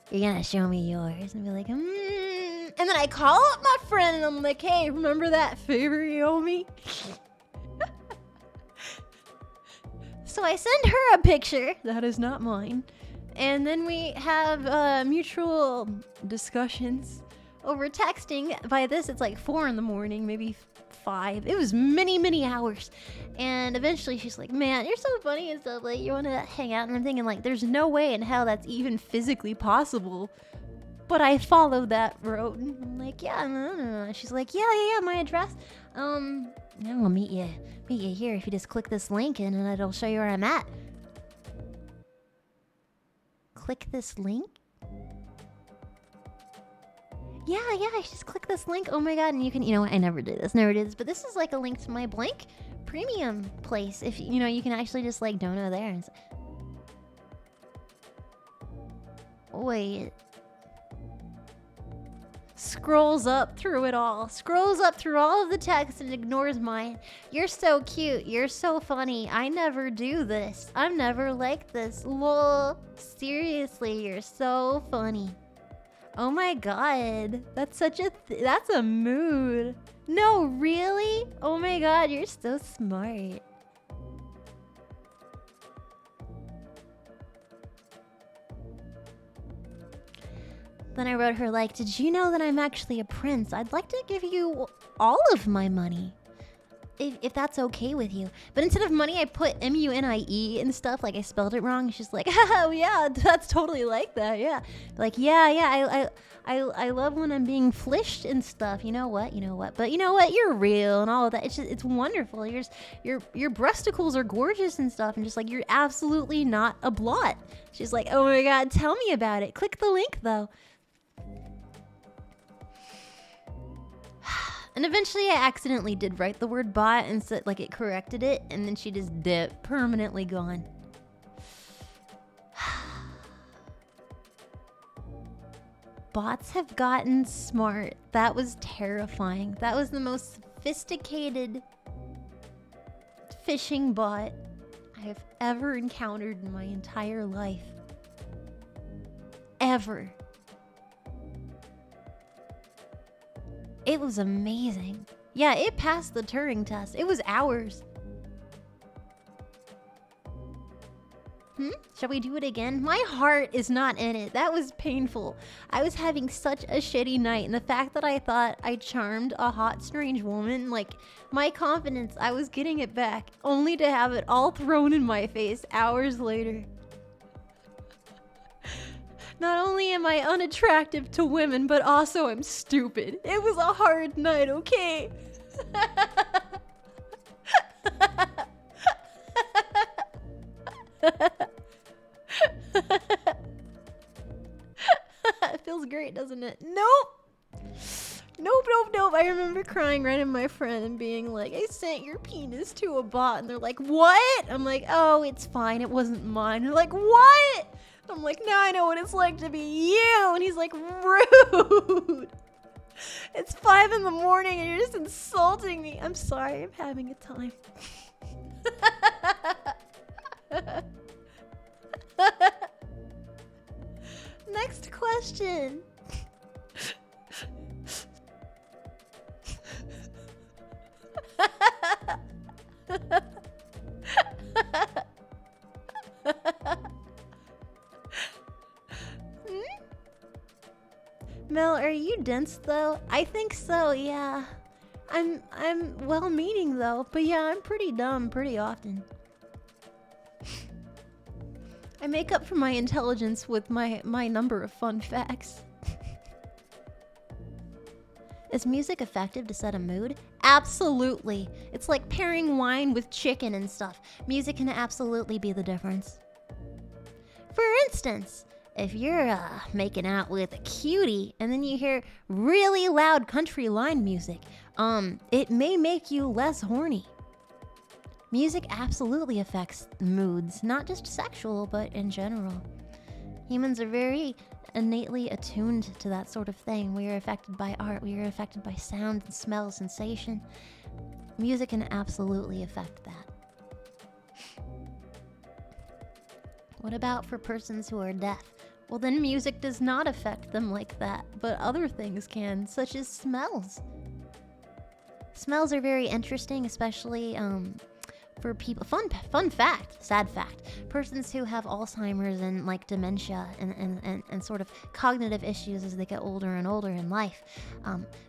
You're gonna show me yours and be like, And then I call up my friend and I'm like, hey, remember that favor you owe me? So I send her a picture. That is not mine. And then we have mutual discussions over texting. By this, it's like 4 in the morning, maybe 5. It was many hours. And eventually she's like, man, you're so funny and stuff. Like, you want to hang out? And I'm thinking, like, there's no way in hell that's even physically possible. But I followed that road. And I'm like, yeah, no. She's like, yeah, my address. I'll meet you here if you just click this link in and it'll show you where I'm at. Click this link? Yeah, just click this link. Oh my god, and you can, you know what, I never do this, but this is like a link to my Blank premium place. If, you know, you can actually just like dono there. And wait. Scrolls up through it all. Scrolls up through all of the text and ignores mine. You're so cute. You're so funny. I never do this. I'm never like this. Lol. Seriously, you're so funny. Oh my god. That's such a... that's a mood. No, really? Oh my god, you're so smart. Then I wrote her like, did you know that I'm actually a prince? I'd like to give you all of my money. If that's okay with you. But instead of money, I put M-U-N-I-E and stuff. Like I spelled it wrong. She's like, oh yeah, that's totally like that. Yeah. Like, yeah. I love when I'm being flished and stuff. You know what? But you know what? You're real and all of that. It's wonderful. Your breasticles are gorgeous and stuff. And just like, you're absolutely not a blot. She's like, oh my God, tell me about it. Click the link though. And eventually I accidentally did write the word bot and so, like it corrected it, and then she just dipped, permanently gone. Bots have gotten smart. That was terrifying. That was the most sophisticated phishing bot I have ever encountered in my entire life. Ever. It was amazing. Yeah, it passed the Turing test. It was hours. Shall we do it again? My heart is not in it. That was painful. I was having such a shitty night, and the fact that I thought I charmed a hot, strange woman, like, my confidence, I was getting it back, only to have it all thrown in my face hours later. Not only am I unattractive to women, but also I'm stupid. It was a hard night, okay? It feels great, doesn't it? Nope. I remember crying right in my friend and being like, I sent your penis to a bot. And they're like, what? I'm like, oh, it's fine. It wasn't mine. They're like, what? I'm like, now I know what it's like to be you. And he's like, rude. It's 5 a.m. and you're just insulting me. I'm sorry, I'm having a time. Next question. Mel, are you dense though? I think so, yeah. I'm well-meaning though, but yeah, I'm pretty dumb pretty often. I make up for my intelligence with my number of fun facts. Is music effective to set a mood? Absolutely. It's like pairing wine with chicken and stuff. Music can absolutely be the difference. For instance, if you're making out with a cutie and then you hear really loud country line music, it may make you less horny. Music absolutely affects moods, not just sexual, but in general. Humans are very innately attuned to that sort of thing. We are affected by art, we are affected by sound and smell, sensation. Music can absolutely affect that. What about for persons who are deaf? Well, then music does not affect them like that, but other things can, such as smells. Smells are very interesting, especially for people. Fun fact, sad fact. Persons who have Alzheimer's and like dementia and sort of cognitive issues as they get older and older in life,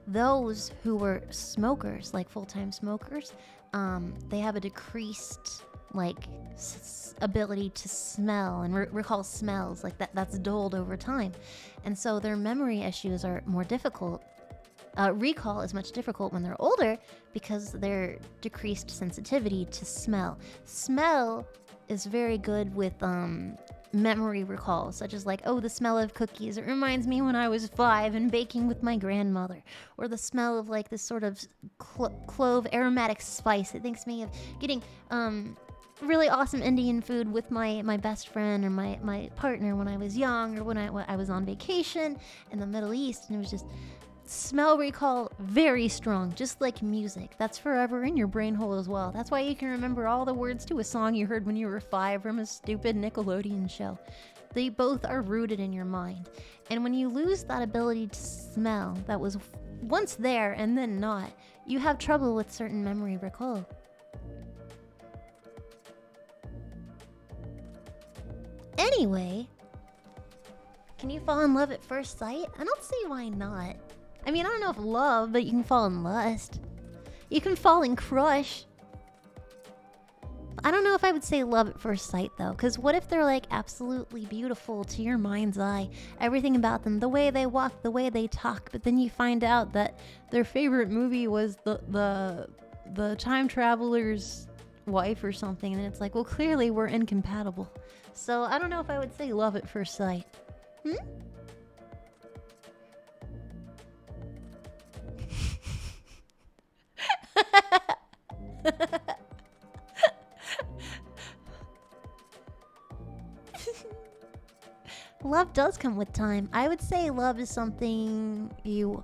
those who were smokers, like full-time smokers, they have a decreased like ability to smell and recall smells, like that's dulled over time, and so their memory issues are more difficult. Recall is much difficult when they're older because their decreased sensitivity to smell. Smell is very good with memory recall, such as like, oh, the smell of cookies. It reminds me when I was 5 and baking with my grandmother. Or the smell of like this sort of clove aromatic spice. It thinks me of getting really awesome Indian food with my best friend or my partner when I was young, or when I was on vacation in the Middle East, and it was just smell recall very strong, just like music. That's forever in your brain hole as well. That's why you can remember all the words to a song you heard when you were 5 from a stupid Nickelodeon show. They both are rooted in your mind. And when you lose that ability to smell that was once there and then not, you have trouble with certain memory recall. Anyway, Can you fall in love at first sight? I don't see why not. I mean, I don't know if love, but you can fall in lust. You can fall in crush. I don't know if I would say love at first sight, though, because what if they're, like, absolutely beautiful to your mind's eye? Everything about them, the way they walk, the way they talk, but then you find out that their favorite movie was the time traveler's wife or something, and it's like, well, clearly we're incompatible. So I don't know if I would say love at first sight. Love does come with time. I would say love is something you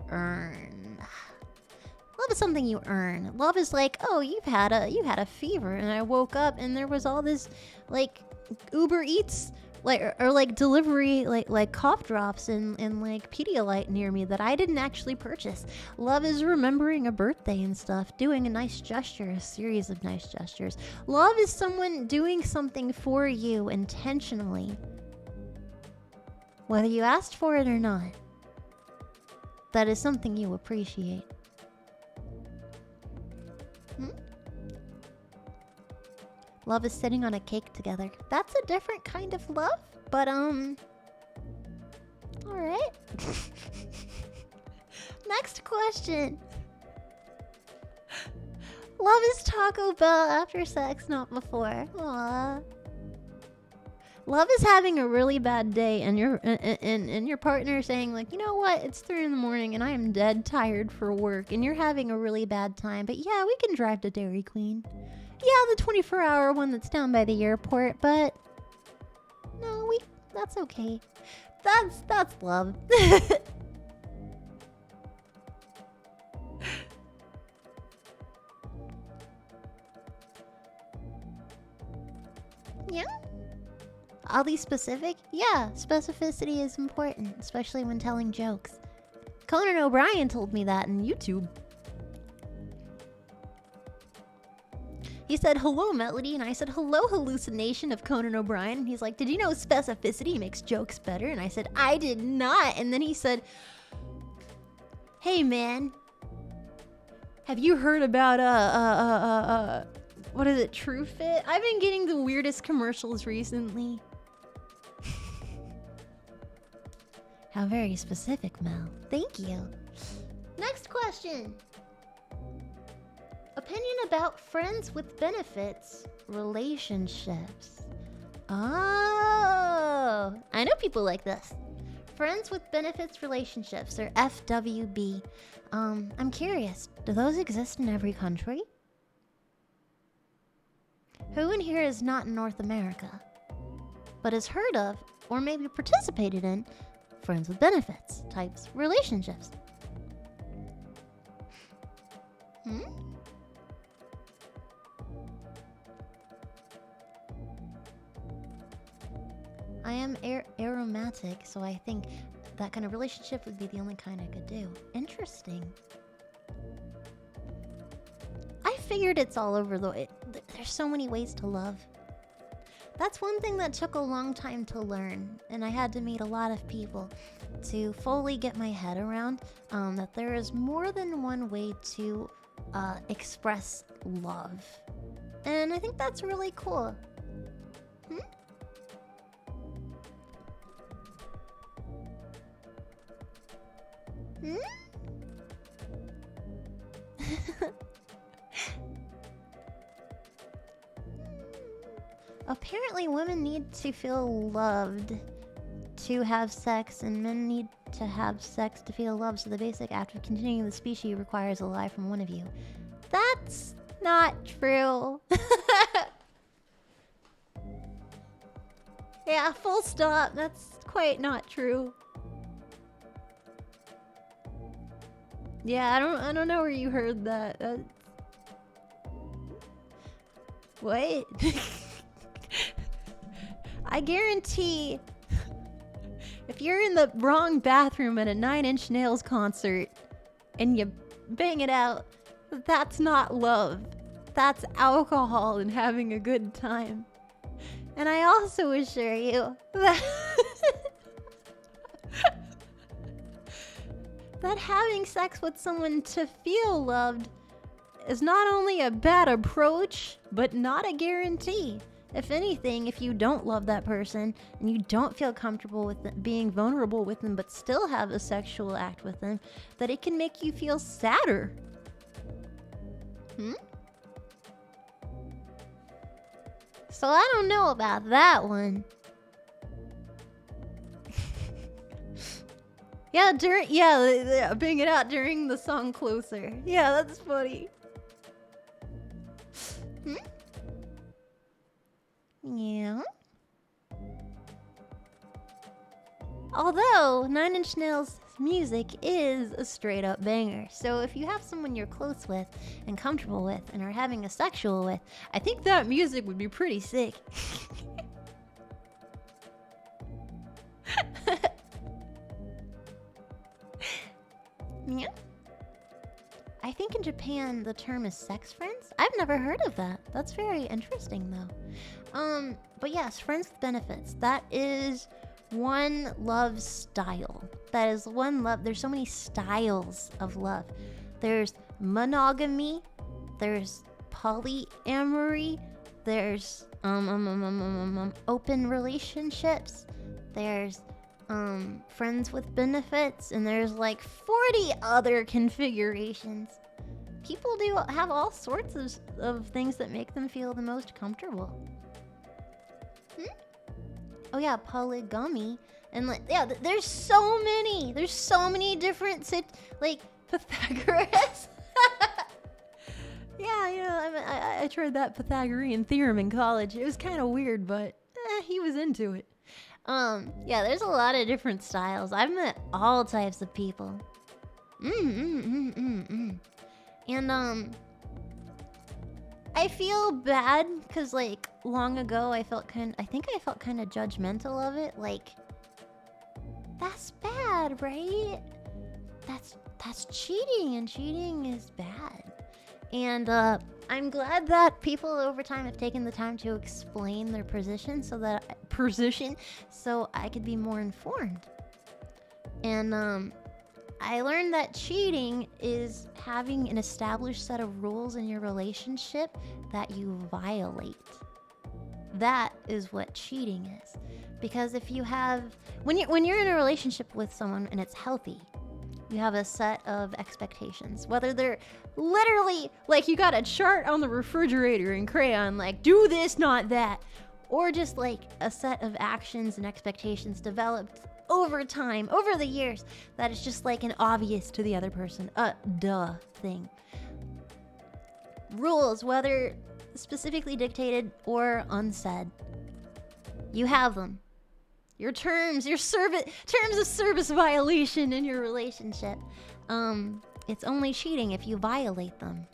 earn. Love is something you earn. Love is like, oh, you had a fever, and I woke up and there was all this like Uber Eats or like delivery like cough drops and like Pedialyte near me that I didn't actually purchase. Love is remembering a birthday and stuff, doing a nice gesture, a series of nice gestures. Love is someone doing something for you intentionally, whether you asked for it or not. That is something you appreciate. Love is sitting on a cake together. That's a different kind of love, but alright. Next question. Love is Taco Bell after sex, not before. Aww. Love is having a really bad day and your partner saying like, you know what, it's 3 a.m. and I am dead tired for work and you're having a really bad time, but yeah, we can drive to Dairy Queen. Yeah, the 24-hour one that's down by the airport, but no, that's okay. That's love. Yeah? Oddly specific? Yeah, specificity is important, especially when telling jokes. Conan O'Brien told me that in YouTube. He said, hello, Melody, and I said, hello, hallucination of Conan O'Brien. And he's like, did you know specificity makes jokes better? And I said, I did not. And then he said, hey, man, have you heard about, what is it, True Fit? I've been getting the weirdest commercials recently. How very specific, Mel. Thank you. Next question. Opinion about friends with benefits relationships. Oh, I know people like this. Friends with benefits relationships, or FWB. I'm curious, do those exist in every country? Who in here is not in North America, but has heard of, or maybe participated in, friends with benefits types relationships? I am aromatic, so I think that kind of relationship would be the only kind I could do. Interesting. I figured it's all over the way. There's so many ways to love. That's one thing that took a long time to learn, and I had to meet a lot of people to fully get my head around that there is more than one way to express love. And I think that's really cool. Apparently women need to feel loved to have sex, and men need to have sex to feel loved, so the basic act of continuing the species requires a lie from one of you. That's not true. Yeah, full stop. That's quite not true. Yeah, I don't know where you heard that. What? I guarantee if you're in the wrong bathroom at a 9 Inch Nails concert and you bang it out, that's not love. That's alcohol and having a good time. And I also assure you that that having sex with someone to feel loved is not only a bad approach, but not a guarantee. If anything, if you don't love that person and you don't feel comfortable with being vulnerable with them, but still have a sexual act with them, that it can make you feel sadder. So I don't know about that one. Yeah, bring it out during the song Closer. Yeah, that's funny. Yeah. Although 9 Inch Nails music is a straight up banger. So if you have someone you're close with and comfortable with and are having a sexual with, I think that music would be pretty sick. Yeah. I think in Japan the term is sex friends. I've never heard of that. That's very interesting though. But yes, friends with benefits. That is one love style. That is one love. There's so many styles of love. There's monogamy. There's polyamory. There's open relationships. There's friends with benefits, and there's like 40 other configurations. People do have all sorts of things that make them feel the most comfortable. Oh yeah, polygamy. And like, yeah, there's so many different like Pythagoras. Yeah, I tried that Pythagorean theorem in college. It was kind of weird, but he was into it. Yeah, there's a lot of different styles. I've met all types of people. And I feel bad because like long ago I think I felt kind of judgmental of it. Like, that's bad, right? That's cheating, and cheating is bad. And I'm glad that people over time have taken the time to explain their position so I could be more informed. And I learned that cheating is having an established set of rules in your relationship that you violate. That is what cheating is. Because if you have, when you're in a relationship with someone and it's healthy, you have a set of expectations. Whether they're literally, like, you got a chart on the refrigerator in crayon, like, do this, not that. Or just, like, a set of actions and expectations developed over time, over the years, that is just, like, an obvious to the other person, duh thing. Rules, whether specifically dictated or unsaid. You have them. Your terms of service violation in your relationship. It's only cheating if you violate them.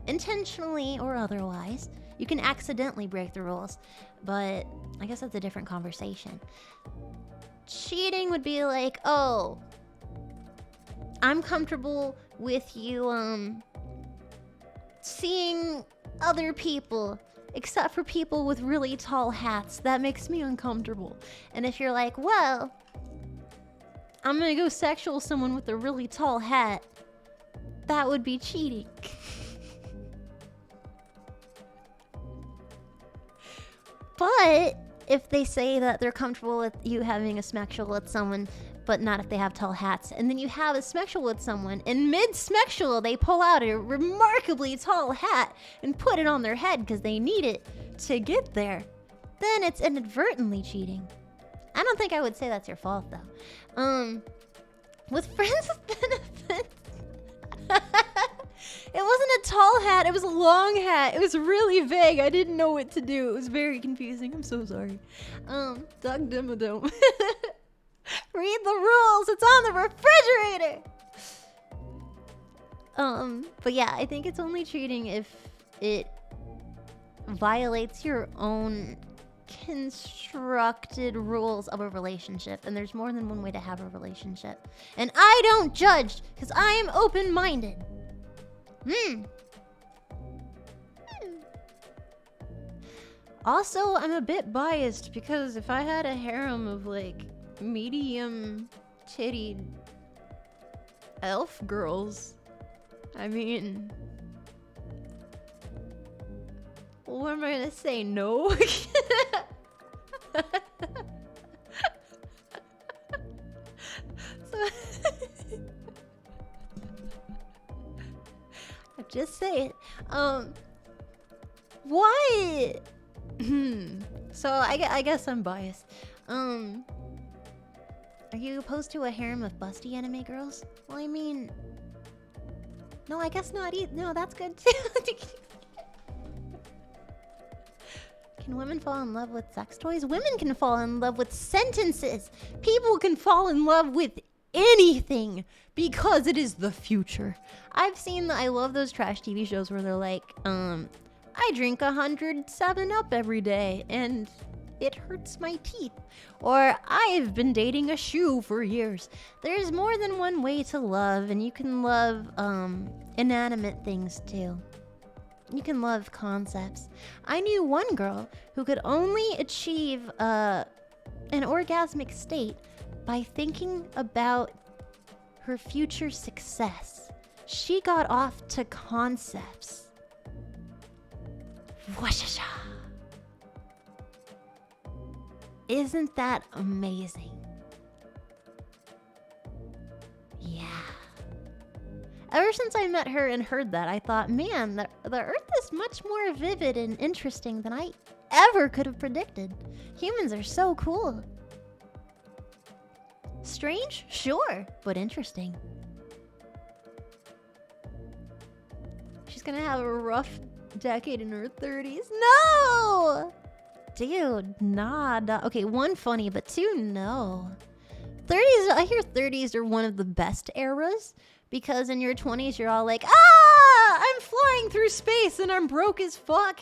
Intentionally or otherwise. You can accidentally break the rules, but I guess that's a different conversation. Cheating would be like, oh, I'm comfortable with you, seeing other people, except for people with really tall hats. That makes me uncomfortable. And if you're like, well, I'm gonna go sexual someone with a really tall hat, that would be cheating. But if they say that they're comfortable with you having a smexual with someone, but not if they have tall hats, and then you have a smexual with someone, and mid-smexual they pull out a remarkably tall hat and put it on their head because they need it to get there, then it's inadvertently cheating. I don't think I would say that's your fault, though. With friends with benefits, it wasn't a tall hat, it was a long hat. It was really vague. I didn't know what to do. It was very confusing. I'm so sorry. Doug Dimmadome. Read the rules. It's on the refrigerator. But yeah, I think it's only cheating if it violates your own constructed rules of a relationship. And there's more than one way to have a relationship. And I don't judge because I am open-minded. Also, I'm a bit biased because if I had a harem of like medium tittied elf girls. I mean, what am I gonna say? No? So I just say it. What? So I guess I'm biased. Are you opposed to a harem of busty anime girls? Well, I mean, no, I guess not either. No, that's good too. Can women fall in love with sex toys? Women can fall in love with sentences. People can fall in love with anything because it is the future. I've seen I love those trash TV shows where they're like, I drink 100 7-Up every day and it hurts my teeth. Or I've been dating a shoe for years. There's more than one way to love, and you can love inanimate things too. You can love concepts. I knew one girl who could only achieve an orgasmic state by thinking about her future success. She got off to concepts. Washasha. Isn't that amazing? Yeah. Ever since I met her and heard that, I thought, man, the Earth is much more vivid and interesting than I ever could have predicted. Humans are so cool. Strange? Sure, but interesting. She's gonna have a rough decade in her 30s. No! Dude, nah. Okay, one, funny, but two, no. 30s, I hear 30s are one of the best eras because in your 20s you're all like, I'm flying through space and I'm broke as fuck.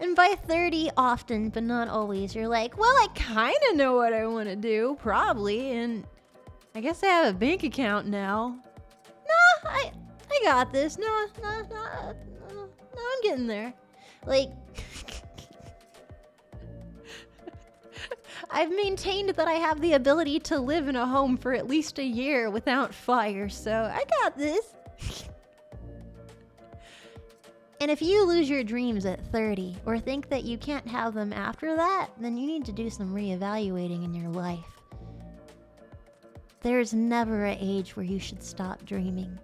And by 30, often, but not always, you're like, well, I kind of know what I want to do, probably, and I guess I have a bank account now. Nah, I got this. No, I'm getting there. Like, I've maintained that I have the ability to live in a home for at least a year without fire, so I got this. And if you lose your dreams at 30 or think that you can't have them after that, then you need to do some reevaluating in your life. There's never an age where you should stop dreaming.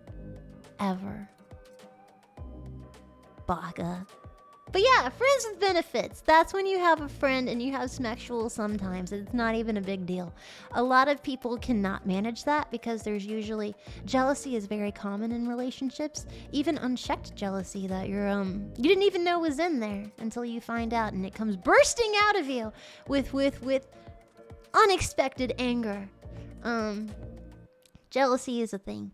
Ever. Baka. But yeah, friends with benefits. That's when you have a friend and you have sexual sometimes. It's not even a big deal. A lot of people cannot manage that because there's usually... Jealousy is very common in relationships. Even unchecked jealousy that you didn't even know was in there until you find out and it comes bursting out of you with unexpected anger. Jealousy is a thing.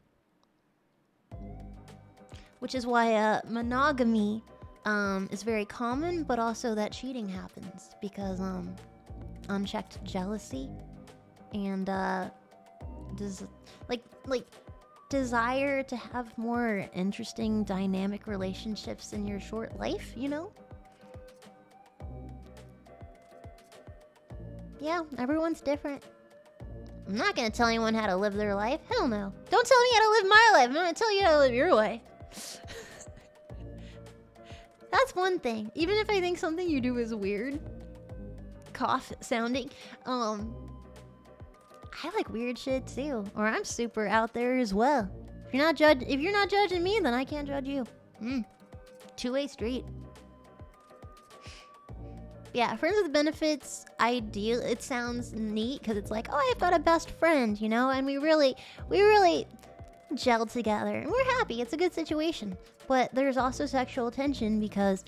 Which is why monogamy... is very common, but also that cheating happens because unchecked jealousy and desire to have more interesting dynamic relationships in your short life, you know? Yeah, everyone's different. I'm not gonna tell anyone how to live their life. Hell no. Don't tell me how to live my life. I'm gonna tell you how to live your way. That's one thing. Even if I think something you do is weird, cough sounding, I like weird shit too. Or I'm super out there as well. If you're not judging me, then I can't judge you. Two-way street. Yeah, friends with benefits, ideal. It sounds neat because it's like, oh, I've got a best friend, you know, and we really gel together and we're happy. It's a good situation. But there's also sexual tension because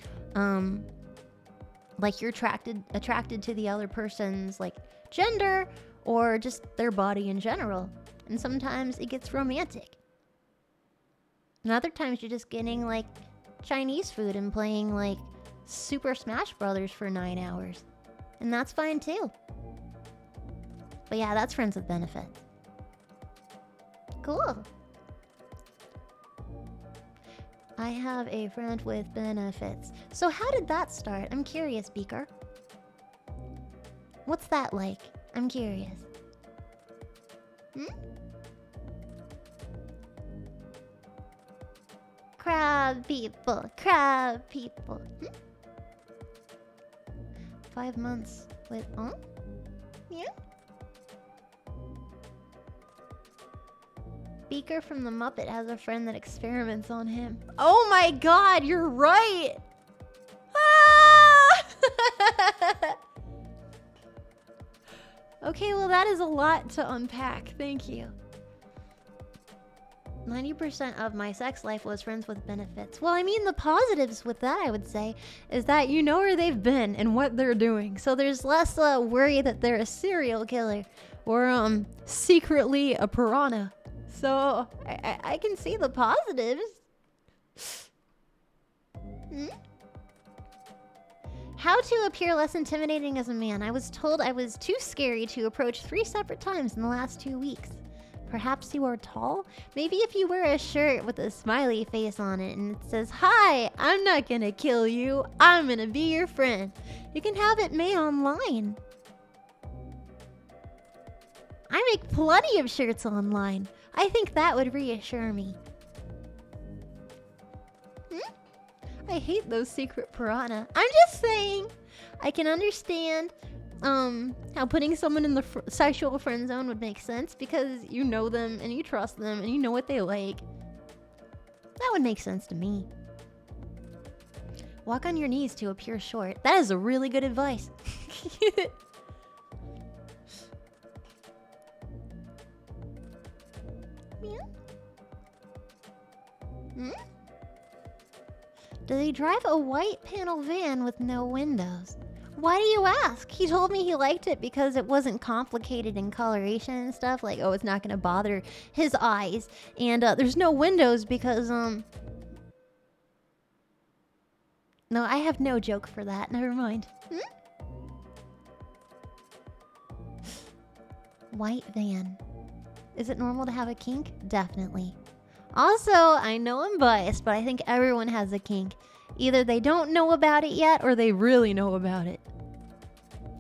like you're attracted to the other person's like gender or just their body in general. And sometimes it gets romantic. And other times you're just getting like Chinese food and playing like Super Smash Brothers for 9 hours. And that's fine too. But yeah, that's friends with benefits. Cool. I have a friend with benefits. So how did that start? I'm curious, Beaker. What's that like? I'm curious. Crab people, crab people. 5 months with, yeah? Beaker from the Muppet has a friend that experiments on him. Oh my god, you're right! Ah! Okay, well that is a lot to unpack. Thank you. 90% of my sex life was friends with benefits. Well, I mean, the positives with that, I would say, is that you know where they've been and what they're doing. So there's less worry that they're a serial killer or secretly a piranha. So I can see the positives. How to appear less intimidating as a man. I was told I was too scary to approach 3 separate times in the last 2 weeks. Perhaps you are tall? Maybe if you wear a shirt with a smiley face on it and it says, "Hi, I'm not gonna kill you. I'm gonna be your friend." You can have it made online. I make plenty of shirts online. I think that would reassure me. I hate those secret piranha. I'm just saying, I can understand how putting someone in the sexual friend zone would make sense because you know them and you trust them and you know what they like. That would make sense to me. Walk on your knees to appear short. That is a really good advice. Does he drive a white panel van with no windows? Why do you ask? He told me he liked it because it wasn't complicated in coloration and stuff. Like, oh, it's not gonna bother his eyes. And there's no windows because, No, I have no joke for that. Never mind. White van. Is it normal to have a kink? Definitely. Also, I know I'm biased, but I think everyone has a kink. Either they don't know about it yet, or they really know about it.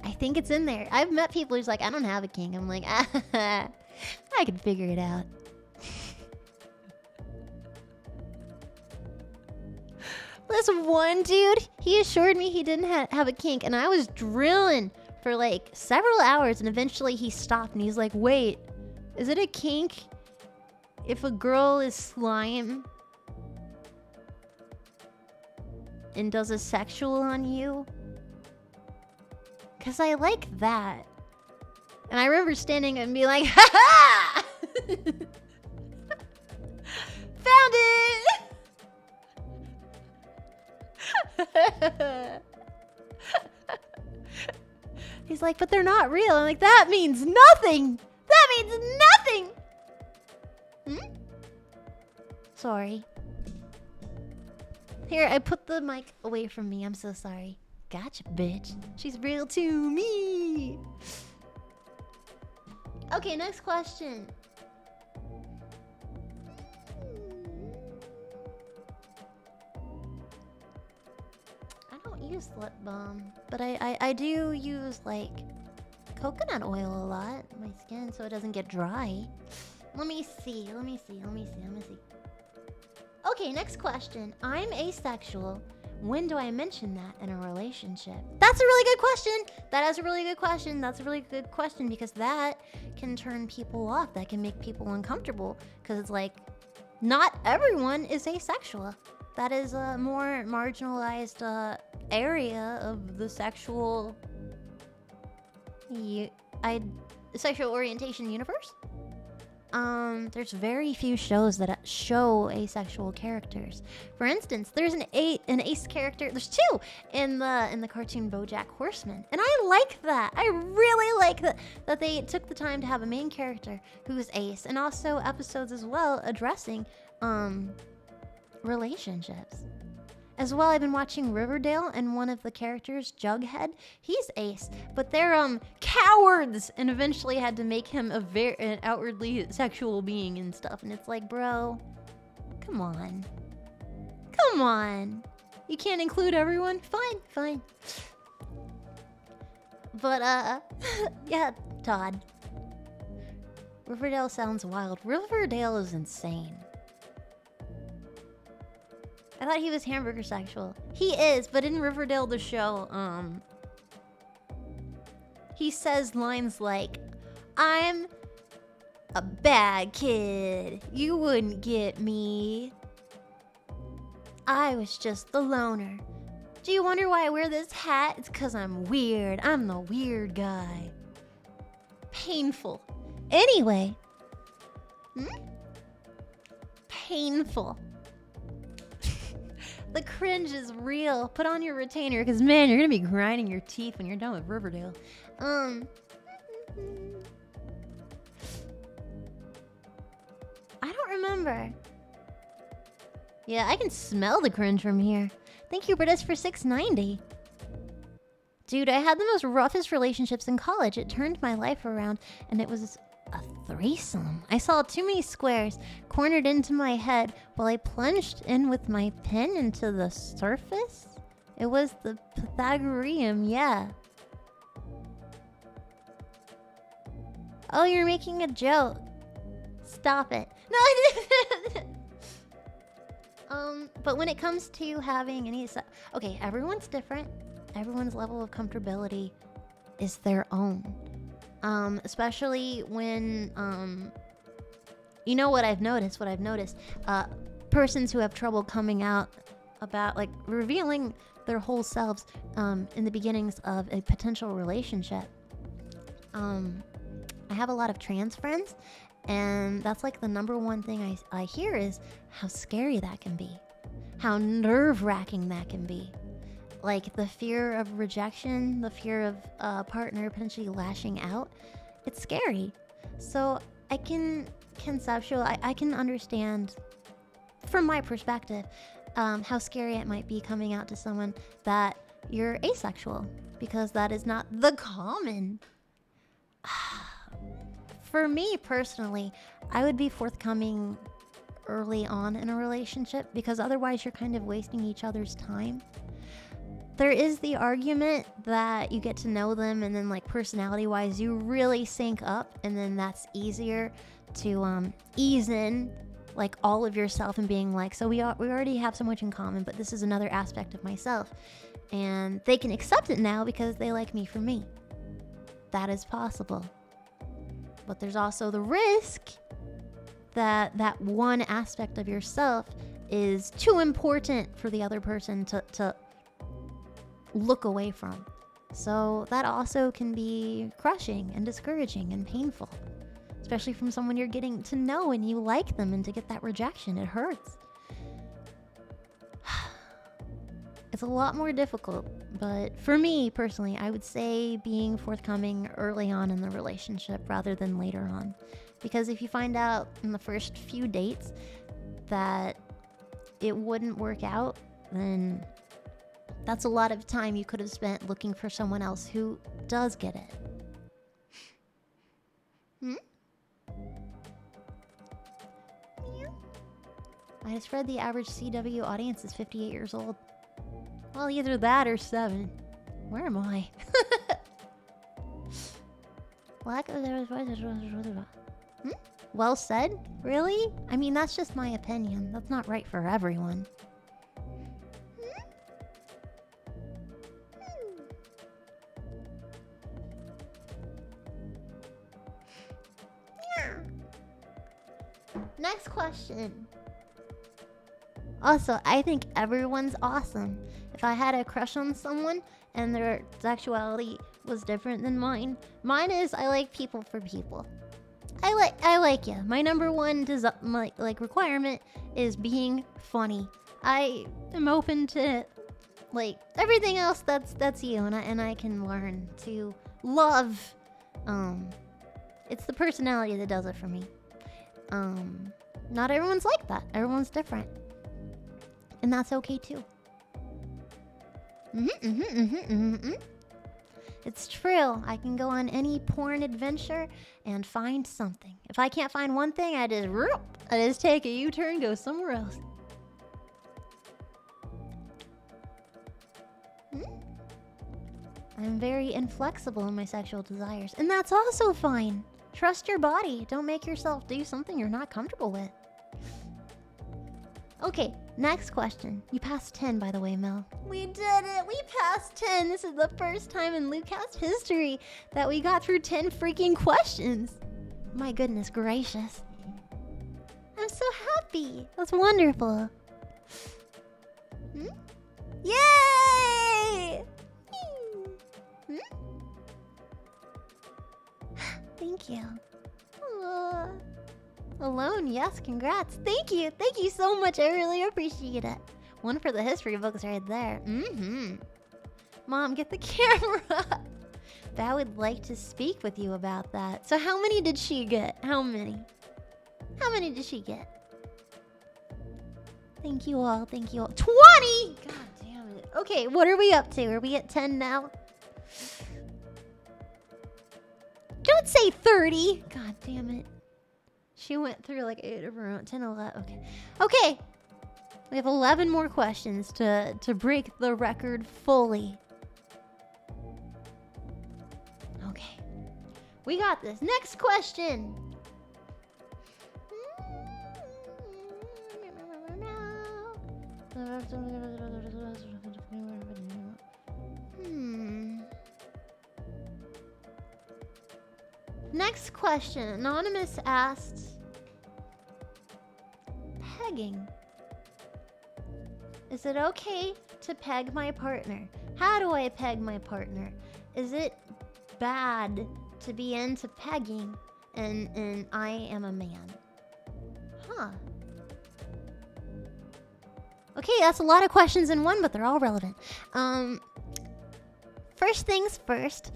I think it's in there. I've met people who's like, I don't have a kink. I'm like, I can figure it out. This one dude, he assured me he didn't have a kink, and I was drilling for like several hours, and eventually he stopped, and he's like, wait, is it a kink if a girl is slime and does a sexual on you? Cause I like that. And I remember standing and being like, ha ha! Found it! He's like, but they're not real. I'm like, that means nothing! That means nothing! Sorry. Here, I put the mic away from me. I'm so sorry. Gotcha, bitch. She's real to me. Okay, next question. I don't use lip balm, but I do use like coconut oil a lot on my skin so it doesn't get dry. Let me see. Okay, next question. I'm asexual. When do I mention that in a relationship? That's a really good question. That's a really good question because that can turn people off. That can make people uncomfortable because it's like, not everyone is asexual. That is a more marginalized area of the sexual sexual orientation universe. There's very few shows that show asexual characters. For instance, there's an ace character. There's 2 in the cartoon BoJack Horseman, and I like that. I really like that they took the time to have a main character who is ace, and also episodes as well addressing relationships. As well, I've been watching Riverdale, and one of the characters, Jughead, he's ace, but they're cowards, and eventually had to make him an outwardly sexual being and stuff. And it's like, bro, come on, you can't include everyone. Fine. But yeah, Todd. Riverdale sounds wild. Riverdale is insane. I thought he was hamburger sexual. He is, but in Riverdale the show, he says lines like, I'm a bad kid. You wouldn't get me. I was just the loner. Do you wonder why I wear this hat? It's 'cause I'm weird. I'm the weird guy. Painful. Anyway. Painful. The cringe is real. Put on your retainer, because man, you're gonna be grinding your teeth when you're done with Riverdale. I don't remember. Yeah, I can smell the cringe from here. Thank you, Britus, for $6.90. Dude, I had the most roughest relationships in college. It turned my life around, and it was a threesome. I saw too many squares cornered into my head while I plunged in with my pen into the surface. It was the Pythagorean, yeah. Oh, you're making a joke. Stop it. No, I didn't. But when it comes to having any... Okay, everyone's different. Everyone's level of comfortability is their own. Especially when... you know what I've noticed? Persons who have trouble coming out about, like, revealing their whole selves in the beginnings of a potential relationship. I have a lot of trans friends, and that's like the number one thing I hear is how scary that can be. How nerve-wracking that can be. Like the fear of rejection, the fear of a partner potentially lashing out. It's scary. So I can I can understand from my perspective how scary it might be coming out to someone that you're asexual, because that is not the common. For me personally, I would be forthcoming early on in a relationship, because otherwise you're kind of wasting each other's time. There is the argument that you get to know them and then, like, personality wise you really sync up, and then that's easier to ease in like all of yourself and being like, so we already have so much in common, but this is another aspect of myself, and they can accept it now because they like me for me. That is possible. But there's also the risk that that one aspect of yourself is too important for the other person to look away from. So that also can be crushing and discouraging and painful, especially from someone you're getting to know and you like them, and to get that rejection, it hurts. It's a lot more difficult, but for me personally, I would say being forthcoming early on in the relationship rather than later on. Because if you find out in the first few dates that it wouldn't work out, then that's a lot of time you could have spent looking for someone else who does get it. I just read the average CW audience is 58 years old. Well, either that or 7. Where am I? Well said? Really? I mean, that's just my opinion. That's not right for everyone. Next question. Also, I think everyone's awesome. If I had a crush on someone and their sexuality was different than mine is I like people for people. I like you. My number one requirement is being funny. I am open to like everything else that's you, and I can learn to love. It's the personality that does it for me. Not everyone's like that. Everyone's different. And that's okay too. It's true. I can go on any porn adventure and find something. If I can't find one thing, I just take a U-turn, go somewhere else. I'm very inflexible in my sexual desires, and that's also fine. Trust your body. Don't make yourself do something you're not comfortable with. Okay, next question. You passed 10, by the way, Mel. We did it. We passed 10. This is the first time in LewdCast history that we got through 10 freaking questions. My goodness gracious. I'm so happy. That's wonderful. Yay! Thank you. Alone, yes, congrats. Thank you so much. I really appreciate it. One for the history books right there. Mom, get the camera. I would like to speak with you about that. So how many did she get? How many did she get? Thank you all. 20! God damn it. Okay, what are we up to? Are we at 10 now? Don't say 30. God damn it. She went through like 8 of her own. 10, 11. Okay. We have 11 more questions to break the record fully. Okay. We got this. Next question. Next question. Anonymous asked, pegging. Is it okay to peg my partner? How do I peg my partner? Is it bad to be into pegging and I am a man? Huh. Okay, that's a lot of questions in one, but they're all relevant. First things first,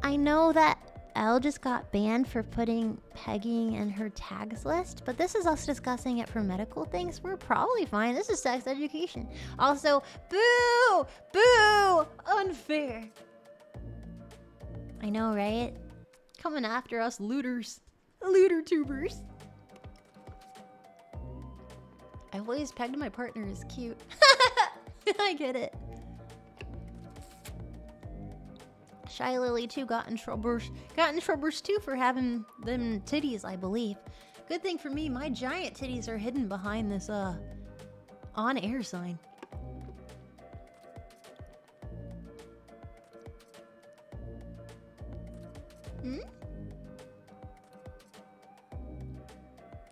I know that Elle just got banned for putting pegging in her tags list, but this is us discussing it for medical things. We're probably fine. This is sex education. Also, boo! Boo! Unfair. I know, right? Coming after us looters. Looter-tubers. I've always pegged my partner as cute. I get it. Shy Lily too got in troubles too for having them titties, I believe. Good thing for me, my giant titties are hidden behind this on air sign.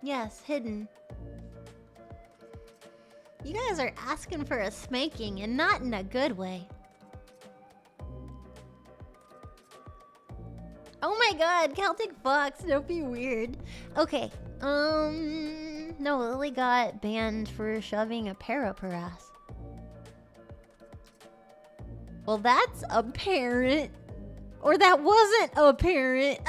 Yes, hidden. You guys are asking for a spanking and not in a good way. Oh my god, Celtic Fox, don't be weird. Okay, no, Lily got banned for shoving a pear up her ass. Well, that's apparent. Or that wasn't apparent.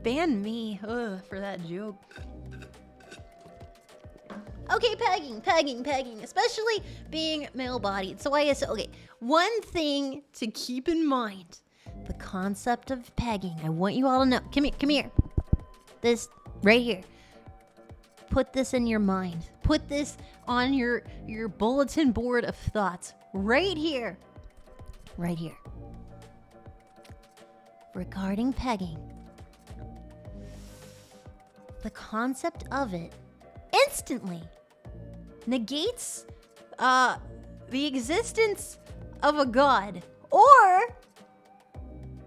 Ban me, for that joke. Okay, pegging, especially being male-bodied. So I guess, okay, one thing to keep in mind, the concept of pegging. I want you all to know. Come here. This right here. Put this in your mind. Put this on your bulletin board of thoughts. Right here. Regarding pegging, the concept of it instantly negates the existence of a god or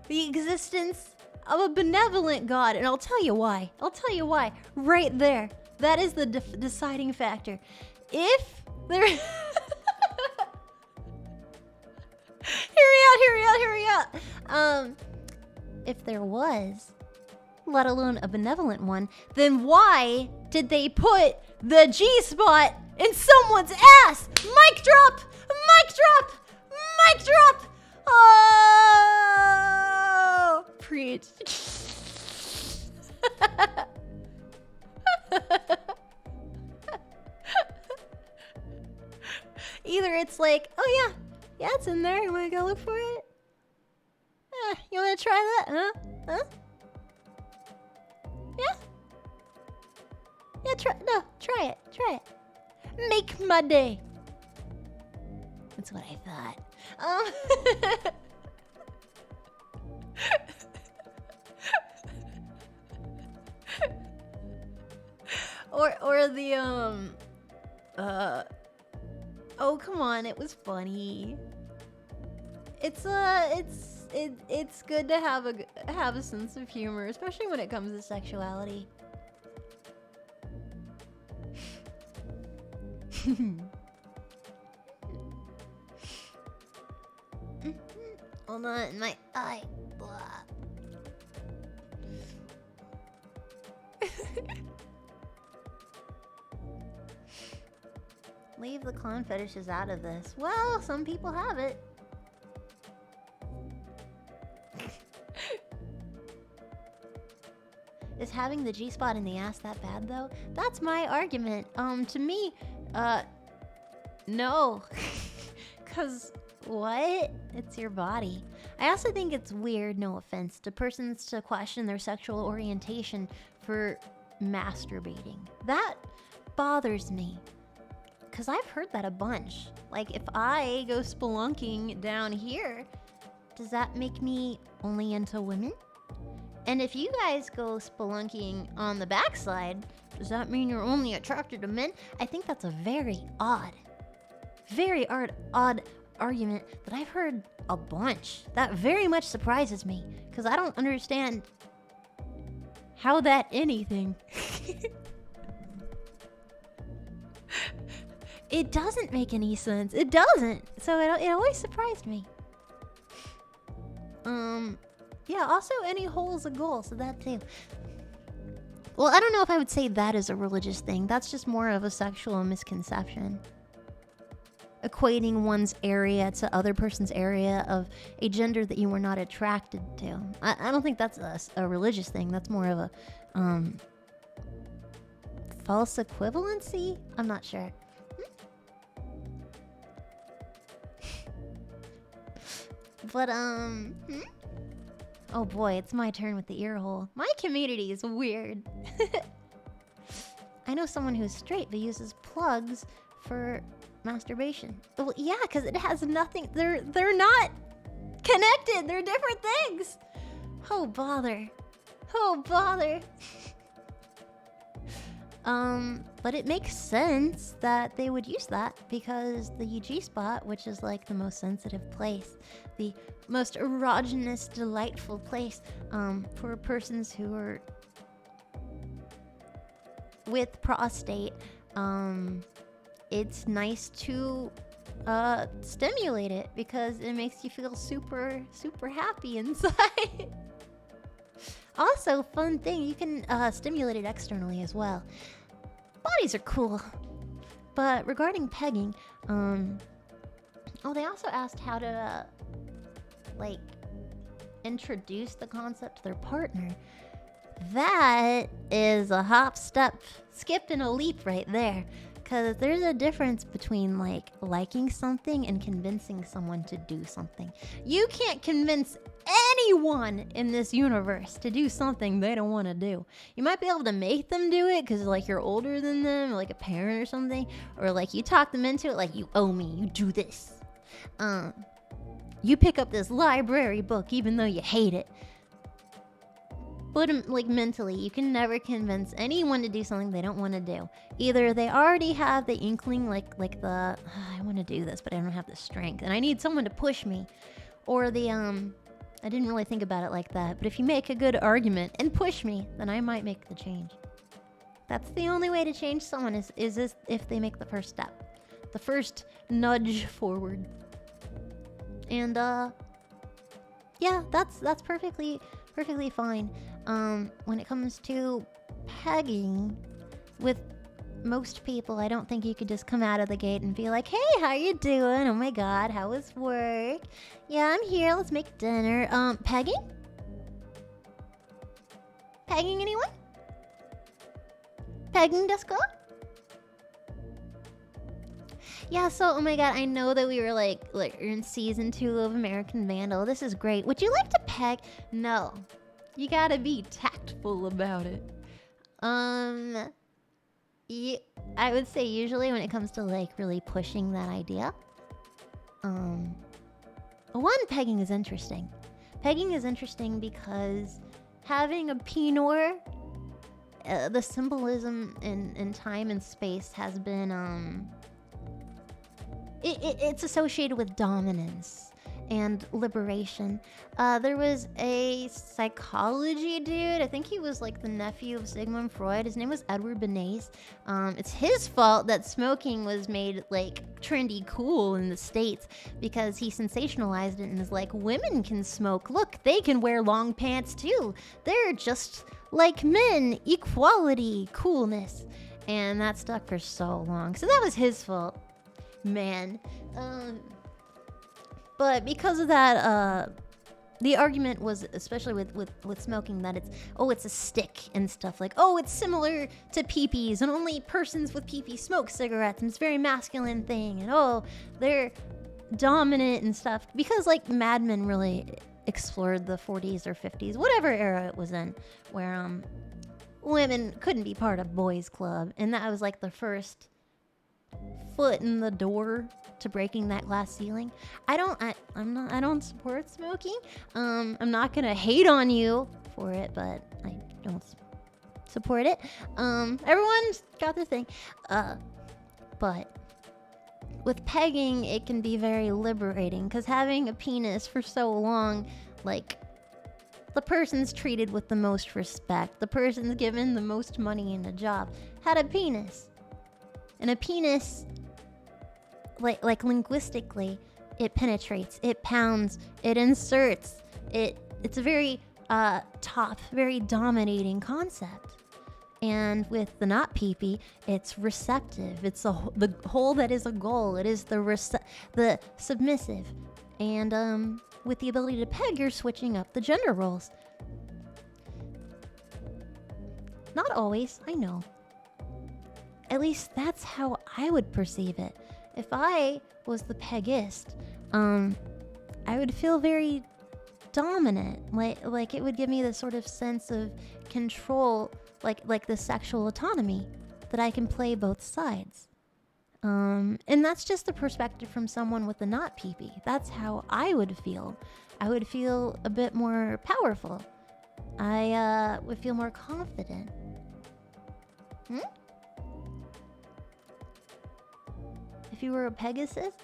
the existence of a benevolent god. And I'll tell you why. Right there. That is the deciding factor. If there... Hear me out. If there was, let alone a benevolent one, then why did they put the G-spot in someone's ass? Mic drop! Oh! Preach. Either it's like, oh yeah, it's in there. You wanna go look for it? You wanna try that? Huh? Yeah, try it. Make my day. That's what I thought. Or the oh come on, it was funny. It's good to have a sense of humor, especially when it comes to sexuality. Hold on, my eye. Blah. Leave the clown fetishes out of this. Well, some people have it. Is having the G-spot in the ass that bad though? That's my argument. To me, no. Cause what? It's your body. I also think it's weird, no offense, to persons to question their sexual orientation for masturbating. That bothers me. Cause I've heard that a bunch. Like if I go spelunking down here, does that make me only into women? And if you guys go spelunking on the backside, does that mean you're only attracted to men? I think that's a very odd argument that I've heard a bunch. That very much surprises me, because I don't understand how that anything. It doesn't make any sense. It doesn't. So it always surprised me. Yeah, also any hole is a goal, so that too. Well, I don't know if I would say that is a religious thing. That's just more of a sexual misconception. Equating one's area to other person's area of a gender that you were not attracted to. I don't think that's a religious thing. That's more of a false equivalency? I'm not sure. But, oh boy, it's my turn with the ear hole. My community is weird. I know someone who's straight but uses plugs for masturbation. Well, yeah, because it has nothing. They're not connected. They're different things. Oh bother. Oh bother. But it makes sense that they would use that because the UG spot, which is like the most sensitive place, the most erogenous, delightful place, for persons who are with prostate, it's nice to stimulate it because it makes you feel super, super happy inside. Also, fun thing, you can stimulate it externally as well. Bodies are cool. But regarding pegging, they also asked how to, like, introduce the concept to their partner. That is a hop, step, skip, and a leap right there. Because there's a difference between, like, liking something and convincing someone to do something. You can't convince anyone in this universe to do something they don't want to do. You might be able to make them do it because, like, you're older than them, or, like, a parent or something. Or, like, you talk them into it, like, you owe me, you do this. You pick up this library book even though you hate it. But, like, mentally, you can never convince anyone to do something they don't want to do. Either they already have the inkling, like the, I want to do this, but I don't have the strength, and I need someone to push me. Or the, I didn't really think about it like that, but if you make a good argument and push me, then I might make the change. That's the only way to change someone is this, if they make the first step. The first nudge forward. And, yeah, that's perfectly fine. When it comes to pegging, with most people, I don't think you could just come out of the gate and be like, hey, how you doing? Oh my god, how was work? Yeah, I'm here, let's make dinner. Pegging? Pegging anyone? Pegging disco? Yeah, so, oh my god, I know that we were like in season 2 of American Vandal. This is great. Would you like to peg? No. You gotta be tactful about it. I would say usually when it comes to, like, really pushing that idea, One, pegging is interesting. Pegging is interesting because having a penor, the symbolism in time and space has been, it's associated with dominance and liberation. There was a psychology dude, I think he was like the nephew of Sigmund Freud. His name was Edward Bernays. It's his fault that smoking was made like trendy cool in the States because he sensationalized it and is like, women can smoke. Look, they can wear long pants too. They're just like men. Equality, coolness. And that stuck for so long. So that was his fault, man. But because of that, the argument was, especially with smoking, that it's a stick and stuff. Like, oh, it's similar to peepees, and only persons with peepees smoke cigarettes, and it's a very masculine thing, and oh, they're dominant and stuff. Because, like, Mad Men really explored the 40s or 50s, whatever era it was in, where women couldn't be part of boys' club, and that was, like, the first foot in the door to breaking that glass ceiling. I don't support smoking. I'm not gonna hate on you for it, but I don't support it. Everyone's got their thing. But with pegging, it can be very liberating because having a penis for so long, like, the person's treated with the most respect. The person's given the most money in a job. Had a penis. And a penis, like linguistically, it penetrates, it pounds, it inserts. It's a very top, very dominating concept. And with the not peepee, it's receptive. It's the hole that is a goal. It is the submissive. And with the ability to peg, you're switching up the gender roles. Not always, I know. At least that's how I would perceive it. If I was the pegist, I would feel very dominant. Like it would give me this sort of sense of control, like the sexual autonomy, that I can play both sides. And that's just the perspective from someone with the not peepee. That's how I would feel. I would feel a bit more powerful. I would feel more confident. If you were a Pegasus?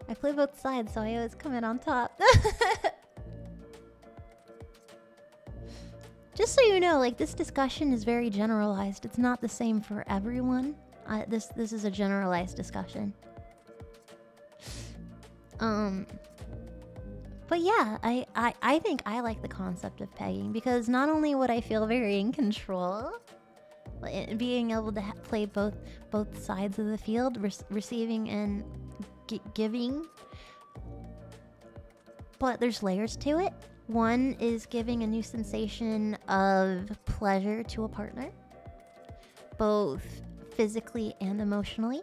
I play both sides, so I always come in on top. Just so you know, like, this discussion is very generalized. It's not the same for everyone. This is a generalized discussion. But yeah, I think I like the concept of pegging because not only would I feel very in control, being able to play both sides of the field, receiving and giving, but there's layers to it. One is giving a new sensation of pleasure to a partner, both physically and emotionally.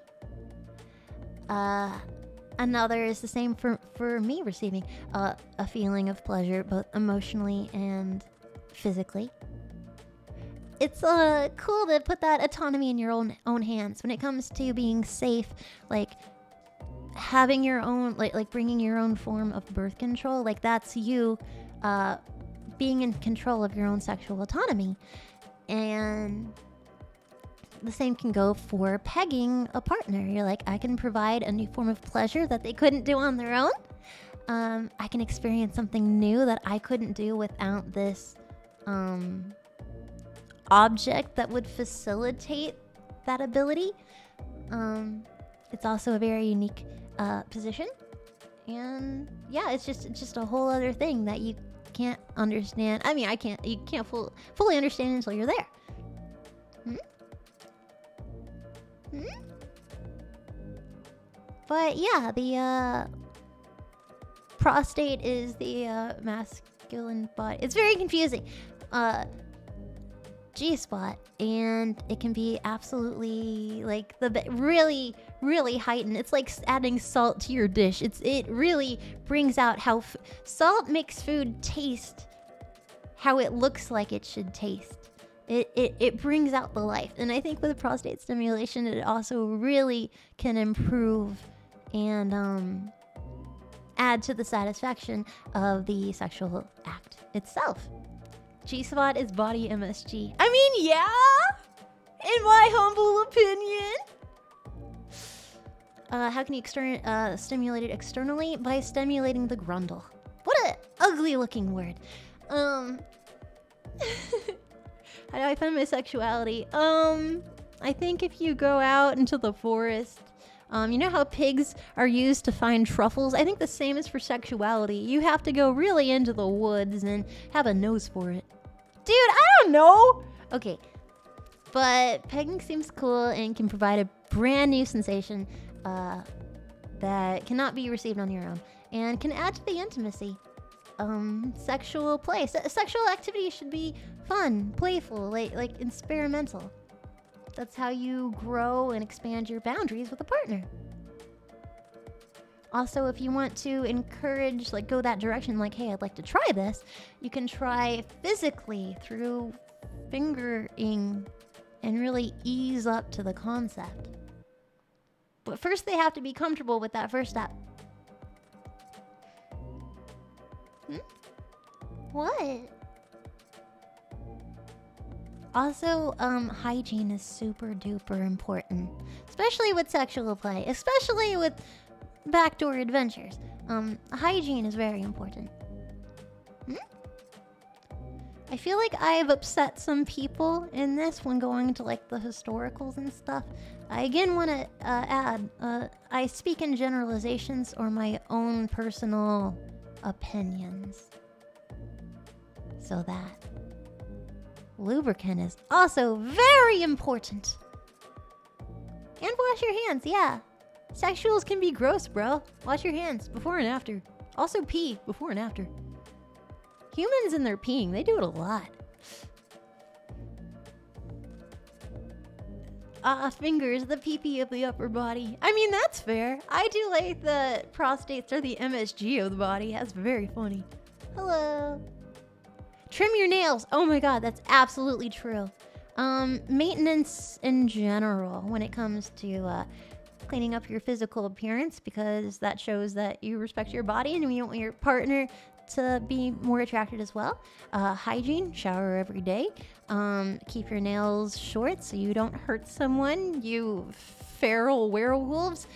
Another is the same for me, receiving a feeling of pleasure both emotionally and physically. It's cool to put that autonomy in your own hands when it comes to being safe, like having your own, like bringing your own form of birth control. Like, that's you being in control of your own sexual autonomy. And the same can go for pegging a partner. You're like, I can provide a new form of pleasure that they couldn't do on their own. I can experience something new that I couldn't do without this object that would facilitate that ability. It's also a very unique position, and yeah, it's just a whole other thing that you can't understand. I mean, you can't fully understand until you're there. But yeah, the prostate is the masculine body. It's very confusing. G-spot, and it can be absolutely like really, really heightened. It's like adding salt to your dish. It really brings out how salt makes food taste how it looks like it should taste. It brings out the life. And I think with prostate stimulation, it also really can improve and add to the satisfaction of the sexual act itself. G-spot is body MSG. I mean, yeah, in my humble opinion. How can you stimulate it externally? By stimulating the grundle. What a ugly looking word. How do I find my sexuality? I think if you go out into the forest, you know how pigs are used to find truffles? I think the same is for sexuality. You have to go really into the woods and have a nose for it. Dude, I don't know! Okay, but pegging seems cool and can provide a brand new sensation that cannot be received on your own and can add to the intimacy. Sexual play. Sexual activity should be fun, playful, like experimental. That's how you grow and expand your boundaries with a partner. Also, if you want to encourage, like go that direction, like, hey, I'd like to try this, you can try physically through fingering and really ease up to the concept. But first they have to be comfortable with that first step. What? Also, hygiene is super duper important, especially with sexual play, especially with backdoor adventures. Hygiene is very important. I feel like I've upset some people in this when going to like the historicals and stuff. I again want to add, I speak in generalizations or my own personal opinions. So that lubricant is also very important. And wash your hands, yeah. Sexuals can be gross, bro. Wash your hands before and after. Also pee before and after. Humans and their peeing, they do it a lot. Fingers, the pee-pee of the upper body. I mean, that's fair. I do like the prostates are the MSG of the body. That's very funny. Hello. Trim your nails. Oh my god, that's absolutely true. Maintenance in general when it comes to cleaning up your physical appearance, because that shows that you respect your body and you want your partner to be more attracted as well. Hygiene, shower every day. Keep your nails short so you don't hurt someone, you feral werewolves.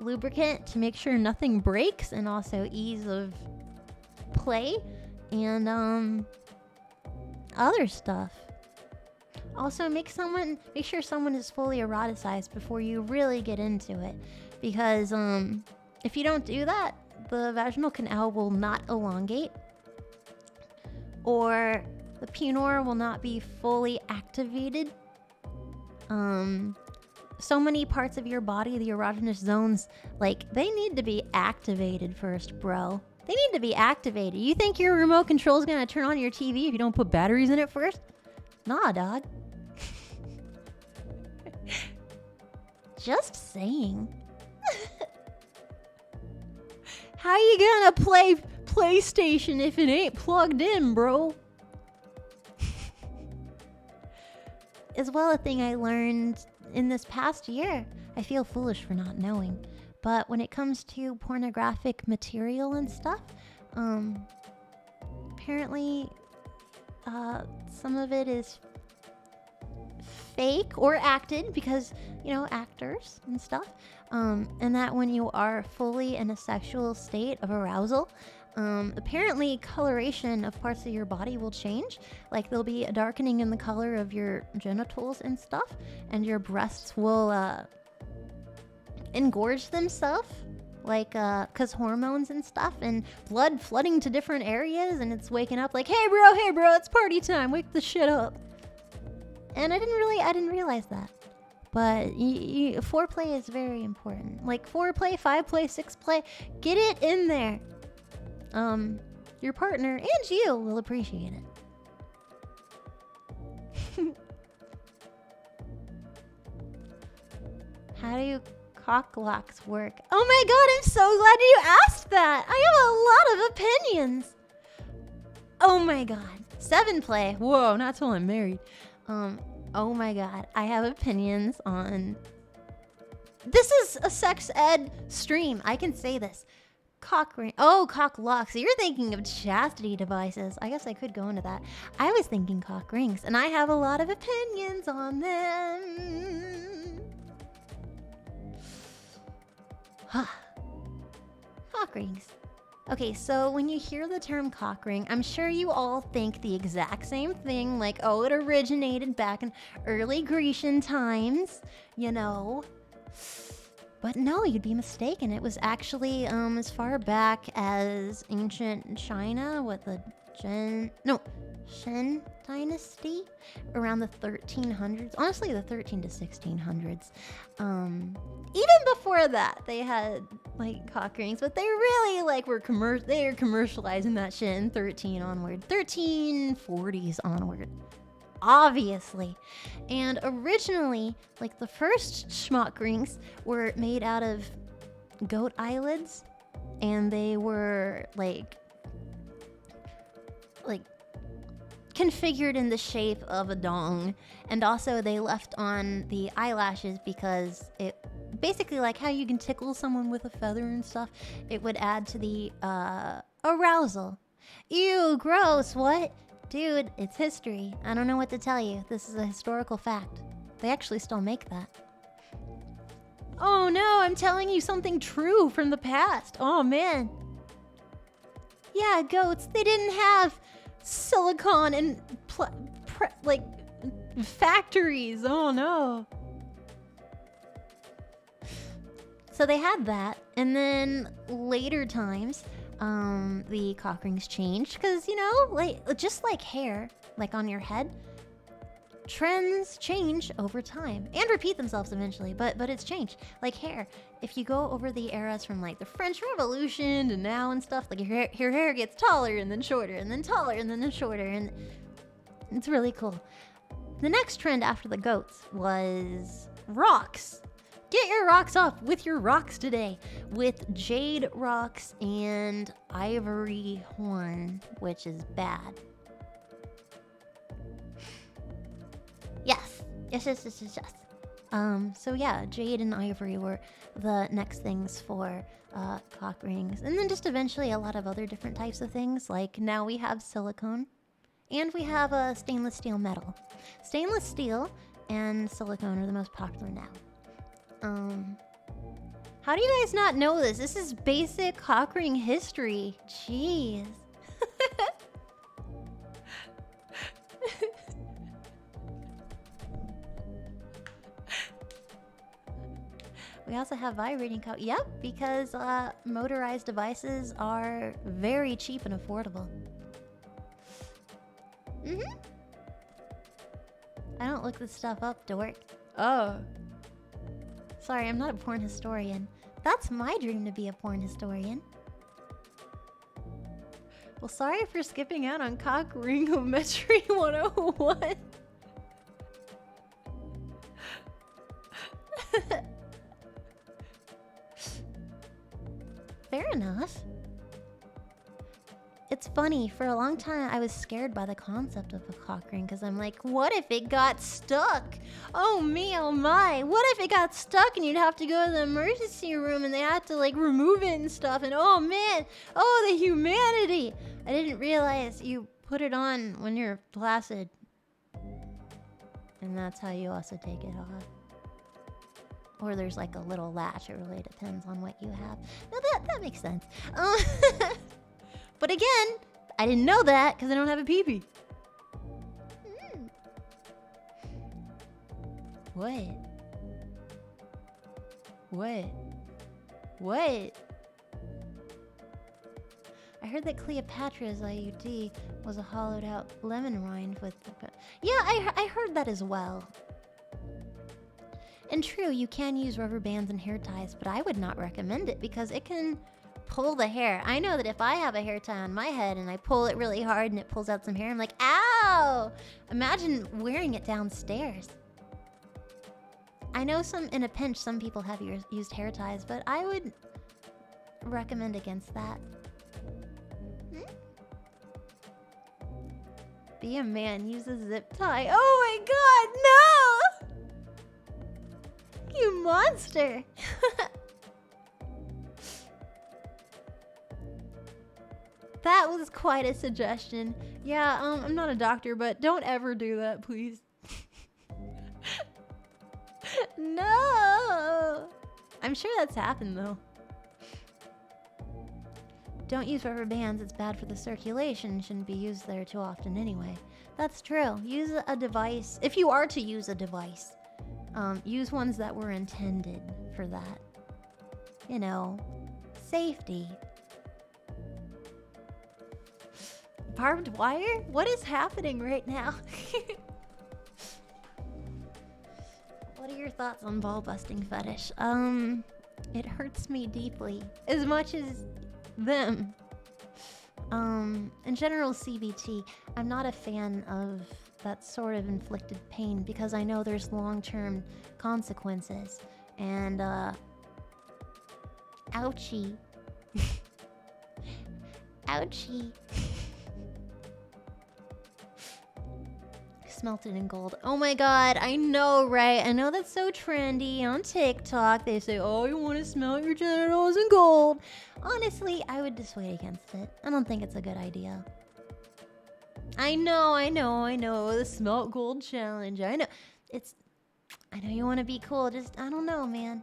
Lubricant to make sure nothing breaks, and also ease of play, and other stuff. Also, make sure someone is fully eroticized before you really get into it, because if you don't do that, the vaginal canal will not elongate, or the penor will not be fully activated. So many parts of your body, the erogenous zones, like, they need to be activated first, bro. They need to be activated. You think your remote control is gonna turn on your TV if you don't put batteries in it first? Nah, dog. Just saying. How you gonna play PlayStation if it ain't plugged in, bro? As well, a thing I learned in this past year. I feel foolish for not knowing. But when it comes to pornographic material and stuff, apparently some of it is fake or acted, because, you know, actors and stuff. And that when you are fully in a sexual state of arousal, apparently coloration of parts of your body will change. Like, there'll be a darkening in the color of your genitals and stuff, and your breasts will engorge themselves, like, cause hormones and stuff, and blood flooding to different areas, and it's waking up like, hey bro, it's party time, wake the shit up. And I didn't realize that. But foreplay is very important. Like, foreplay, 5-play, 6-play, get it in there. Your partner and you will appreciate it. How do you cock locks work? Oh my god, I'm so glad you asked that. I have a lot of opinions. Oh my god. 7 play. Whoa, not till I'm married. Oh my god, I have opinions on... This is a sex ed stream. I can say this. Cock ring. Oh, cock locks. So you're thinking of chastity devices. I guess I could go into that. I was thinking cock rings, and I have a lot of opinions on them. Cock rings. Okay, so when you hear the term cock ring, I'm sure you all think the exact same thing, like, oh, it originated back in early Grecian times, you know. But no, you'd be mistaken. It was actually as far back as ancient China with the Shen dynasty around the 1300s. Honestly, the 13 to 1600s. Even before that, they had like cock rings, but they really like were commercializing that shit in 1340s onward. Obviously. And originally, like the first schmuck rings were made out of goat eyelids, and they were like configured in the shape of a dong, and also they left on the eyelashes because it basically, like how you can tickle someone with a feather and stuff, it would add to the arousal. Ew, gross. What? Dude, it's history. I don't know what to tell you. This is a historical fact. They actually still make that. Oh no, I'm telling you something true from the past. Oh man. Yeah, goats, they didn't have silicone and like factories. Oh no. So they had that, and then later times, the cock rings changed because, you know, like just like hair, like on your head, trends change over time and repeat themselves eventually, but it's changed. Like hair, if you go over the eras from like the French Revolution to now and stuff, like your hair gets taller and then shorter and then taller and then shorter, and it's really cool. The next trend after the goats was rocks. Get your rocks off with your rocks today, with jade rocks and ivory horn, which is bad. Yes. So yeah, jade and ivory were the next things for cock rings. And then just eventually a lot of other different types of things, like now we have silicone and we have a stainless steel metal. Stainless steel and silicone are the most popular now. How do you guys not know this? This is basic cock ring history. Jeez. We also have vibrating cock. Yep, because motorized devices are very cheap and affordable. I don't look this stuff up, dork. Oh. Sorry, I'm not a porn historian. That's my dream, to be a porn historian. Well, sorry for skipping out on cock ringometry 101. Fair enough. It's funny, for a long time I was scared by the concept of a cock ring because I'm like, what if it got stuck? Oh me, oh my. What if it got stuck and you'd have to go to the emergency room and they had to like remove it and stuff, and oh man, oh the humanity. I didn't realize you put it on when you're flaccid. And that's how you also take it off. Or there's like a little latch, it really depends on what you have. Now that makes sense. But again, I didn't know that because I don't have a peepee. What? I heard that Cleopatra's IUD was a hollowed out lemon rind with the... Yeah, I heard that as well. And true, you can use rubber bands and hair ties, but I would not recommend it because it can pull the hair. I know that if I have a hair tie on my head and I pull it really hard and it pulls out some hair, I'm like, ow! Imagine wearing it downstairs. I know in a pinch, some people have used hair ties, but I would recommend against that. Be a man, use a zip tie. Oh my god, no! You monster! That was quite a suggestion. Yeah, I'm not a doctor, but don't ever do that, please. No! I'm sure that's happened, though. Don't use rubber bands, it's bad for the circulation. Shouldn't be used there too often anyway. That's true. Use a device. If you are to use a device, use ones that were intended for that. You know, safety. Barbed wire? What is happening right now? What are your thoughts on ball busting fetish? It hurts me deeply. As much as them. In general, CBT, I'm not a fan of that sort of inflicted pain because I know there's long-term consequences. And, ouchie. Ouchie. Smelted in gold. Oh my god, I know, right? I know that's so trendy on TikTok. They say, oh, you want to smelt your genitals in gold. Honestly, I would dissuade against it. I don't think it's a good idea. I know. The smelt gold challenge. I know you want to be cool. Just, I don't know, man.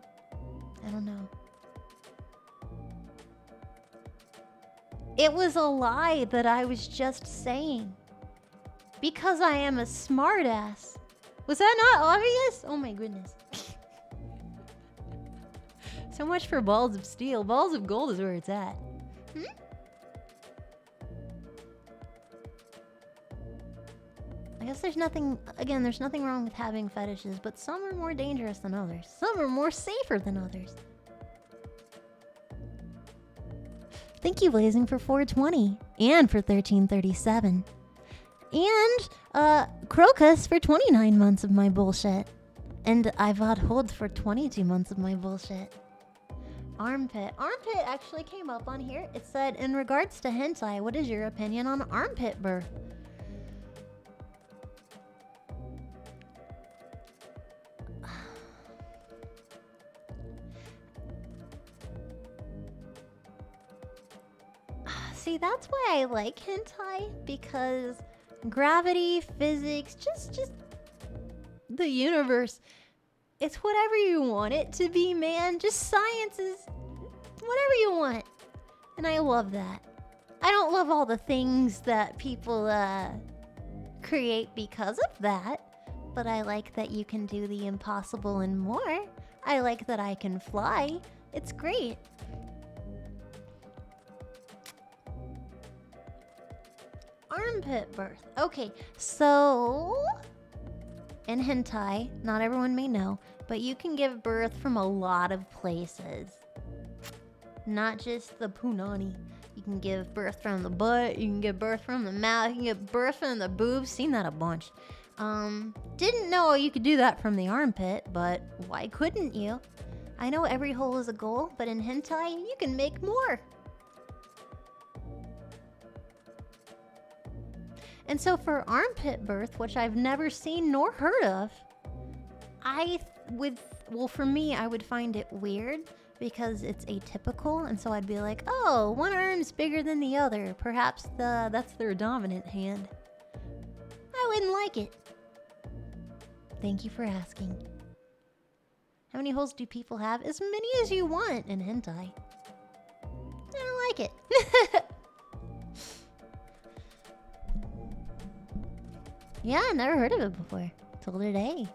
I don't know. It was a lie that I was just saying. Because I am a smartass. Was that not obvious? Oh my goodness. So much for balls of steel. Balls of gold is where it's at. I guess there's nothing wrong with having fetishes, but some are more dangerous than others. Some are more safer than others. Thank you, Blazing, for 420 and for 1337. And Crocus for 29 months of my bullshit. And I've hold for 22 months of my bullshit. Armpit. Armpit actually came up on here. It said, in regards to hentai, what is your opinion on armpit birth? See, that's why I like hentai, because gravity, physics, just the universe. It's whatever you want it to be, man. Just science is whatever you want. And I love that. I don't love all the things that people create because of that. But I like that you can do the impossible and more. I like that I can fly. It's great. Armpit birth. Okay, so in hentai, not everyone may know, but you can give birth from a lot of places. Not just the punani. You can give birth from the butt, you can give birth from the mouth, you can give birth from the boobs. Seen that a bunch. Didn't know you could do that from the armpit, but why couldn't you? I know every hole is a goal, but in hentai, you can make more. And so for armpit birth, which I've never seen nor heard of, for me, I would find it weird because it's atypical. And so I'd be like, oh, one arm's bigger than the other. Perhaps that's their dominant hand. I wouldn't like it. Thank you for asking. How many holes do people have? As many as you want in hentai. I don't like it. Yeah, never heard of it before. Till today.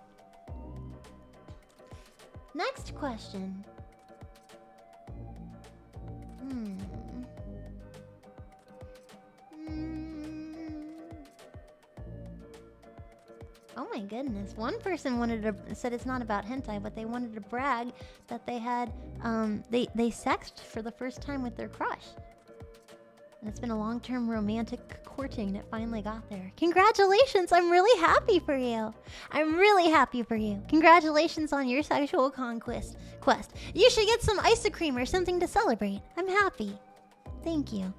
Next question. Oh my goodness. One person said it's not about hentai, but they wanted to brag that they had, they sexed for the first time with their crush. And it's been a long-term romantic courting that finally got there. Congratulations! I'm really happy for you. I'm really happy for you. Congratulations on your sexual conquest. You should get some ice cream or something to celebrate. I'm happy. Thank you.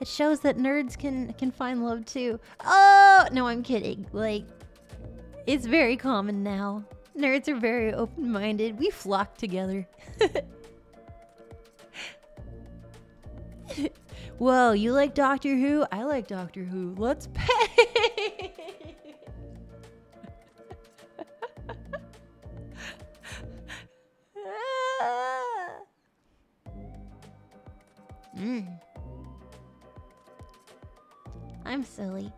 It shows that nerds can find love too. Oh, No, I'm kidding. Like, it's very common now. Nerds are very open-minded. We flock together. Whoa, you like Doctor Who? I like Doctor Who. Let's pay. I'm silly.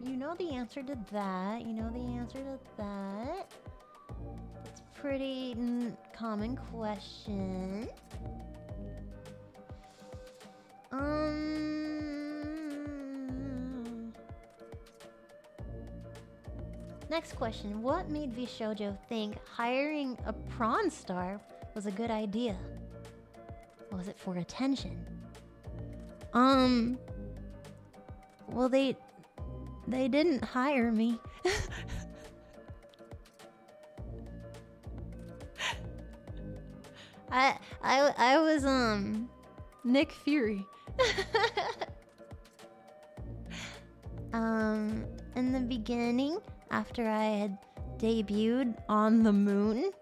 You know the answer to that. You know the answer to that. It's a pretty common question. Next question. What made VShojo think hiring a prawn star was a good idea? Was it for attention? Well, they didn't hire me. I was Nick Fury. In the beginning, after I had debuted on the moon,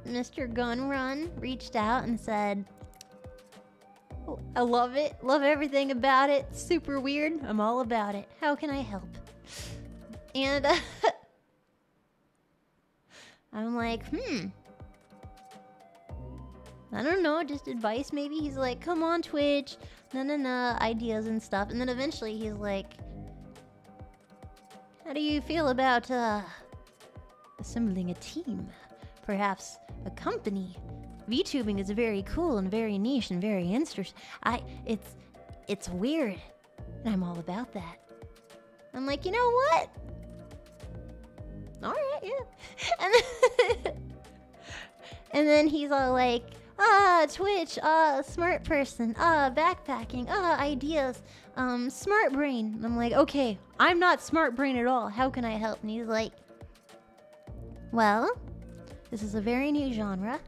Mr. Gunrun reached out and said, oh, I love it. Love everything about it. Super weird. I'm all about it. How can I help? And I'm like, I don't know, just advice maybe. He's like, come on Twitch, ideas and stuff. And then eventually he's like, how do you feel about assembling a team? Perhaps a company? VTubing is very cool and very niche and very interesting. It's weird, and I'm all about that. I'm like, you know what? All right, yeah. And then he's all like, Twitch, smart person, backpacking, ideas, smart brain. And I'm like, okay, I'm not smart brain at all. How can I help? And he's like, well, this is a very new genre.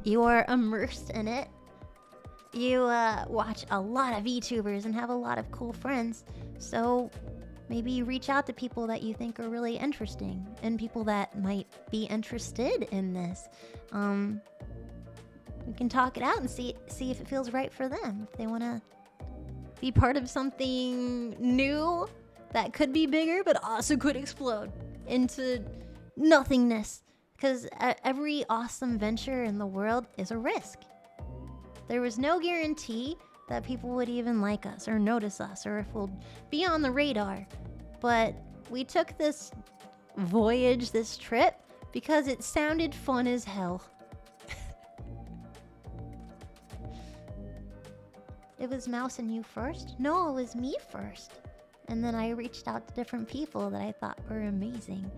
You are immersed in it. You watch a lot of VTubers and have a lot of cool friends. So maybe you reach out to people that you think are really interesting and people that might be interested in this. We can talk it out and see if it feels right for them. If they want to be part of something new that could be bigger but also could explode into nothingness. Because every awesome venture in the world is a risk. There was no guarantee that people would even like us or notice us or if we'll be on the radar. But we took this voyage, this trip, because it sounded fun as hell. It was Mouse and you first? No, it was me first. And then I reached out to different people that I thought were amazing.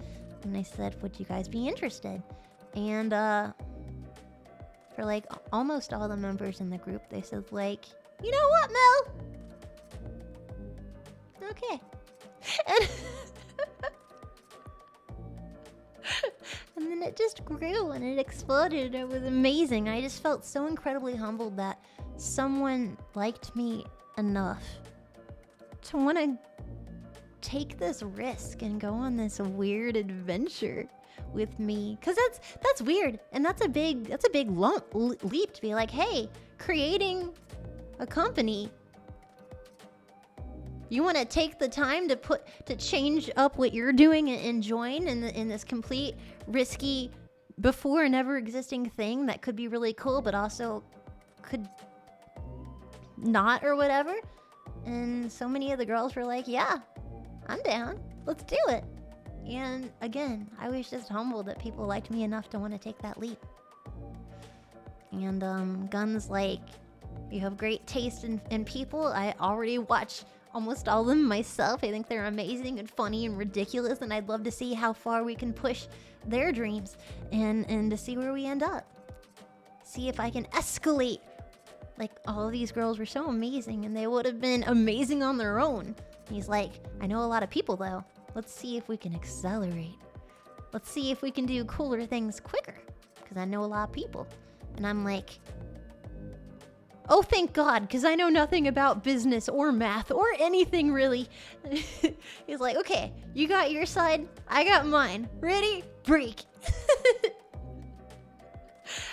And I said, would you guys be interested? And for like almost all the members in the group, they said like, you know what, Mel? Okay. And then it just grew and it exploded. It was amazing. I just felt so incredibly humbled that someone liked me enough to want to take this risk and go on this weird adventure with me, because that's weird, and that's a big leap to be like, hey, creating a company, you want to take the time to change up what you're doing and join in this complete risky before never existing thing that could be really cool but also could not or whatever. And so many of the girls were like, yeah, I'm down. Let's do it. And again, I was just humbled that people liked me enough to want to take that leap. And Gun's like, you have great taste in people. I already watch almost all of them myself. I think they're amazing and funny and ridiculous, and I'd love to see how far we can push their dreams and to see where we end up. See if I can escalate. Like, all of these girls were so amazing, and they would have been amazing on their own. He's like, I know a lot of people, though. Let's see if we can accelerate. Let's see if we can do cooler things quicker, because I know a lot of people. And I'm like, Oh, thank God, because I know nothing about business or math or anything really. He's like, okay, you got your side, I got mine. Ready? Break.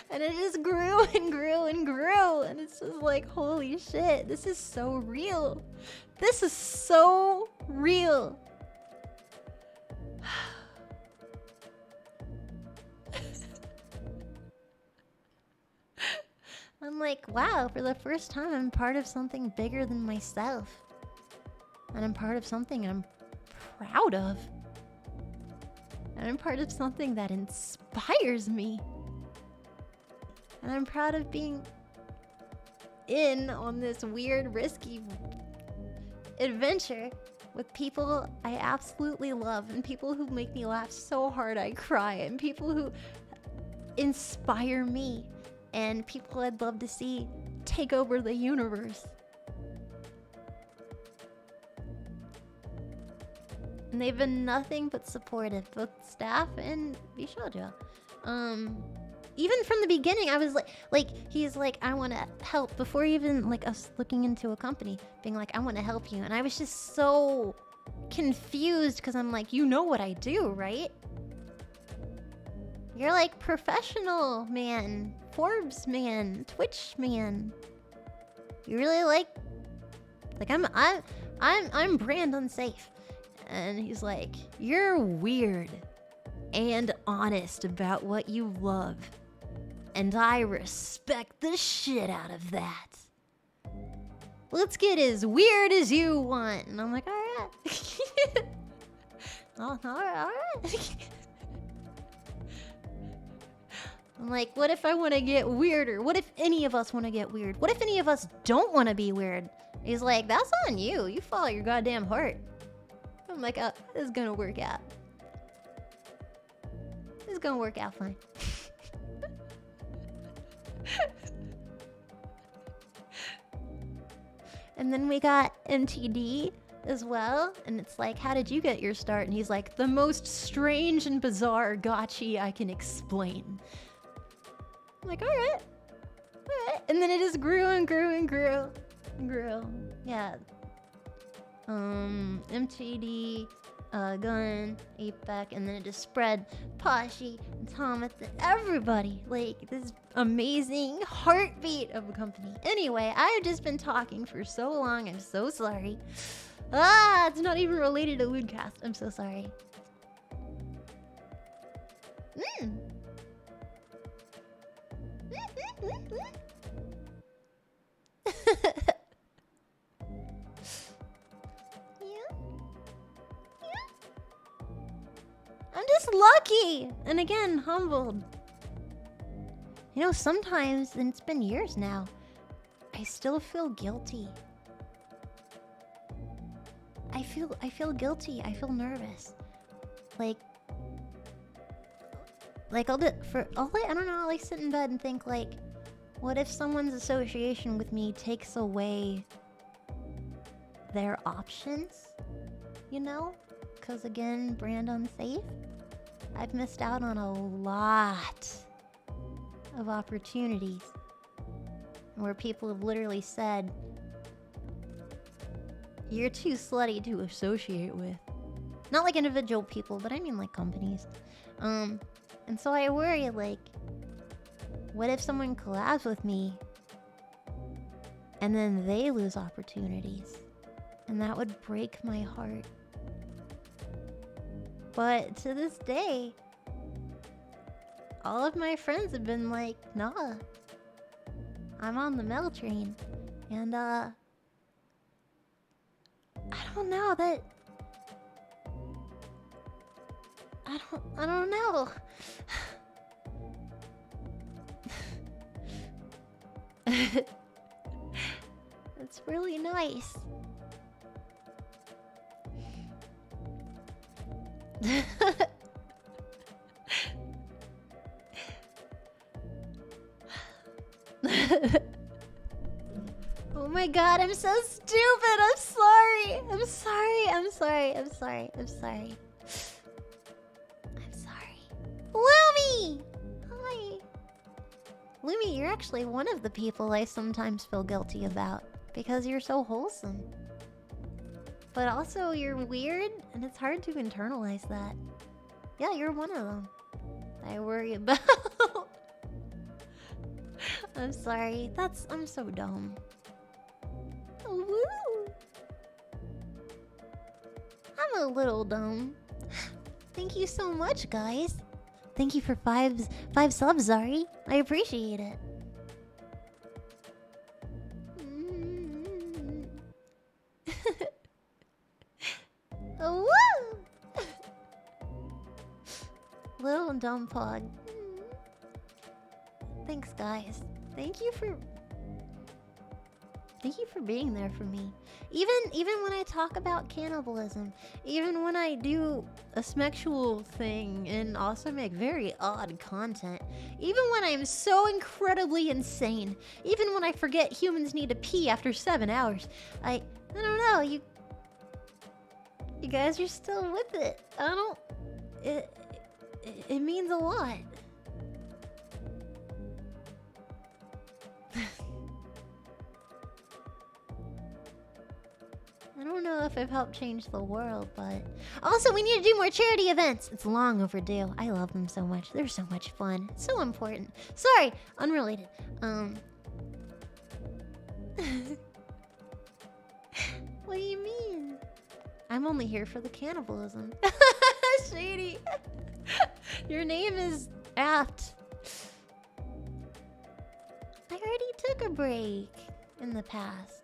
And it just grew and grew and grew. And it's just like, holy shit, this is so real. This is so real. I'm like, wow, for the first time, I'm part of something bigger than myself. And I'm part of something I'm proud of. And I'm part of something that inspires me. And I'm proud of being in on this weird, risky adventure with people I absolutely love, and people who make me laugh so hard I cry, and people who inspire me, and people I'd love to see take over the universe. And they've been nothing but supportive, both staff and VShojo. Even from the beginning, I was like, he's like, I want to help, before even like us looking into a company, being like, I want to help you. And I was just so confused, because I'm like, you know what I do, right? You're like professional man, Forbes man, Twitch man. You really like I'm brand unsafe. And he's like, you're weird and honest about what you love. And I respect the shit out of that. Let's get as weird as you want. And I'm like, all right. All right. I'm like, what if I want to get weirder? What if any of us want to get weird? What if any of us don't want to be weird? He's like, that's on you. You follow your goddamn heart. I'm like, oh, this is going to work out. This is going to work out fine. And then we got MTD as well. And it's like, how did you get your start? And he's like, the most strange and bizarre gotchi I can explain. I'm like, all right. And then it just grew and grew and grew and grew. Yeah. MTD, Gun, Apex, and then it just spread. Pashi, and Thomas, and everybody. Like, this amazing heartbeat of a company. Anyway, I've just been talking for so long. I'm so sorry. It's not even related to LewdCast. I'm so sorry. I'm just lucky, and again, humbled. You know, sometimes, and it's been years now, I still feel guilty. I feel guilty. I feel nervous. Like I don't know, I'll like sit in bed and think like, what if someone's association with me takes away their options? You know? Because again, brand unsafe. I've missed out on a lot of opportunities where people have literally said, you're too slutty to associate with. Not like individual people, but I mean like companies. And so I worry, like, what if someone collabs with me and then they lose opportunities? And that would break my heart. But to this day, all of my friends have been like, nah, I'm on the Mel train. And I don't know, that I don't know. It's really nice. Oh my god, I'm so stupid. I'm sorry. I'm sorry. I'm sorry. I'm sorry. I'm sorry. I'm sorry. Lumi! Hi. Lumi, you're actually one of the people I sometimes feel guilty about because you're so wholesome. But also, you're weird, and it's hard to internalize that. Yeah, you're one of them I worry about. I'm sorry. I'm so dumb. Oh, woo! I'm a little dumb. Thank you so much, guys. Thank you for five subs, Zari. I appreciate it. Oh, woo! Little dumb pog. Thanks, guys. Thank you for being there for me. Even when I talk about cannibalism, even when I do a sexual thing and also make very odd content, even when I'm so incredibly insane, even when I forget humans need to pee after 7 hours, I don't know, you guys are still with it. It means a lot. I don't know if I've helped change the world, but... Also, we need to do more charity events! It's long overdue. I love them so much. They're so much fun. So important. Sorry! Unrelated. What do you mean? I'm only here for the cannibalism. Shady. Your name is apt. I already took a break in the past.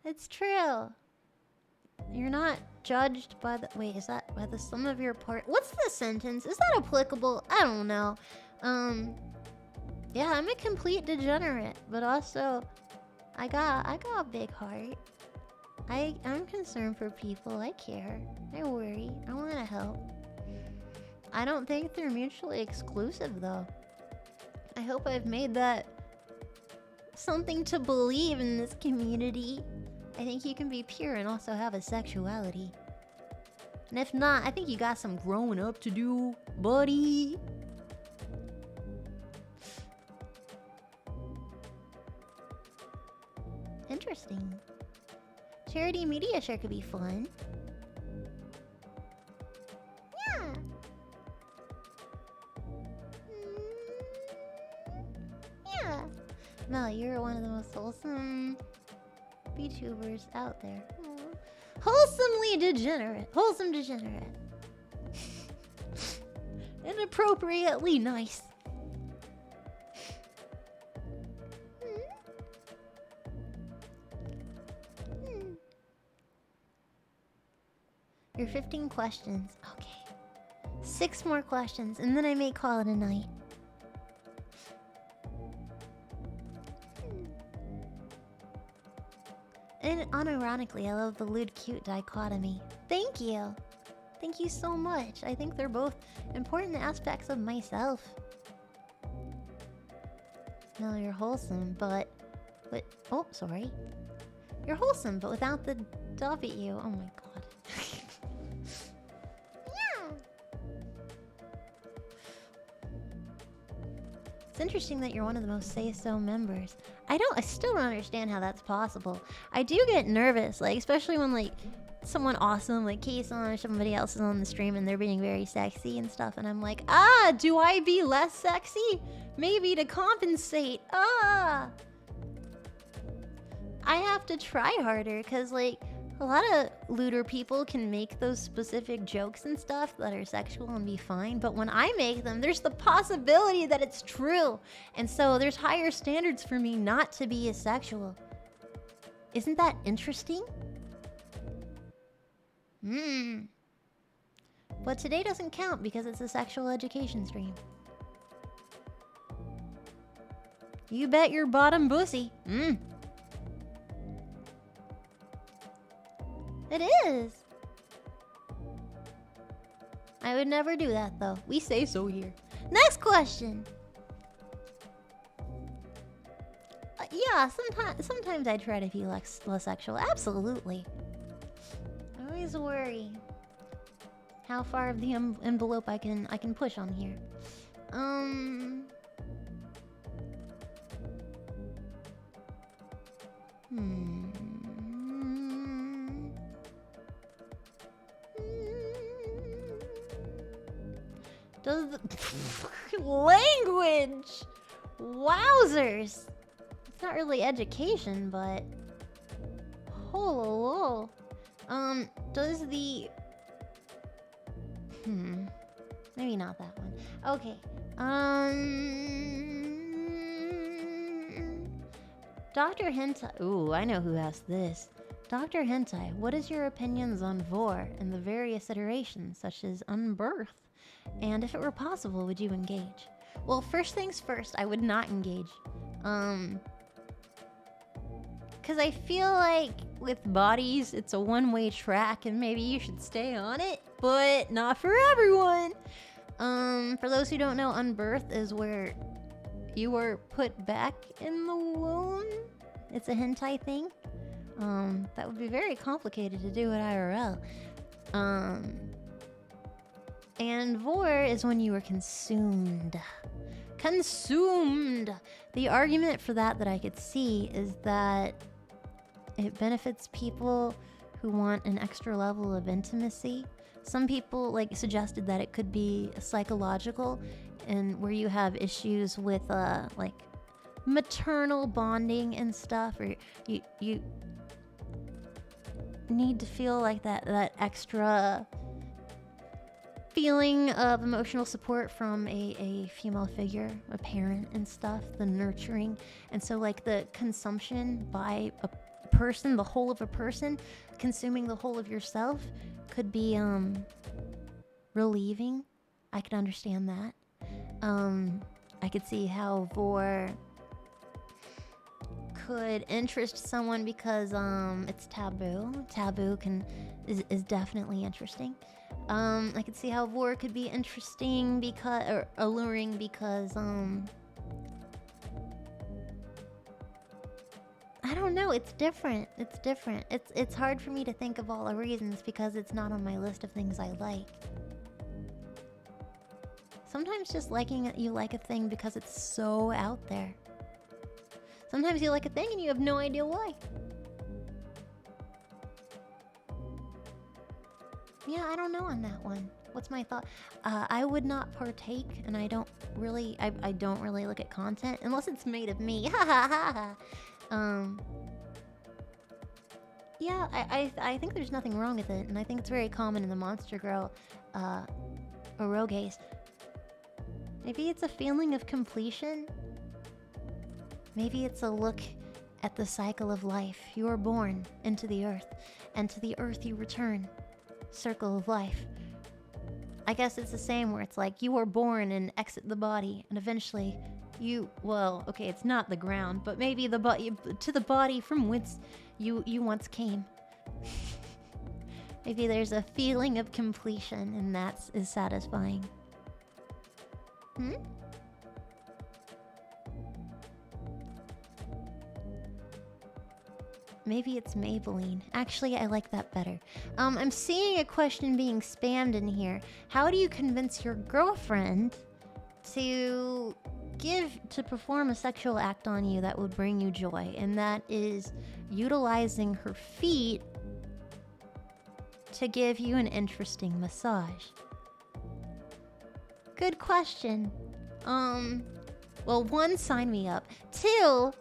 It's true. You're not judged by the... Wait, is that by the sum of your part? What's the sentence? Is that applicable? I don't know. Yeah, I'm a complete degenerate, but also I got a big heart. I'm concerned for people. I care. I worry. I want to help. I don't think they're mutually exclusive, though. I hope I've made that something to believe in this community. I think you can be pure and also have a sexuality. And if not, I think you got some growing up to do, buddy. Interesting. Charity media share could be fun. Yeah. Yeah. Mel, you're one of the most wholesome VTubers out there. Aww. Wholesomely degenerate. Wholesome degenerate. Inappropriately nice. Your 15 questions. Okay. 6 more questions, and then I may call it a night. And unironically, I love the lewd-cute dichotomy. Thank you! Thank you so much. I think they're both important aspects of myself. No, you're wholesome, but... Oh, sorry. You're wholesome, but without the W. Oh my god. It's interesting that you're one of the most say-so members. I still don't understand how that's possible. I do get nervous, like, especially when, like, someone awesome, like Kason or somebody else is on the stream and they're being very sexy and stuff, and I'm like, do I be less sexy? Maybe to compensate. I have to try harder, because, like, a lot of looter people can make those specific jokes and stuff that are sexual and be fine, but when I make them, there's the possibility that it's true. And so there's higher standards for me not to be asexual. Isn't that interesting? But today doesn't count because it's a sexual education stream. You bet your bottom pussy. It is. I would never do that, though. We say so here. Next question. Yeah, sometimes I try to be less sexual. Absolutely. I always worry how far of the envelope I can push on here. Does the language? Wowzers! It's not really education, but oh, does the maybe not that one. Okay. Dr. Hentai. Ooh, I know who asked this. Dr. Hentai, what is your opinions on Vore and the various iterations, such as Unbirth? And if it were possible, would you engage? Well, first things first, I would not engage. Because I feel like with bodies, it's a one-way track and maybe you should stay on it, but not for everyone. For those who don't know, Unbirth is where you are put back in the womb. It's a hentai thing. That would be very complicated to do at IRL. And Vore is when you are consumed. Consumed! The argument for that I could see is that it benefits people who want an extra level of intimacy. Some people suggested that it could be psychological, and where you have issues with maternal bonding and stuff, or you need to feel like that extra feeling of emotional support from a female figure, a parent and stuff, the nurturing. And so the consumption by a person, the whole of a person, consuming the whole of yourself could be relieving. I could understand that. I could see how Vore could interest someone because it's taboo. Taboo is definitely interesting. I could see how Vore could be interesting or alluring because I don't know, it's different. It's hard for me to think of all the reasons because it's not on my list of things I like. Sometimes just liking it, you like a thing because it's so out there. Sometimes you like a thing and you have no idea why. Yeah, I don't know on that one. What's my thought? I would not partake, and I don't really look at content unless it's made of me. Ha ha ha ha. Yeah, I think there's nothing wrong with it, and I think it's very common in the Monster Girl, eroges. Maybe it's a feeling of completion. Maybe it's a look at the cycle of life. You are born into the earth, and to the earth you return. Circle of life. I guess it's the same where it's like you are born and exit the body, and eventually it's not the ground, but maybe the body to the body from whence you once came. Maybe there's a feeling of completion, and that is satisfying. Maybe it's Maybelline. Actually, I like that better. I'm seeing a question being spammed in here. How do you convince your girlfriend to perform a sexual act on you that would bring you joy? And that is utilizing her feet to give you an interesting massage. Good question. Well, 1, sign me up. 2,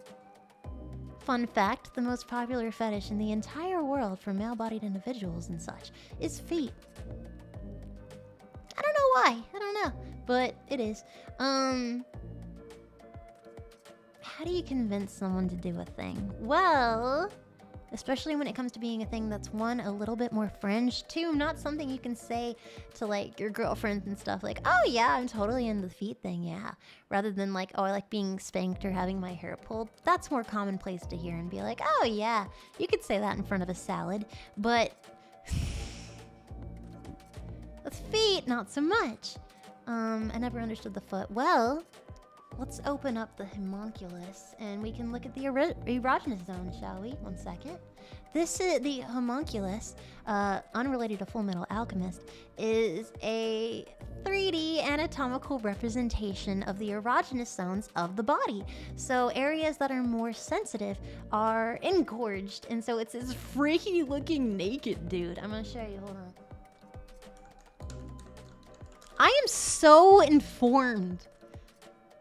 fun fact, the most popular fetish in the entire world for male-bodied individuals and such is feet. I don't know why. I don't know. But it is. How do you convince someone to do a thing? Well, especially when it comes to being a thing that's 1, a little bit more fringe, 2, not something you can say to your girlfriends and stuff oh yeah, I'm totally into the feet thing, yeah. Rather than oh, I like being spanked or having my hair pulled. That's more commonplace to hear and be oh yeah, you could say that in front of a salad, but with feet, not so much. I never understood the foot. Well, let's open up the homunculus and we can look at the erogenous zone, shall we? 1 second. This is the homunculus, unrelated to Full Metal Alchemist, is a 3D anatomical representation of the erogenous zones of the body. So areas that are more sensitive are engorged, and so it's this freaky looking naked dude. I'm gonna show you, hold on. I am so informed.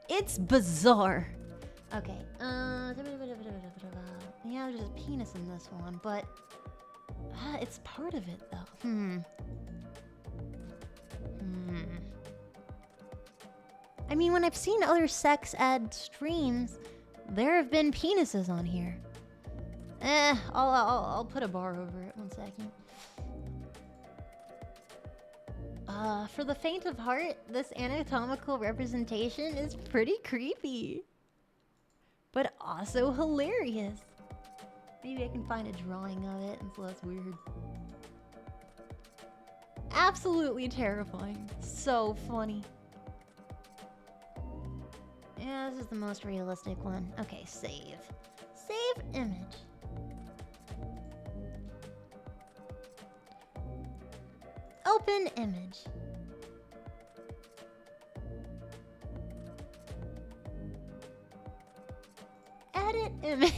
It's bizarre. Okay, yeah, there's a penis in this one, but it's part of it though. I mean, when I've seen other sex ed streams, there have been penises on here. I'll put a bar over it. 1 second. For the faint of heart, this anatomical representation is pretty creepy, but also hilarious. Maybe I can find a drawing of it, and so that's weird. Absolutely terrifying. So funny. Yeah, this is the most realistic one. Okay, save. Save image. Open image. Edit image.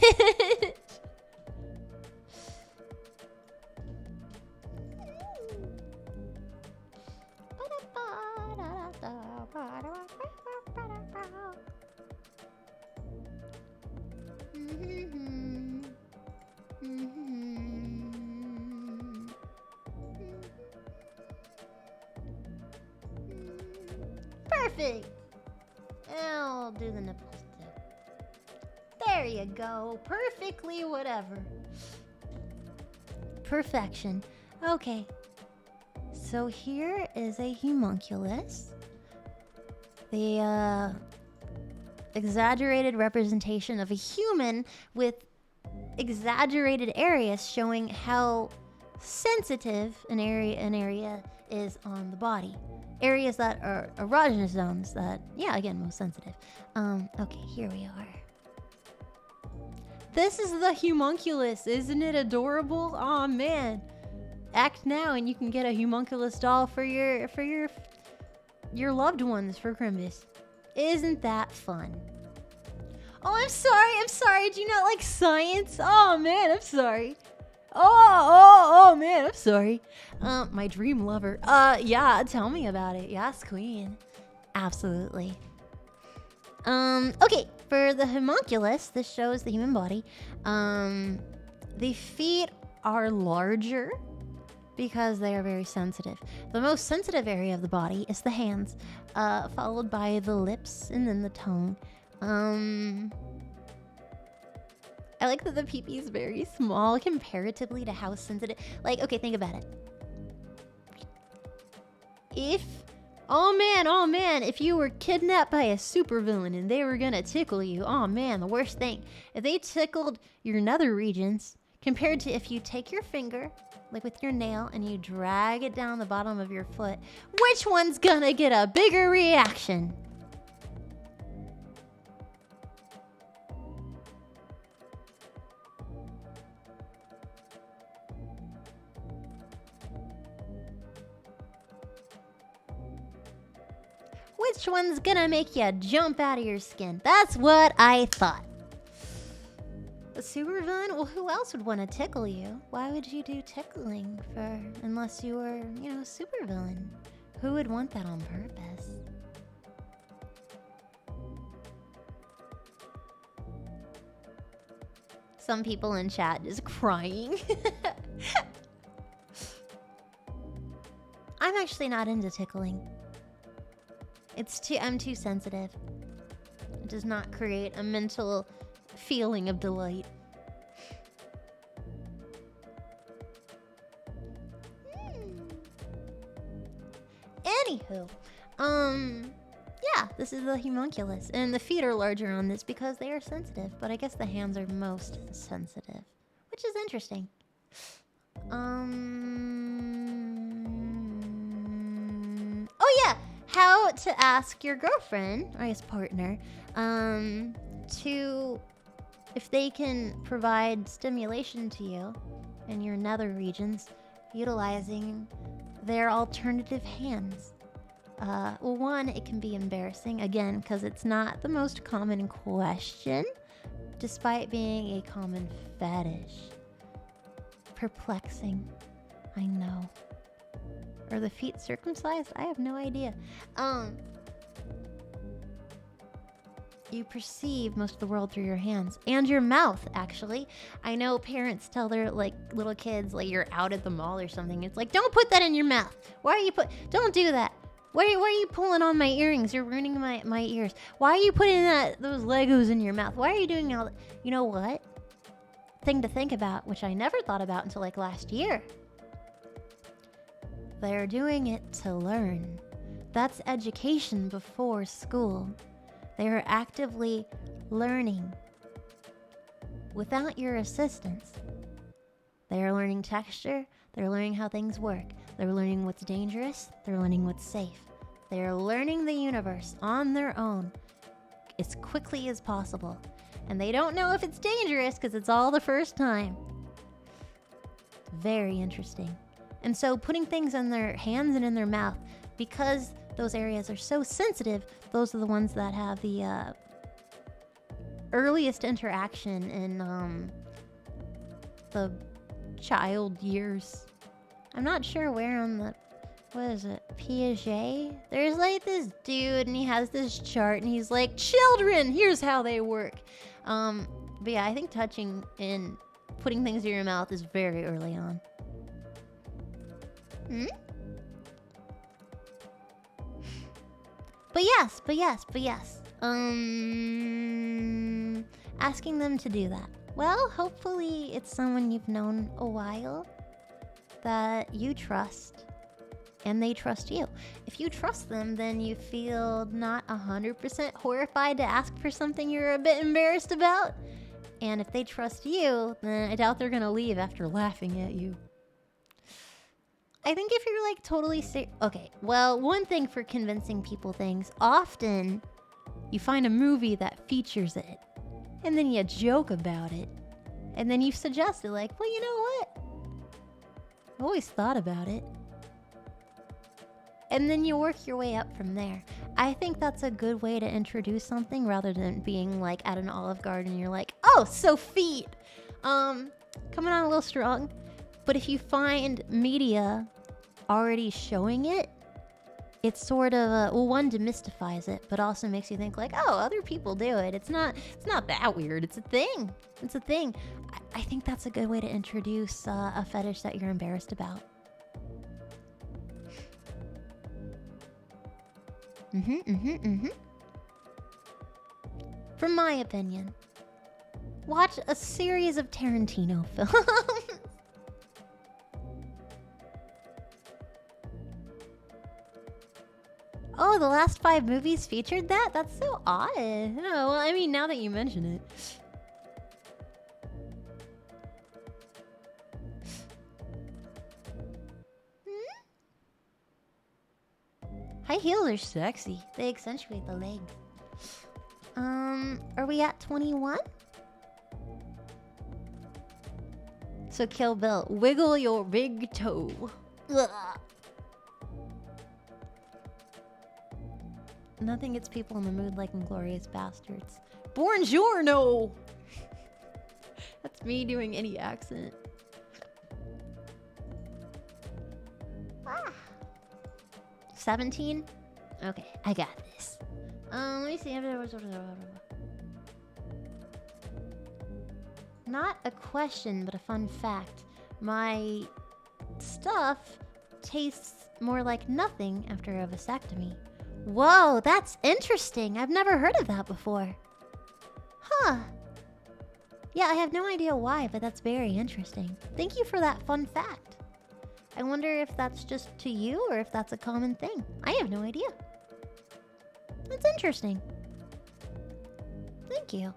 Perfect. I'll do the nipples too. There you go. Perfectly whatever. Perfection. Okay. So here is a homunculus. The exaggerated representation of a human with exaggerated areas showing how sensitive an area is on the body. Areas that are erogenous zones that, yeah, again, most sensitive. Okay, here we are. This is the homunculus. Isn't it adorable? Aw, man. Act now and you can get a homunculus doll for your loved ones for Christmas. Isn't that fun? Oh, I'm sorry. Do you not like science? Oh, man, I'm sorry. Oh, man, I'm sorry. My dream lover. Yeah, tell me about it. Yes, queen. Absolutely. Okay, for the homunculus, this shows the human body. The feet are larger because they are very sensitive. The most sensitive area of the body is the hands, followed by the lips and then the tongue. I like that the pee-pee is very small comparatively to how sensitive. Like, okay, think about it. Oh man, if you were kidnapped by a supervillain and they were gonna tickle you, oh man, the worst thing. If they tickled your nether regions, compared to if you take your finger, like with your nail, and you drag it down the bottom of your foot, which one's gonna get a bigger reaction? Which one's gonna make you jump out of your skin? That's what I thought. A supervillain? Well, who else would want to tickle you? Why would you do tickling unless you were, a supervillain? Who would want that on purpose? Some people in chat just crying. I'm actually not into tickling. I'm too sensitive. It does not create a mental feeling of delight. Anywho, yeah, this is the homunculus, and the feet are larger on this because they are sensitive, but I guess the hands are most sensitive, which is interesting. Oh yeah, how about to ask your girlfriend, or his partner, to if they can provide stimulation to you in your nether regions utilizing their alternative hands. Well, one, it can be embarrassing, again, because it's not the most common question, despite being a common fetish. Perplexing, I know. Are the feet circumcised? I have no idea. You perceive most of the world through your hands and your mouth, actually. I know parents tell their little kids, you're out at the mall or something. It's like, don't put that in your mouth. Why are you don't do that. Why are you pulling on my earrings? You're ruining my ears. Why are you putting those Legos in your mouth? Why are you doing all that? You know what? Thing to think about, which I never thought about until last year. They're doing it to learn. That's education before school. They are actively learning without your assistance. They are learning texture. They're learning how things work. They're learning what's dangerous. They're learning what's safe. They are learning the universe on their own as quickly as possible. And they don't know if it's dangerous because it's all the first time. Very interesting. And so putting things in their hands and in their mouth, because those areas are so sensitive, those are the ones that have the earliest interaction in the child years. I'm not sure where on the, what is it, Piaget? There's this dude and he has this chart and he's like, children, here's how they work. But yeah, I think touching and putting things in your mouth is very early on. But yes. Asking them to do that. Well, hopefully it's someone you've known a while that you trust and they trust you. If you trust them, then you feel not 100% horrified to ask for something you're a bit embarrassed about. And if they trust you, then I doubt they're gonna leave after laughing at you. I think if you're totally okay, well, one thing for convincing people things, often you find a movie that features it, and then you joke about it, and then you suggest it, well, you know what? I always thought about it. And then you work your way up from there. I think that's a good way to introduce something rather than being at an Olive Garden and you're like, oh, so feet. Coming on a little strong. But if you find media already showing it, it's sort of one, demystifies it, but also makes you think oh, other people do it. It's not that weird. It's a thing. I think that's a good way to introduce a fetish that you're embarrassed about. From my opinion, watch a series of Tarantino films. Oh, the last 5 movies featured that? That's so odd. Oh, well, I mean, now that you mention it. High heels are sexy. They accentuate the legs. Are we at 21? So Kill Bill, wiggle your big toe. Ugh. Nothing gets people in the mood like Inglourious Bastards. Buongiorno! That's me doing any accent. 17? Okay, I got this. Let me see. Not a question, but a fun fact. My stuff tastes more like nothing after a vasectomy. Whoa, that's interesting. I've never heard of that before. Huh. Yeah, I have no idea why, but that's very interesting. Thank you for that fun fact. I wonder if that's just to you or if that's a common thing. I have no idea. That's interesting. Thank you.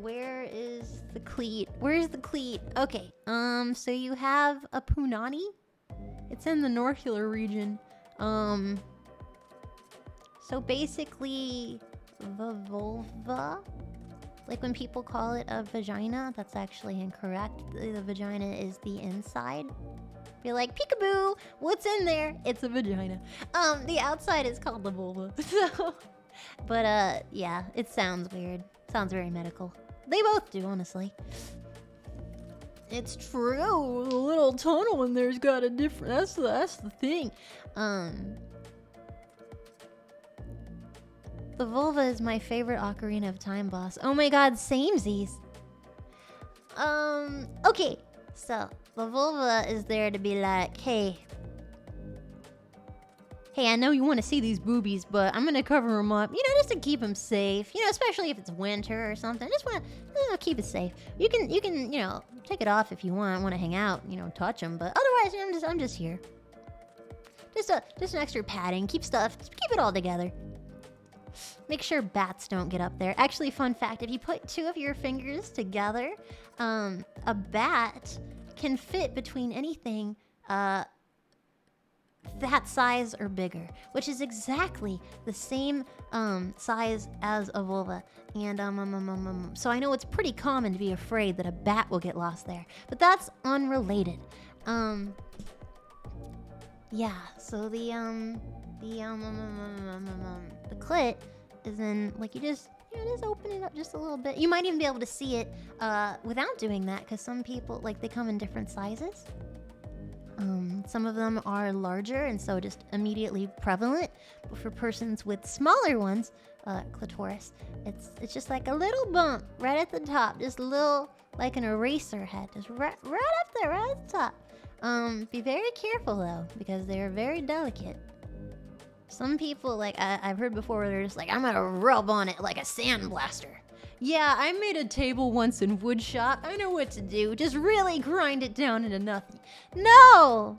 Where is the cleat? Where's the cleat? Okay, so you have a punani It's in the norcular region. So basically, the vulva, like when people call it a vagina, that's actually incorrect. The vagina is the inside. Be like, peekaboo, what's in there? It's a vagina. The outside is called the vulva. So, but yeah, it sounds weird. Sounds very medical. They both do, honestly. It's true. The little tunnel in there's got a different. That's the thing. The vulva is my favorite Ocarina of Time boss. Oh my god, samesies. Okay. So, the vulva is there to be like, hey, I know you want to see these boobies, but I'm gonna cover them up, you know, just to keep them safe. You know, especially if it's winter or something. Just want to keep it safe. You can, you know, take it off if you want to hang out, you know, touch them. But otherwise, you know, I'm just here. Just an extra padding. Keep it all together. Make sure bats don't get up there. Actually, fun fact, if you put 2 of your fingers together, a bat can fit between anything that size or bigger, which is exactly the same size as a vulva. And so I know it's pretty common to be afraid that a bat will get lost there, but that's unrelated. Yeah, so the clit is in, like, you just open it up just a little bit. You might even be able to see it without doing that, because some people, like, they come in different sizes. Some of them are larger and so just immediately prevalent, but for persons with smaller ones, clitoris, it's just like a little bump right at the top, just a little, like an eraser head, just right up there, right at the top. Be very careful though, because they're very delicate. Some people, like, I've heard before, where they're just like, I'm gonna rub on it like a sandblaster. Yeah, I made a table once in woodshop. I know what to do. Just really grind it down into nothing. No!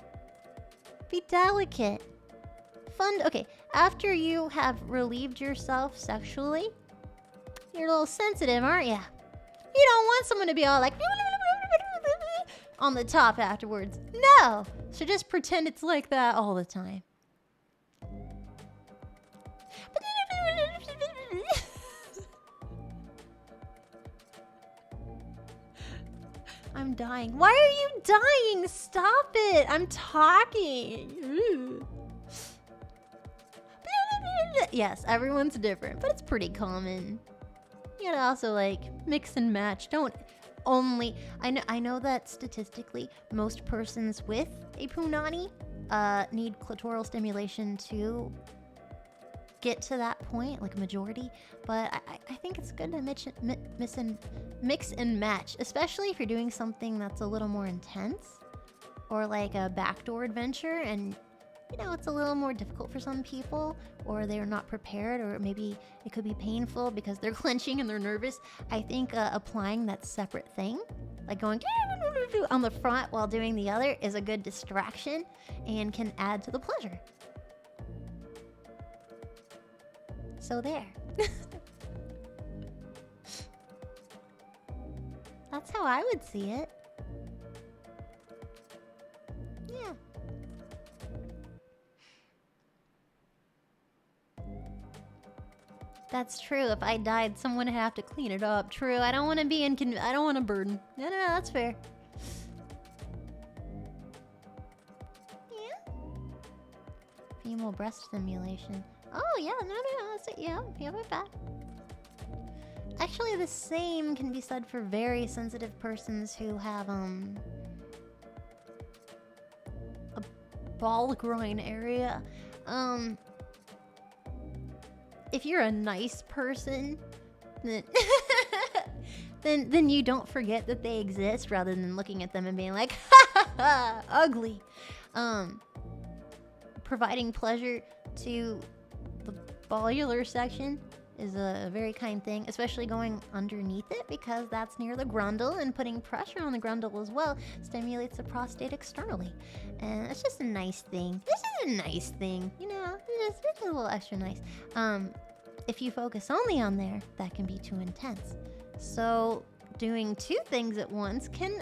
Be delicate. Fun. Okay, after you have relieved yourself sexually, you're a little sensitive, aren't you? You don't want someone to be all like on the top afterwards. No! So just pretend it's like that all the time. I'm dying. Why are you dying? Stop it. I'm talking. Yes, everyone's different, but it's pretty common. You gotta also, like, mix and match. Don't only... I know that statistically, most persons with a punani need clitoral stimulation to get to that point, like a majority, but I think it's good to mix and match, especially if you're doing something that's a little more intense, or like a backdoor adventure, and you know, it's a little more difficult for some people, or they're not prepared, or maybe it could be painful because they're clenching and they're nervous. I think applying that separate thing, like going on the front while doing the other, is a good distraction and can add to the pleasure. So there. That's how I would see it. Yeah. That's true. If I died, someone would have to clean it up. True. I don't want to be I don't want to burden. No, that's fair. Yeah. Female breast stimulation. Oh, yeah, no, that's it. Yeah, my bad. Actually, the same can be said for very sensitive persons who have, a ball groin area. If you're a nice person, then, then you don't forget that they exist, rather than looking at them and being like, ha ha, ugly. Providing pleasure to the ballular section is a very kind thing, especially going underneath it, because that's near the grundle, and putting pressure on the grundle as well stimulates the prostate externally. And it's just a nice thing. This is a nice thing, you know, it's a little extra nice. If you focus only on there, that can be too intense. So doing 2 things at once can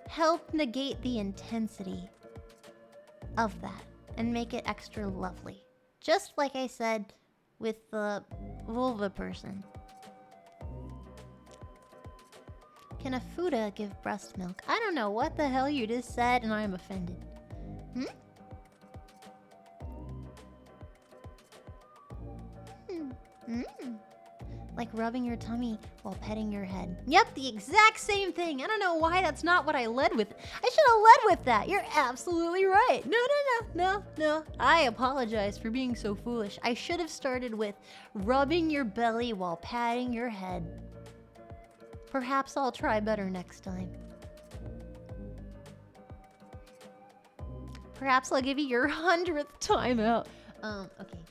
help negate the intensity. of that and make it extra lovely. Just like I said with the vulva person. Can a Fuda give breast milk? I don't know what the hell you just said and I am offended. Like rubbing your tummy while petting your head. Yep, the exact same thing. I don't know why that's not what I led with. I should have led with that. You're absolutely right. No. I apologize for being so foolish. I should have started with rubbing your belly while patting your head. Perhaps I'll try better next time. Perhaps I'll give you your 100th time out. Okay.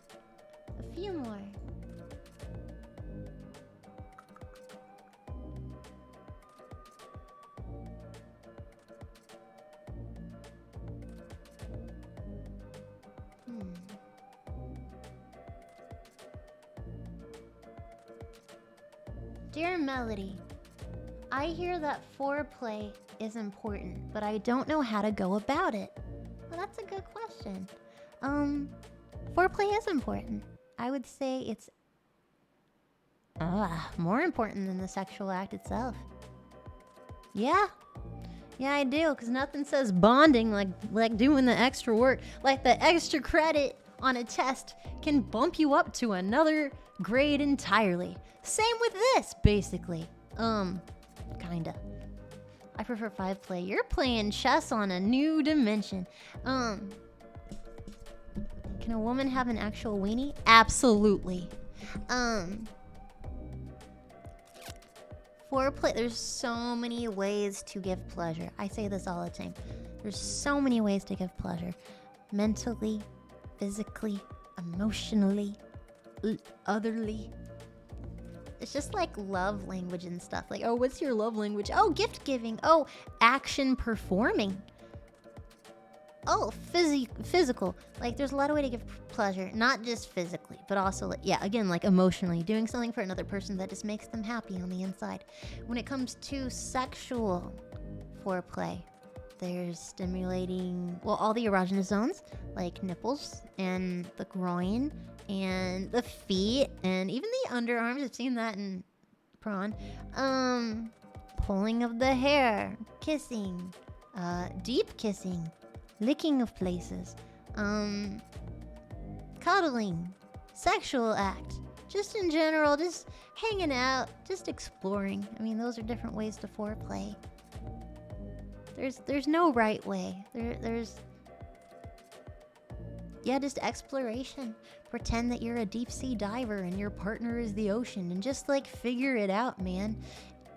A few more. Dear Melody, I hear that foreplay is important, but I don't know how to go about it. Well, that's a good question. Foreplay is important. I would say it's more important than the sexual act itself. Yeah, I do, because nothing says bonding like doing the extra work. Like the extra credit on a test can bump you up to another grade entirely. Same with this, basically. Kinda. I prefer 5-play. You're playing chess on a new dimension. Can a woman have an actual weenie? Absolutely. Foreplay, there's so many ways to give pleasure. I say this all the time. There's so many ways to give pleasure. Mentally, physically, emotionally, otherly. It's just like love language and stuff. Like, oh, what's your love language? Oh, gift giving. Oh, action performing. Oh, physical. Like, there's a lot of ways to give pleasure. Not just physically, but also, again, like emotionally. Doing something for another person that just makes them happy on the inside. When it comes to sexual foreplay, there's stimulating, all the erogenous zones, like nipples and the groin and the feet and even the underarms. I've seen that in prawn. Pulling of the hair, kissing, deep kissing, licking of places, cuddling, sexual act, just in general, just hanging out, just exploring. I mean, those are different ways to foreplay. There's no right way. There's just exploration. Pretend that you're a deep sea diver and your partner is the ocean and just like figure it out, man.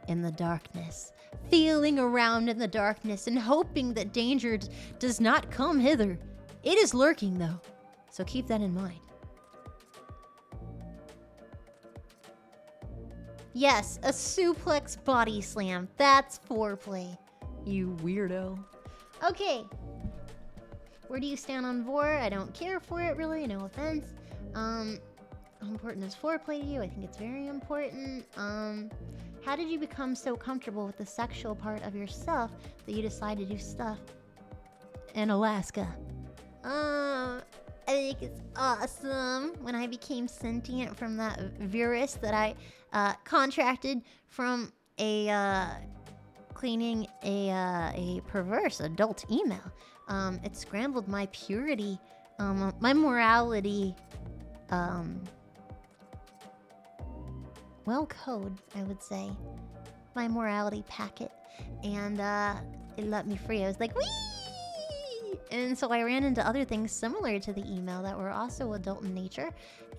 In the darkness, feeling around in the darkness and hoping that danger does not come hither. It is lurking though, so keep that in mind. Yes, a suplex body slam. That's foreplay. You weirdo. Okay. Where do you stand on Vore? I don't care for it really, no offense. How important is foreplay to you? I think it's very important. How did you become so comfortable with the sexual part of yourself that you decided to do stuff in Alaska? I think it's awesome when I became sentient from that virus that I contracted from cleaning a perverse adult email. It scrambled my purity, my morality, code, I would say. My morality packet. And it let me free. I was like, whee! And so I ran into other things similar to the email that were also adult in nature.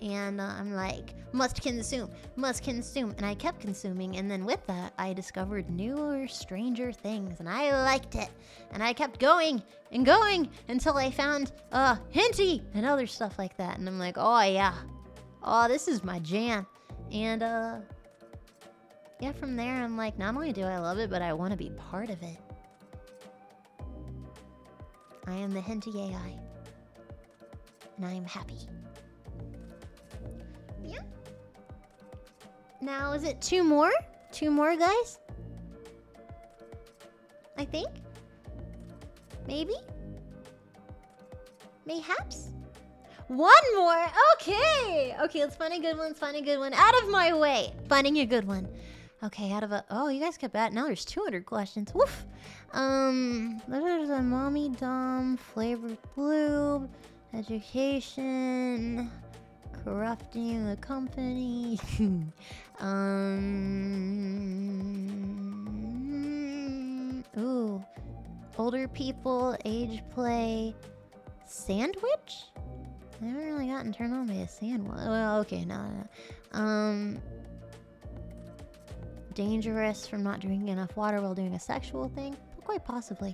And I'm like, must consume. And I kept consuming. And then with that, I discovered newer, stranger things. And I liked it. And I kept going and going until I found hentai and other stuff like that. And I'm like, oh yeah. Oh, this is my jam. And from there, I'm like, not only do I love it, but I want to be part of it. I am the hentai AI. And I am happy. Yeah. Now, is it two more? Two more, guys? I think? Maybe? Mayhaps? One more? Okay! Okay, let's find a good one. Let's find a good one. Out of my way! Finding a good one. Okay, out of a... Oh, you guys kept at. Now there's 200 questions. Woof! There's a mommy dom, flavored lube, education, corrupting the company. Ooh. Older people, age play, sandwich? I haven't really gotten turned on by a sandwich. Well, okay, no. Dangerous from not drinking enough water while doing a sexual thing? Quite possibly.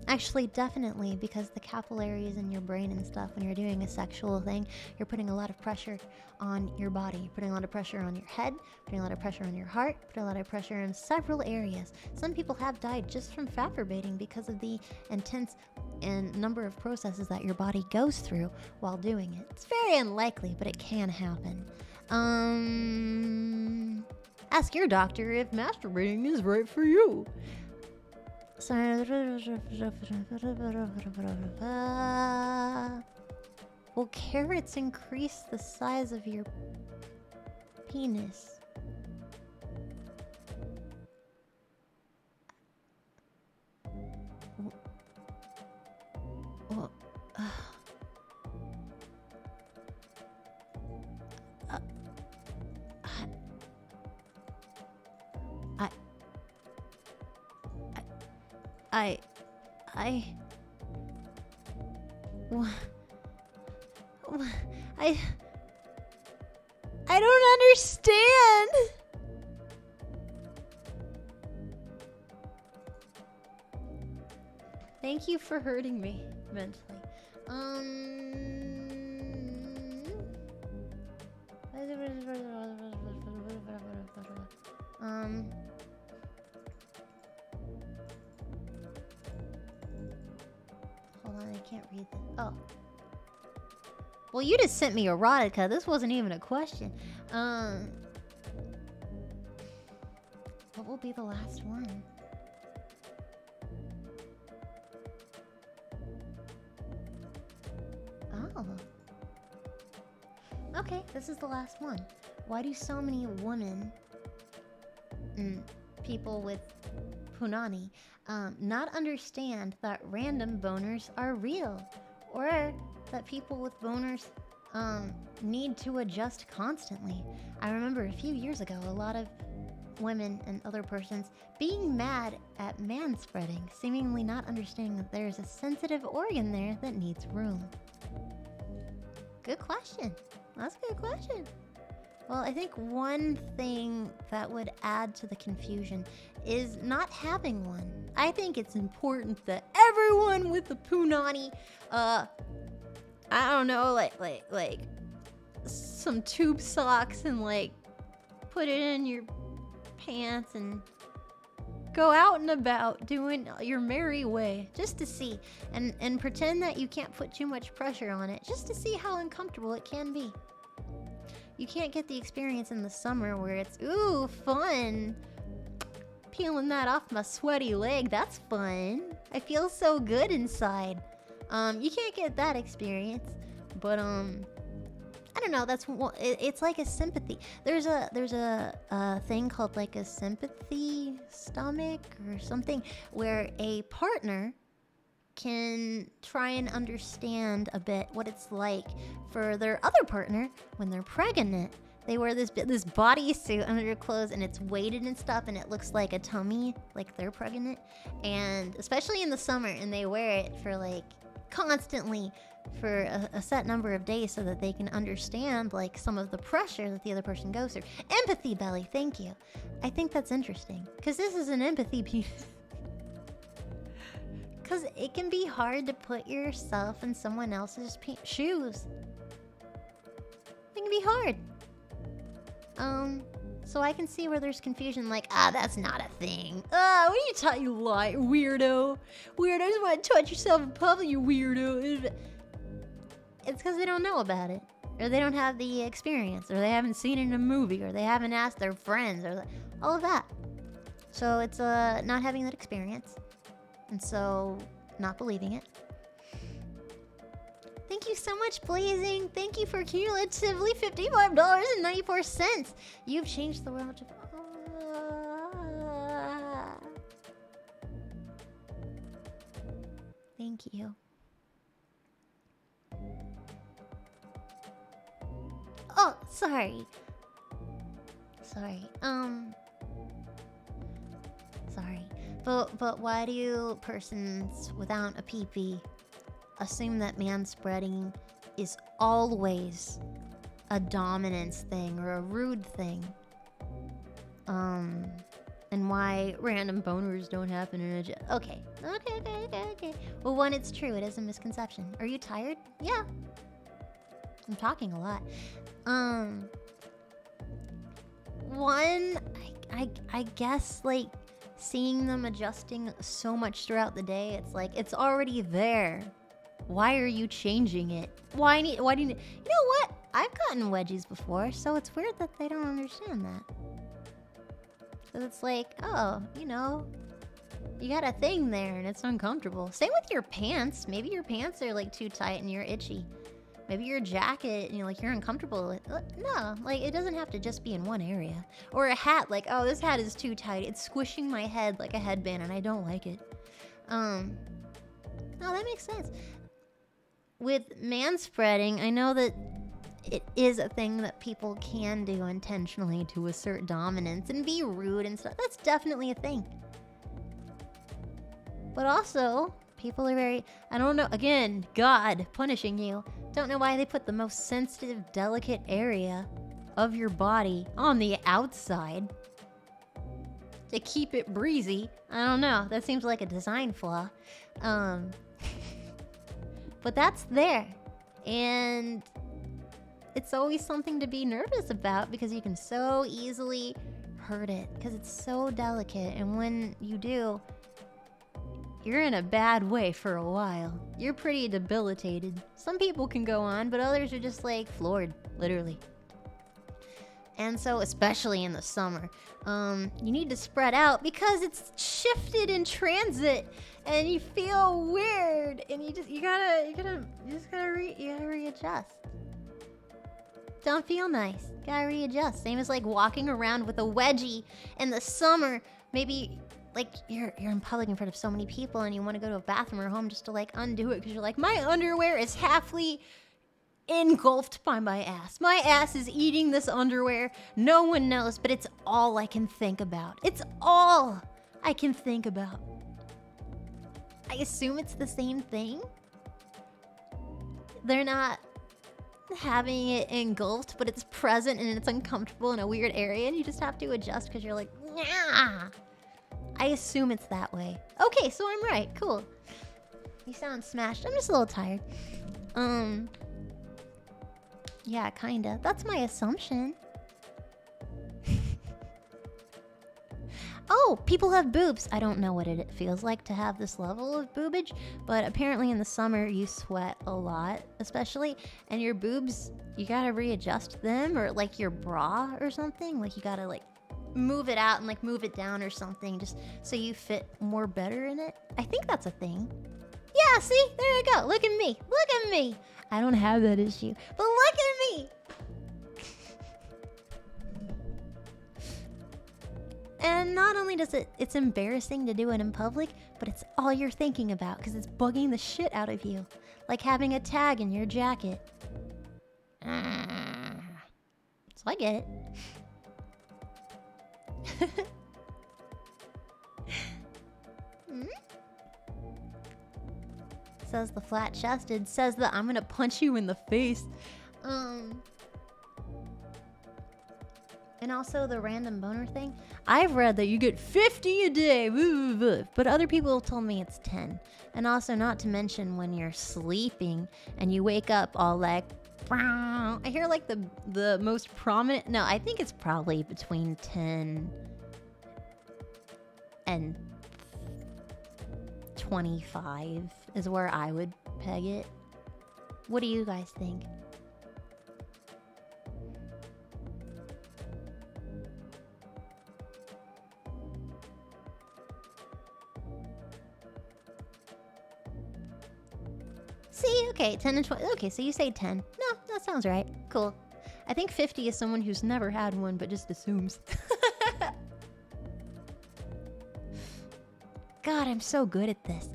Actually, definitely, because the capillaries in your brain and stuff, when you're doing a sexual thing, you're putting a lot of pressure on your body. You're putting a lot of pressure on your head, putting a lot of pressure on your heart, putting a lot of pressure in several areas. Some people have died just from masturbating because of the intense and number of processes that your body goes through while doing it. It's very unlikely, but it can happen. Ask your doctor if masturbating is right for you. Will carrots increase the size of your penis? I don't understand. Thank you for hurting me mentally. Hold on, I can't read this. Oh. Well, you just sent me erotica. This wasn't even a question. What will be the last one? Oh. Okay, this is the last one. Why do so many women, people with punani, not understand that random boners are real? Or that people with boners need to adjust constantly? I remember a few years ago, a lot of women and other persons being mad at manspreading, seemingly not understanding that there's a sensitive organ there that needs room. Good question. That's a good question. Well, I think one thing that would add to the confusion is not having one. I think it's important that everyone with the punani, I don't know, like some tube socks and like put it in your pants and go out and about doing your merry way just to see and pretend that you can't put too much pressure on it just to see how uncomfortable it can be. You can't get the experience in the summer where it's, ooh, fun. Peeling that off my sweaty leg, that's fun. I feel so good inside. You can't get that experience, but I don't know. It's like a sympathy. There's a thing called like a sympathy stomach or something where a partner can try and understand a bit what it's like for their other partner when they're pregnant. They wear this bodysuit under their clothes and it's weighted and stuff and it looks like a tummy, like they're pregnant. And especially in the summer, and they wear it for like constantly for a set number of days so that they can understand like some of the pressure that the other person goes through. Empathy belly, thank you. I think that's interesting because this is an empathy piece. Because it can be hard to put yourself in someone else's shoes. It can be hard. So I can see where there's confusion, like, that's not a thing. What are you talking, you lie, weirdo? Weirdos want to touch yourself in public, you weirdo. It's because they don't know about it. Or they don't have the experience, or they haven't seen it in a movie, or they haven't asked their friends, or all of that. So it's not having that experience. And so, not believing it. you so much, Blazing. Thank you for cumulatively $55.94. You've changed the world. Thank you. Oh, sorry. Sorry. Sorry. But why do persons without a peepee assume that manspreading is always a dominance thing or a rude thing? And why random boners don't happen in a Okay. Well, one, it's true. It is a misconception. Are you tired? Yeah. I'm talking a lot. One, I guess, like, seeing them adjusting so much throughout the day, it's like, it's already there. Why are you changing it? Why do you need... You know what? I've gotten wedgies before, so it's weird that they don't understand that. So it's like, oh, you know, you got a thing there and it's uncomfortable. Same with your pants. Maybe your pants are like too tight and you're itchy. Maybe your jacket and you're uncomfortable with it. No, like it doesn't have to just be in one area. Or a hat, like, oh, this hat is too tight. It's squishing my head like a headband and I don't like it. No, that makes sense. With manspreading, I know that it is a thing that people can do intentionally to assert dominance and be rude and stuff. That's definitely a thing. But also, people are very, I don't know, again, God punishing you. Don't know why they put the most sensitive, delicate area of your body on the outside to keep it breezy. I don't know, that seems like a design flaw. But that's there. And it's always something to be nervous about because you can so easily hurt it because it's so delicate. And when you do, you're in a bad way for a while. You're pretty debilitated. Some people can go on, but others are just like floored, literally. And so, especially in the summer, you need to spread out because it's shifted in transit and you feel weird and you gotta readjust. Don't feel nice. Gotta readjust. Same as like walking around with a wedgie in the summer. Maybe like you're in public in front of so many people and you want to go to a bathroom or home just to like undo it because you're like, my underwear is halfly engulfed by my ass. My ass is eating this underwear. No one knows, but it's all I can think about. It's all I can think about. I assume it's the same thing. They're not having it engulfed, but it's present and it's uncomfortable in a weird area and you just have to adjust because you're like, nah. I assume it's that way. Okay, so I'm right. Cool. You sound smashed. I'm just a little tired. Yeah, kinda. That's my assumption. Oh, people have boobs. I don't know what it feels like to have this level of boobage, but apparently in the summer you sweat a lot, especially, and your boobs, you gotta readjust them, or like your bra or something. Like you gotta like move it out and like move it down or something just so you fit more better in it. I think that's a thing. Yeah, see? There you go. Look at me. Look at me. I don't have that issue, but look at me. And not only does it's embarrassing to do it in public, but it's all you're thinking about because it's bugging the shit out of you. Like having a tag in your jacket. So I get it. Says the flat-chested. Says that I'm gonna punch you in the face. And also the random boner thing. I've read that you get 50 a day, but other people told me it's 10. And also, not to mention when you're sleeping and you wake up all like, I hear like the most prominent. No, I think it's probably between 10 and 25 is where I would peg it. What do you guys think? See, okay, 10 and 20. Okay, so you say 10. No, that sounds right. Cool. I think 50 is someone who's never had one but just assumes. God, I'm so good at this.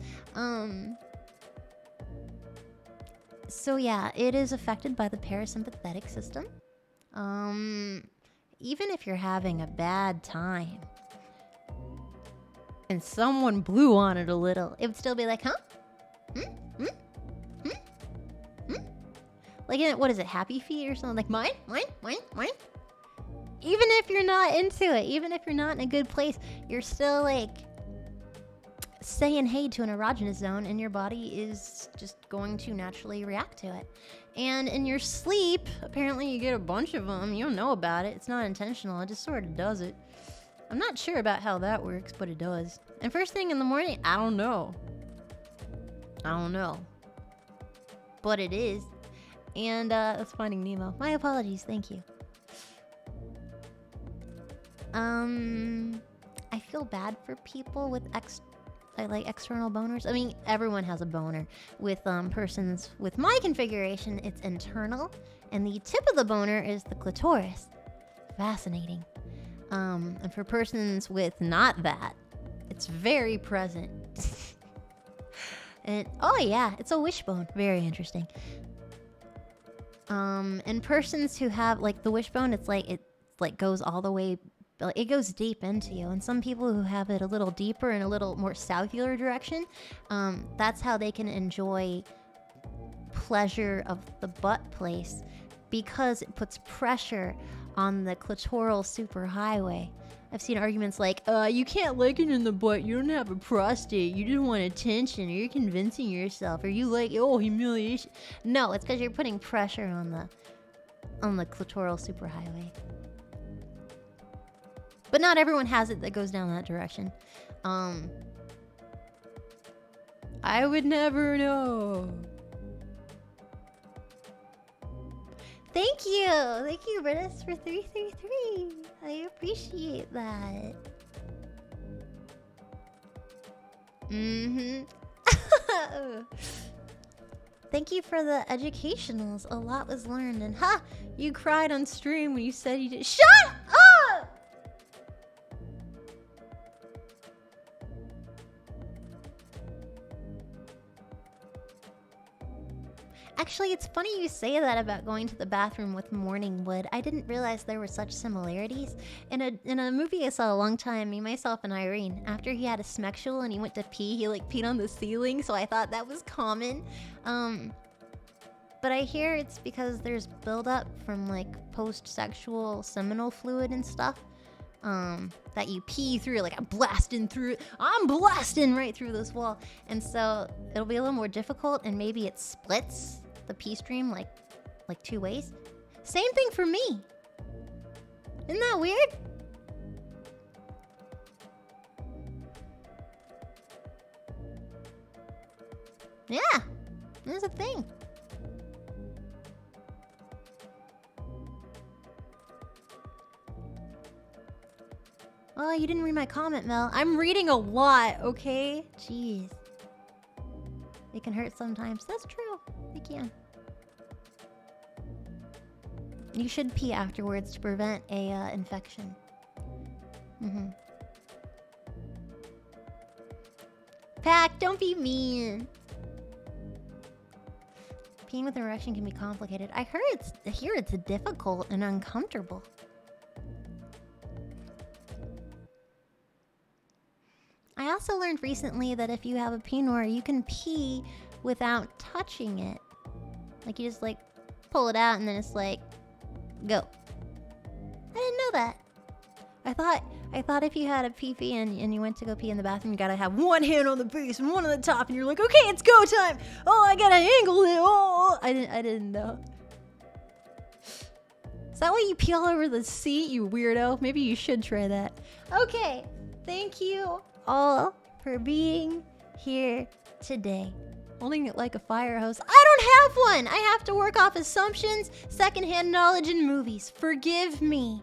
So yeah, it is affected by the parasympathetic system. Even if you're having a bad time and someone blew on it a little, it would still be like, huh? Like, what is it, Happy Feet or something? Like, mine? Even if you're not into it, even if you're not in a good place, you're still, like, saying hey to an erogenous zone, and your body is just going to naturally react to it. And in your sleep, apparently you get a bunch of them. You don't know about it. It's not intentional. It just sort of does it. I'm not sure about how that works, but it does. And first thing in the morning, I don't know. But it is. And that's Finding Nemo. My apologies, thank you. I feel bad for people with external boners. I mean, everyone has a boner. With persons with my configuration, it's internal, and the tip of the boner is the clitoris. Fascinating. And for persons with not that, it's very present. And oh yeah, it's a wishbone. Very interesting. And persons who have like the wishbone, it's like goes all the way, it goes deep into you. And some people who have it a little deeper and a little more cellular direction, that's how they can enjoy pleasure of the butt place, because it puts pressure on the clitoral superhighway. I've seen arguments like, you can't lick it in the butt, you don't have a prostate, you just want attention, or you're convincing yourself, or you like, oh, humiliation. No, it's because you're putting pressure on the clitoral superhighway. But not everyone has it that goes down that direction. I would never know. Thank you, Britus, for 333. I appreciate that. Thank you for the educationals. A lot was learned, and you cried on stream when you said you did. Shut up! Actually, it's funny you say that about going to the bathroom with morning wood. I didn't realize there were such similarities. In a movie I saw a long time, me, myself, and Irene, after he had a smexual and he went to pee, he like peed on the ceiling, so I thought that was common. But I hear it's because there's buildup from like post-sexual seminal fluid and stuff. That you pee through, like I'm blasting right through this wall. And so it'll be a little more difficult, and maybe it splits the pee stream like two ways. Same thing for me. Isn't that weird? Yeah, there's a thing. Oh, you didn't read my comment, Mel. I'm reading a lot, okay? Jeez. It can hurt sometimes. That's true. It can. You should pee afterwards to prevent a infection. Pack, don't be mean. Peeing with an erection can be complicated. I hear it's difficult and uncomfortable. I also learned recently that if you have a penor, you can pee without touching it. Like you just like pull it out and then it's like, go. I didn't know that. I thought if you had a pee-pee and you went to go pee in the bathroom, you gotta have one hand on the base and one on the top, and you're like, okay, it's go time. Oh, I gotta angle it. Oh, I didn't know. Is that why you pee all over the seat, you weirdo? Maybe you should try that. Okay, thank you all for being here today. Holding it like a fire hose. I don't have one! I have to work off assumptions, secondhand knowledge, and movies. Forgive me.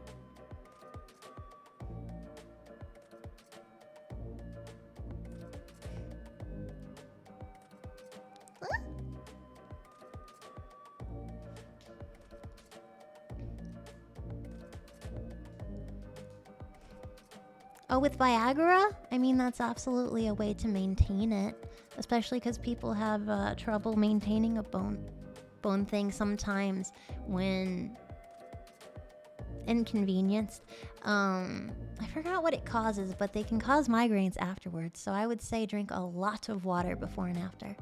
Huh? Oh, with Viagra? I mean, that's absolutely a way to maintain it, especially because people have trouble maintaining a bone thing sometimes when inconvenienced. I forgot what it causes, but they can cause migraines afterwards. So I would say drink a lot of water before and after.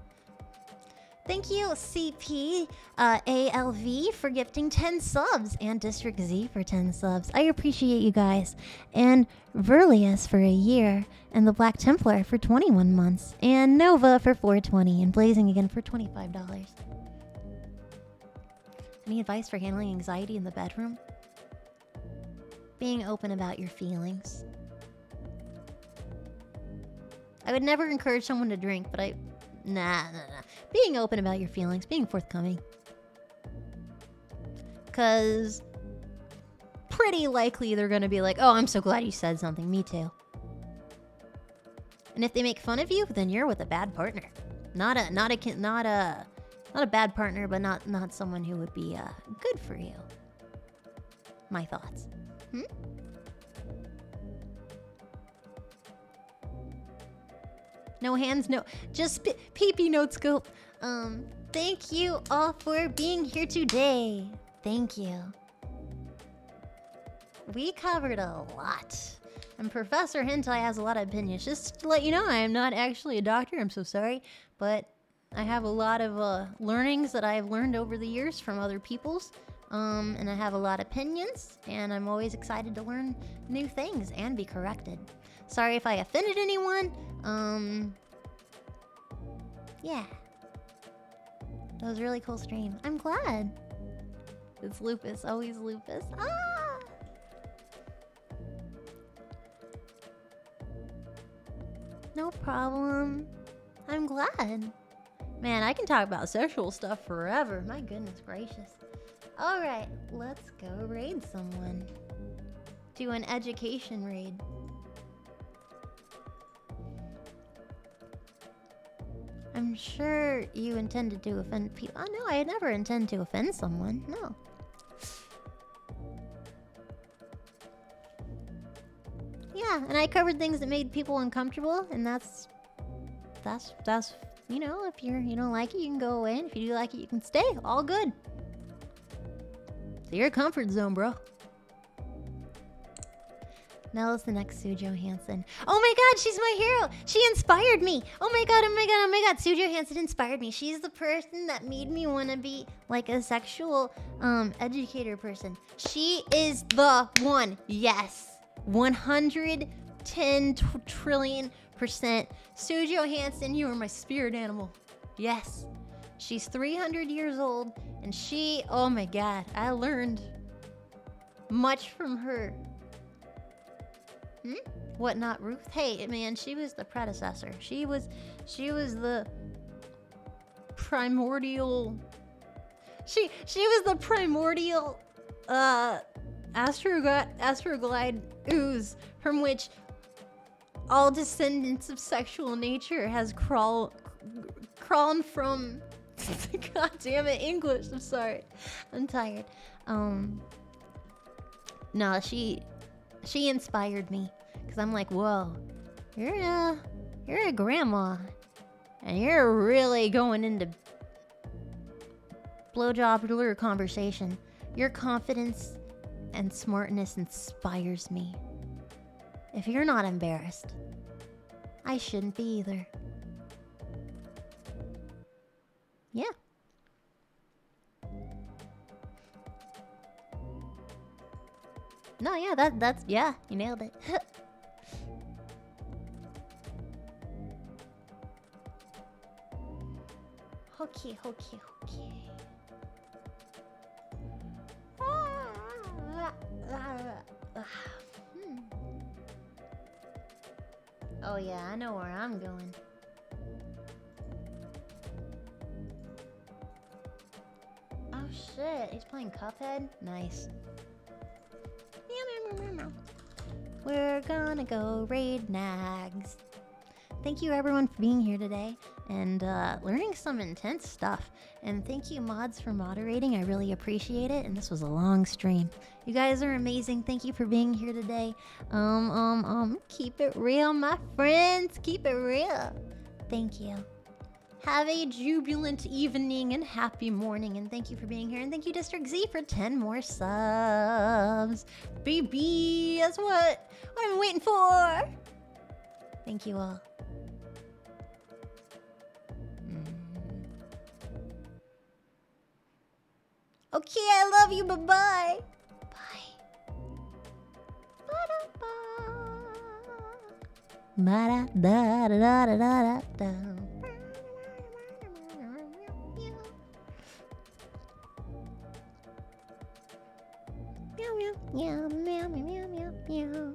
Thank you, CP ALV, for gifting 10 subs, and District Z for 10 subs. I appreciate you guys. And Verlius for a year, and the Black Templar for 21 months, and Nova for 420, and Blazing again for $25. Any advice for handling anxiety in the bedroom? Being open about your feelings. I would never encourage someone to drink, but Nah. Being open about your feelings, being forthcoming. Because pretty likely they're gonna be like, oh, I'm so glad you said something, me too. And if they make fun of you, then you're with a bad partner. Not a bad partner, but not someone who would be good for you. My thoughts. No hands, no, just pee-pee note scope. Thank you all for being here today. Thank you. We covered a lot. And Professor Hentai has a lot of opinions. Just to let you know, I am not actually a doctor, I'm so sorry. But I have a lot of learnings that I've learned over the years from other people's. And I have a lot of opinions, and I'm always excited to learn new things and be corrected. Sorry if I offended anyone. Yeah. That was a really cool stream. I'm glad. It's lupus, always lupus. Ah! No problem. I'm glad. Man, I can talk about sexual stuff forever. My goodness gracious. Alright, let's go raid someone. Do an education raid. I'm sure you intended to offend people. Oh no, I never intend to offend someone. No. Yeah, and I covered things that made people uncomfortable, and that's you know, if you don't like it, you can go away, and if you do like it, you can stay. All good. So your comfort zone, bro. Nell is the next Sujo Hansen. Oh my god, she's my hero! She inspired me! Oh my god, oh my god, oh my god, Sujo Hansen inspired me. She's the person that made me want to be like a sexual educator person. She is the one. Yes. 110 trillion %. Sujo Hansen, you are my spirit animal. Yes. She's 300 years old, and she, oh my god, I learned much from her. What, not Ruth? Hey, man, she was the predecessor. She was the primordial. She was the primordial astroglide ooze from which all descendants of sexual nature has crawled from. God damn it, English. I'm sorry. I'm tired. No, she inspired me, because I'm like, whoa, you're a grandma, and you're really going into blowjob lure conversation. Your confidence and smartness inspires me. If you're not embarrassed, I shouldn't be either. Yeah. No, yeah, that's yeah, you nailed it. Okay. Oh yeah, I know where I'm going. Oh shit, he's playing Cuphead? Nice. We're gonna go raid Nags. thank you everyone for being here today and learning some intense stuff. And thank you mods for moderating. I really appreciate it. And this was a long stream. You guys are amazing. Thank you for being here today. Keep it real, my friends. Keep it real. Thank you. Have a jubilant evening and happy morning. And thank you for being here. And thank you, District Z, for 10 more subs. Baby, that's what I'm waiting for. Thank you all. Okay, I love you. Bye-bye. Bye. Ba-da-da-da-da-da-da-da. Meow, meow, meow, meow, meow, meow, meow.